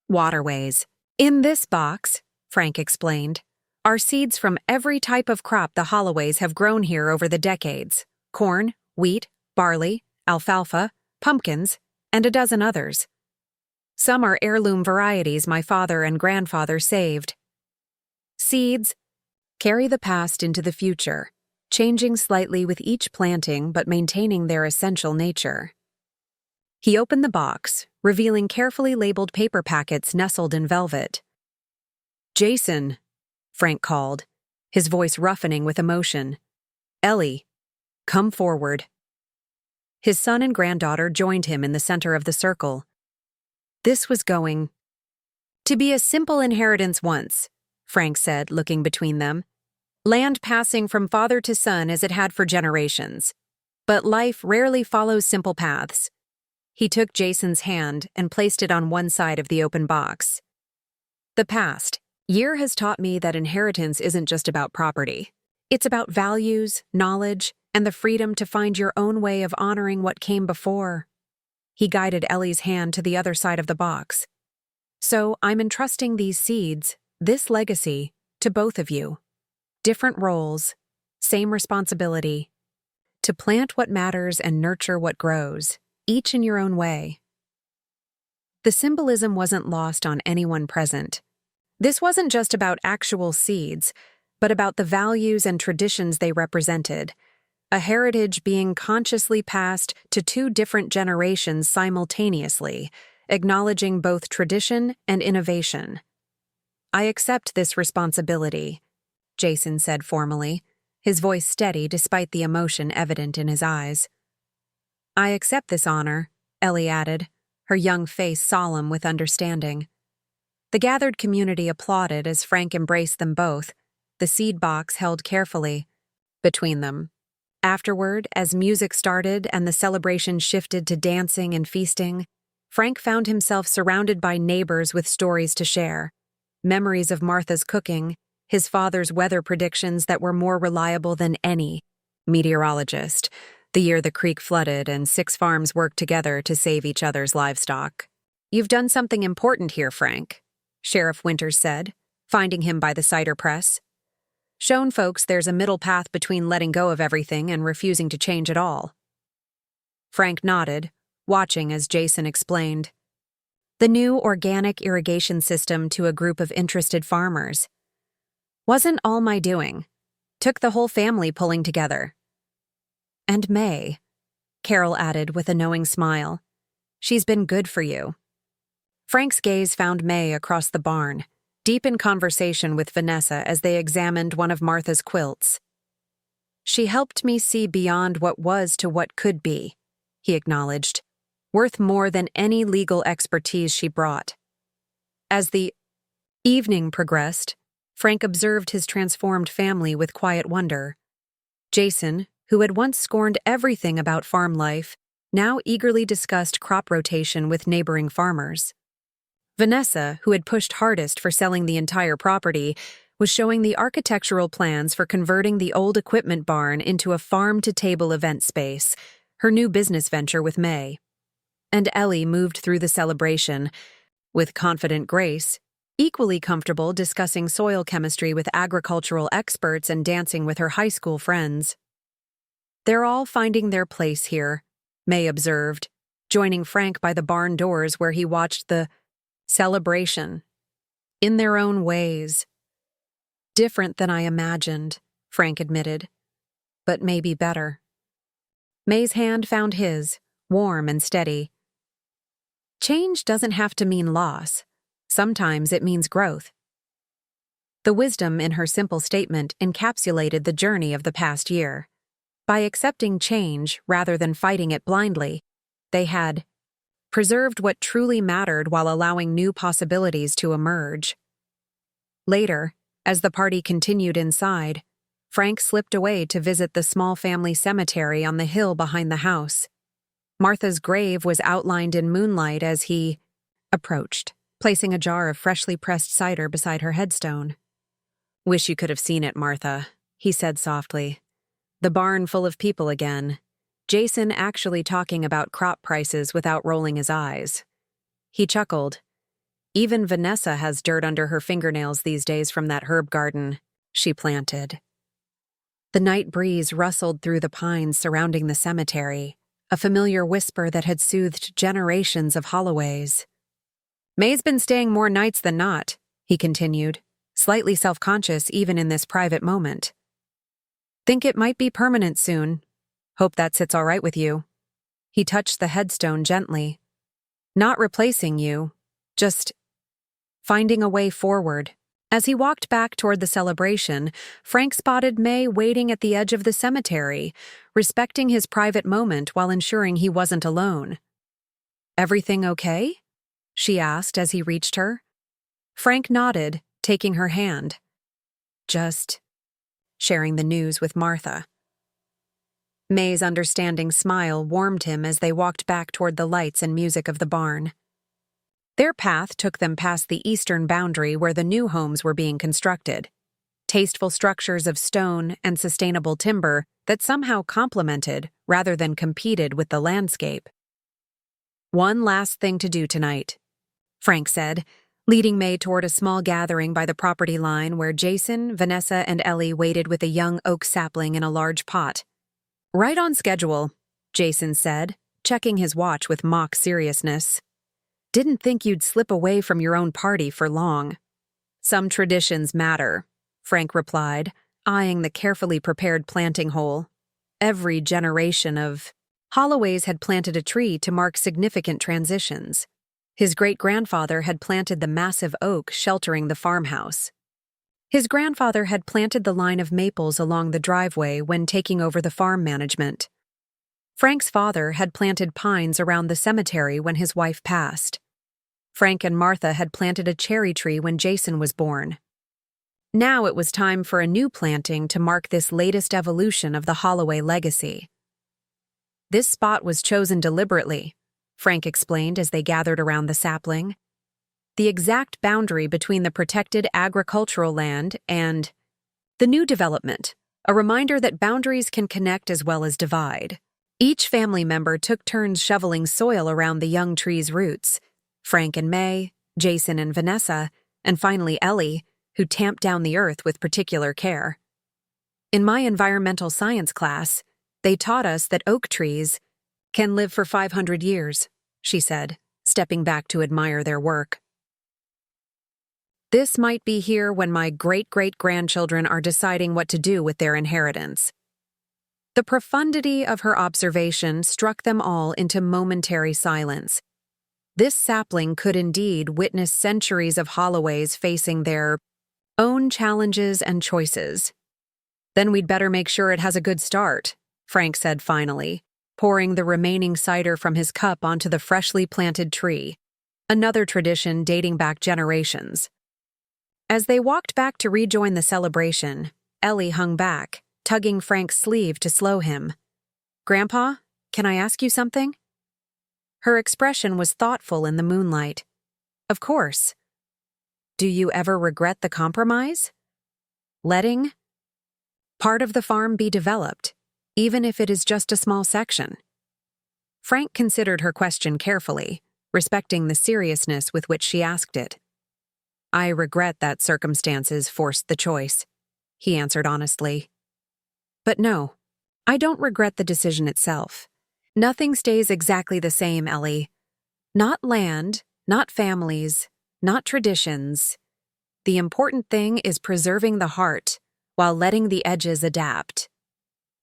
waterways. "In this box," Frank explained, "are seeds from every type of crop the Holloways have grown here over the decades: corn, wheat, barley, alfalfa, pumpkins, and a dozen others. Some are heirloom varieties my father and grandfather saved. Seeds carry the past into the future, changing slightly with each planting but maintaining their essential nature." He opened the box, revealing carefully labeled paper packets nestled in velvet. "Jason," Frank called, his voice roughening with emotion. "Ellie, come forward." His son and granddaughter joined him in the center of the circle. "This was going to be a simple inheritance once," Frank said, looking between them. "Land passing from father to son as it had for generations. But life rarely follows simple paths." He took Jason's hand and placed it on one side of the open box. "The past year has taught me that inheritance isn't just about property. It's about values, knowledge, and the freedom to find your own way of honoring what came before." He guided Ellie's hand to the other side of the box. So I'm entrusting these seeds, this legacy, to both of you. Different roles, same responsibility. To plant what matters and nurture what grows, each in your own way. The symbolism wasn't lost on anyone present. This wasn't just about actual seeds, but about the values and traditions they represented, a heritage being consciously passed to two different generations simultaneously, acknowledging both tradition and innovation. I accept this responsibility, Jason said formally, his voice steady despite the emotion evident in his eyes. I accept this honor, Ellie added, her young face solemn with understanding. The gathered community applauded as Frank embraced them both, the seed box held carefully between them. Afterward, as music started and the celebration shifted to dancing and feasting, Frank found himself surrounded by neighbors with stories to share, memories of Martha's cooking, his father's weather predictions that were more reliable than any meteorologist, the year the creek flooded and 6 farms worked together to save each other's livestock. You've done something important here, Frank, Sheriff Winters said, finding him by the cider press. Shown folks there's a middle path between letting go of everything and refusing to change at all. Frank nodded, watching as Jason explained. The new organic irrigation system to a group of interested farmers. Wasn't all my doing. Took the whole family pulling together. And May, Carol added with a knowing smile. She's been good for you. Frank's gaze found May across the barn, deep in conversation with Vanessa as they examined one of Martha's quilts. She helped me see beyond what was to what could be, he acknowledged, worth more than any legal expertise she brought. As the evening progressed, Frank observed his transformed family with quiet wonder. Jason, who had once scorned everything about farm life, now eagerly discussed crop rotation with neighboring farmers. Vanessa, who had pushed hardest for selling the entire property, was showing the architectural plans for converting the old equipment barn into a farm-to-table event space, her new business venture with May. And Ellie moved through the celebration, with confident grace, equally comfortable discussing soil chemistry with agricultural experts and dancing with her high school friends. They're all finding their place here, May observed, joining Frank by the barn doors where he watched the celebration. In their own ways. Different than I imagined, Frank admitted, but maybe better. May's hand found his, warm and steady. Change doesn't have to mean loss. Sometimes it means growth. The wisdom in her simple statement encapsulated the journey of the past year. By accepting change rather than fighting it blindly, they had preserved what truly mattered while allowing new possibilities to emerge. Later, as the party continued inside, Frank slipped away to visit the small family cemetery on the hill behind the house. Martha's grave was outlined in moonlight as he approached, placing a jar of freshly pressed cider beside her headstone. Wish you could have seen it, Martha, he said softly. The barn full of people again. Jason actually talking about crop prices without rolling his eyes. He chuckled. Even Vanessa has dirt under her fingernails these days from that herb garden she planted. The night breeze rustled through the pines surrounding the cemetery, a familiar whisper that had soothed generations of Holloways. May's been staying more nights than not, he continued, slightly self-conscious even in this private moment. Think it might be permanent soon. Hope that sits all right with you. He touched the headstone gently. Not replacing you, just finding a way forward. As he walked back toward the celebration, Frank spotted May waiting at the edge of the cemetery, respecting his private moment while ensuring he wasn't alone. Everything okay? She asked as he reached her. Frank nodded, taking her hand. Just sharing the news with Martha. May's understanding smile warmed him as they walked back toward the lights and music of the barn. Their path took them past the eastern boundary where the new homes were being constructed. Tasteful structures of stone and sustainable timber that somehow complemented rather than competed with the landscape. One last thing to do tonight, Frank said, leading May toward a small gathering by the property line where Jason, Vanessa, and Ellie waited with a young oak sapling in a large pot. Right on schedule, Jason said, checking his watch with mock seriousness. Didn't think you'd slip away from your own party for long. Some traditions matter, Frank replied, eyeing the carefully prepared planting hole. Every generation of Holloways had planted a tree to mark significant transitions. His great-grandfather had planted the massive oak sheltering the farmhouse. His grandfather had planted the line of maples along the driveway when taking over the farm management. Frank's father had planted pines around the cemetery when his wife passed. Frank and Martha had planted a cherry tree when Jason was born. Now it was time for a new planting to mark this latest evolution of the Holloway legacy. This spot was chosen deliberately, Frank explained as they gathered around the sapling. The exact boundary between the protected agricultural land and the new development, a reminder that boundaries can connect as well as divide. Each family member took turns shoveling soil around the young tree's roots. Frank and May, Jason and Vanessa, and finally Ellie, who tamped down the earth with particular care. In my environmental science class, they taught us that oak trees can live for 500 years, she said, stepping back to admire their work. This might be here when my great-great-grandchildren are deciding what to do with their inheritance. The profundity of her observation struck them all into momentary silence. This sapling could indeed witness centuries of Holloways facing their own challenges and choices. Then we'd better make sure it has a good start, Frank said finally, pouring the remaining cider from his cup onto the freshly planted tree, another tradition dating back generations. As they walked back to rejoin the celebration, Ellie hung back, tugging Frank's sleeve to slow him. "Grandpa, can I ask you something?" Her expression was thoughtful in the moonlight. "Of course. Do you ever regret the compromise? Letting part of the farm be developed, even if it is just a small section?" Frank considered her question carefully, respecting the seriousness with which she asked it. "I regret that circumstances forced the choice," he answered honestly. "But no, I don't regret the decision itself. Nothing stays exactly the same, Ellie. Not land, not families, not traditions. The important thing is preserving the heart while letting the edges adapt."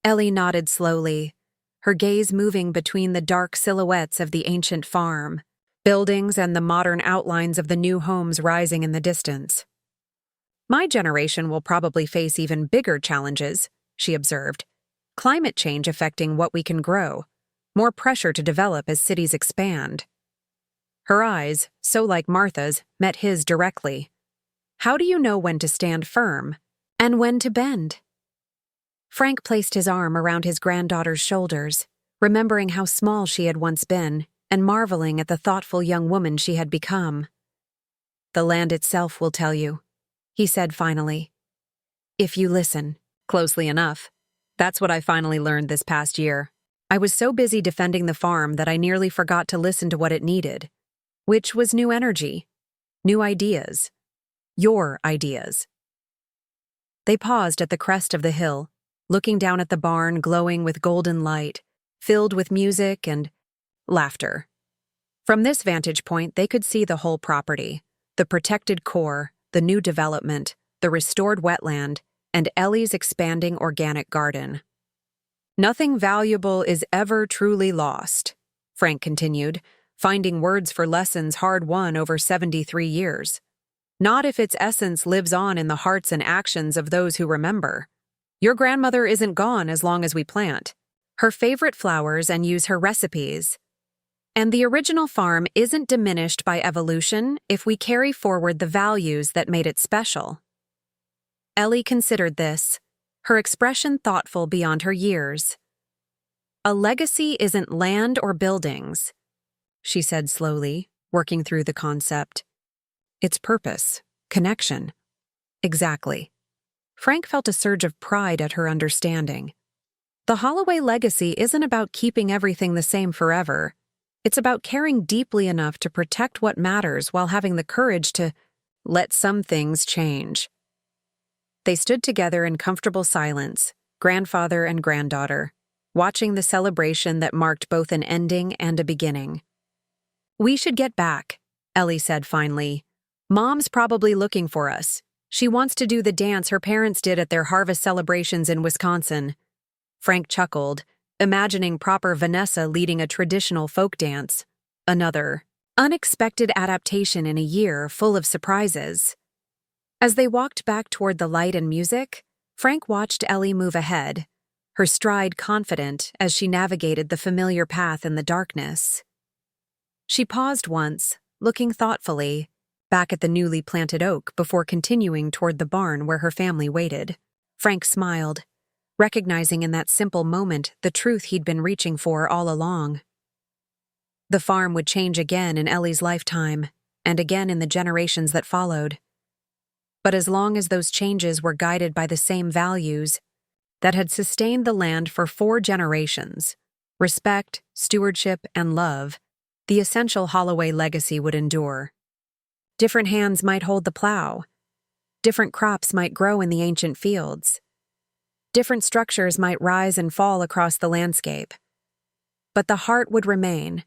Ellie nodded slowly, her gaze moving between the dark silhouettes of the ancient farm, buildings and the modern outlines of the new homes rising in the distance. "My generation will probably face even bigger challenges," she observed. "Climate change affecting what we can grow, more pressure to develop as cities expand." Her eyes, so like Martha's, met his directly. "How do you know when to stand firm and when to bend?" Frank placed his arm around his granddaughter's shoulders, remembering how small she had once been and marveling at the thoughtful young woman she had become. "The land itself will tell you," he said finally. "If you listen closely enough." That's what I finally learned this past year. I was so busy defending the farm that I nearly forgot to listen to what it needed, which was new energy, new ideas, your ideas. They paused at the crest of the hill, looking down at the barn glowing with golden light, filled with music and laughter. From this vantage point, they could see the whole property, the protected core, the new development, the restored wetland, and Ellie's expanding organic garden. "Nothing valuable is ever truly lost," Frank continued, finding words for lessons hard-won over 73 years. "Not if its essence lives on in the hearts and actions of those who remember. Your grandmother isn't gone as long as we plant her favorite flowers and use her recipes. And the original farm isn't diminished by evolution if we carry forward the values that made it special." Ellie considered this, her expression thoughtful beyond her years. "A legacy isn't land or buildings," she said slowly, working through the concept. "It's purpose, connection." "Exactly." Frank felt a surge of pride at her understanding. The Holloway legacy isn't about keeping everything the same forever. It's about caring deeply enough to protect what matters while having the courage to let some things change. They stood together in comfortable silence, grandfather and granddaughter, watching the celebration that marked both an ending and a beginning. "We should get back," Ellie said finally. "Mom's probably looking for us. She wants to do the dance her parents did at their harvest celebrations in Wisconsin." Frank chuckled, imagining proper Vanessa leading a traditional folk dance. Another unexpected adaptation in a year full of surprises. As they walked back toward the light and music, Frank watched Ellie move ahead, her stride confident as she navigated the familiar path in the darkness. She paused once, looking thoughtfully back at the newly planted oak before continuing toward the barn where her family waited. Frank smiled, recognizing in that simple moment the truth he'd been reaching for all along. The farm would change again in Ellie's lifetime, and again in the generations that followed. But as long as those changes were guided by the same values that had sustained the land for 4 generations, respect, stewardship, and love, the essential Holloway legacy would endure. Different hands might hold the plow. Different crops might grow in the ancient fields. Different structures might rise and fall across the landscape. But the heart would remain,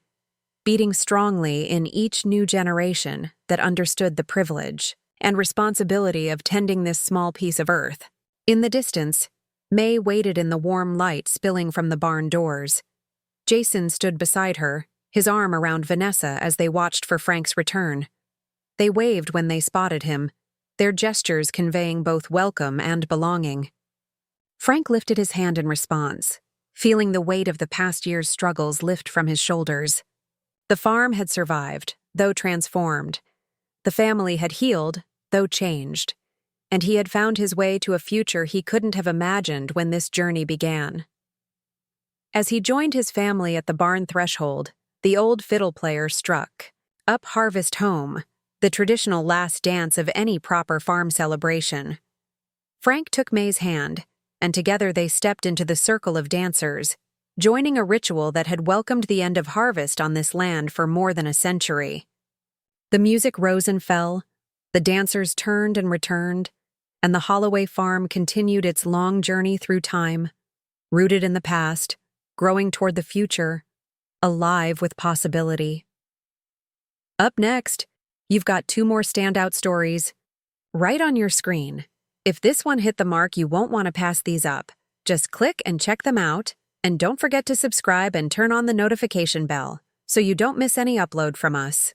beating strongly in each new generation that understood the privilege and responsibility of tending this small piece of earth. In the distance, May waited in the warm light spilling from the barn doors. Jason stood beside her, his arm around Vanessa as they watched for Frank's return. They waved when they spotted him, their gestures conveying both welcome and belonging. Frank lifted his hand in response, feeling the weight of the past year's struggles lift from his shoulders. The farm had survived, though transformed. The family had healed, though changed. And he had found his way to a future he couldn't have imagined when this journey began. As he joined his family at the barn threshold, the old fiddle player struck "Up Harvest Home," the traditional last dance of any proper farm celebration. Frank took May's hand, and together they stepped into the circle of dancers, joining a ritual that had welcomed the end of harvest on this land for more than a century. The music rose and fell, the dancers turned and returned, and the Holloway farm continued its long journey through time, rooted in the past, growing toward the future, alive with possibility. Up next, you've got 2 more standout stories right on your screen. If this one hit the mark, you won't want to pass these up. Just click and check them out, and don't forget to subscribe and turn on the notification bell so you don't miss any upload from us.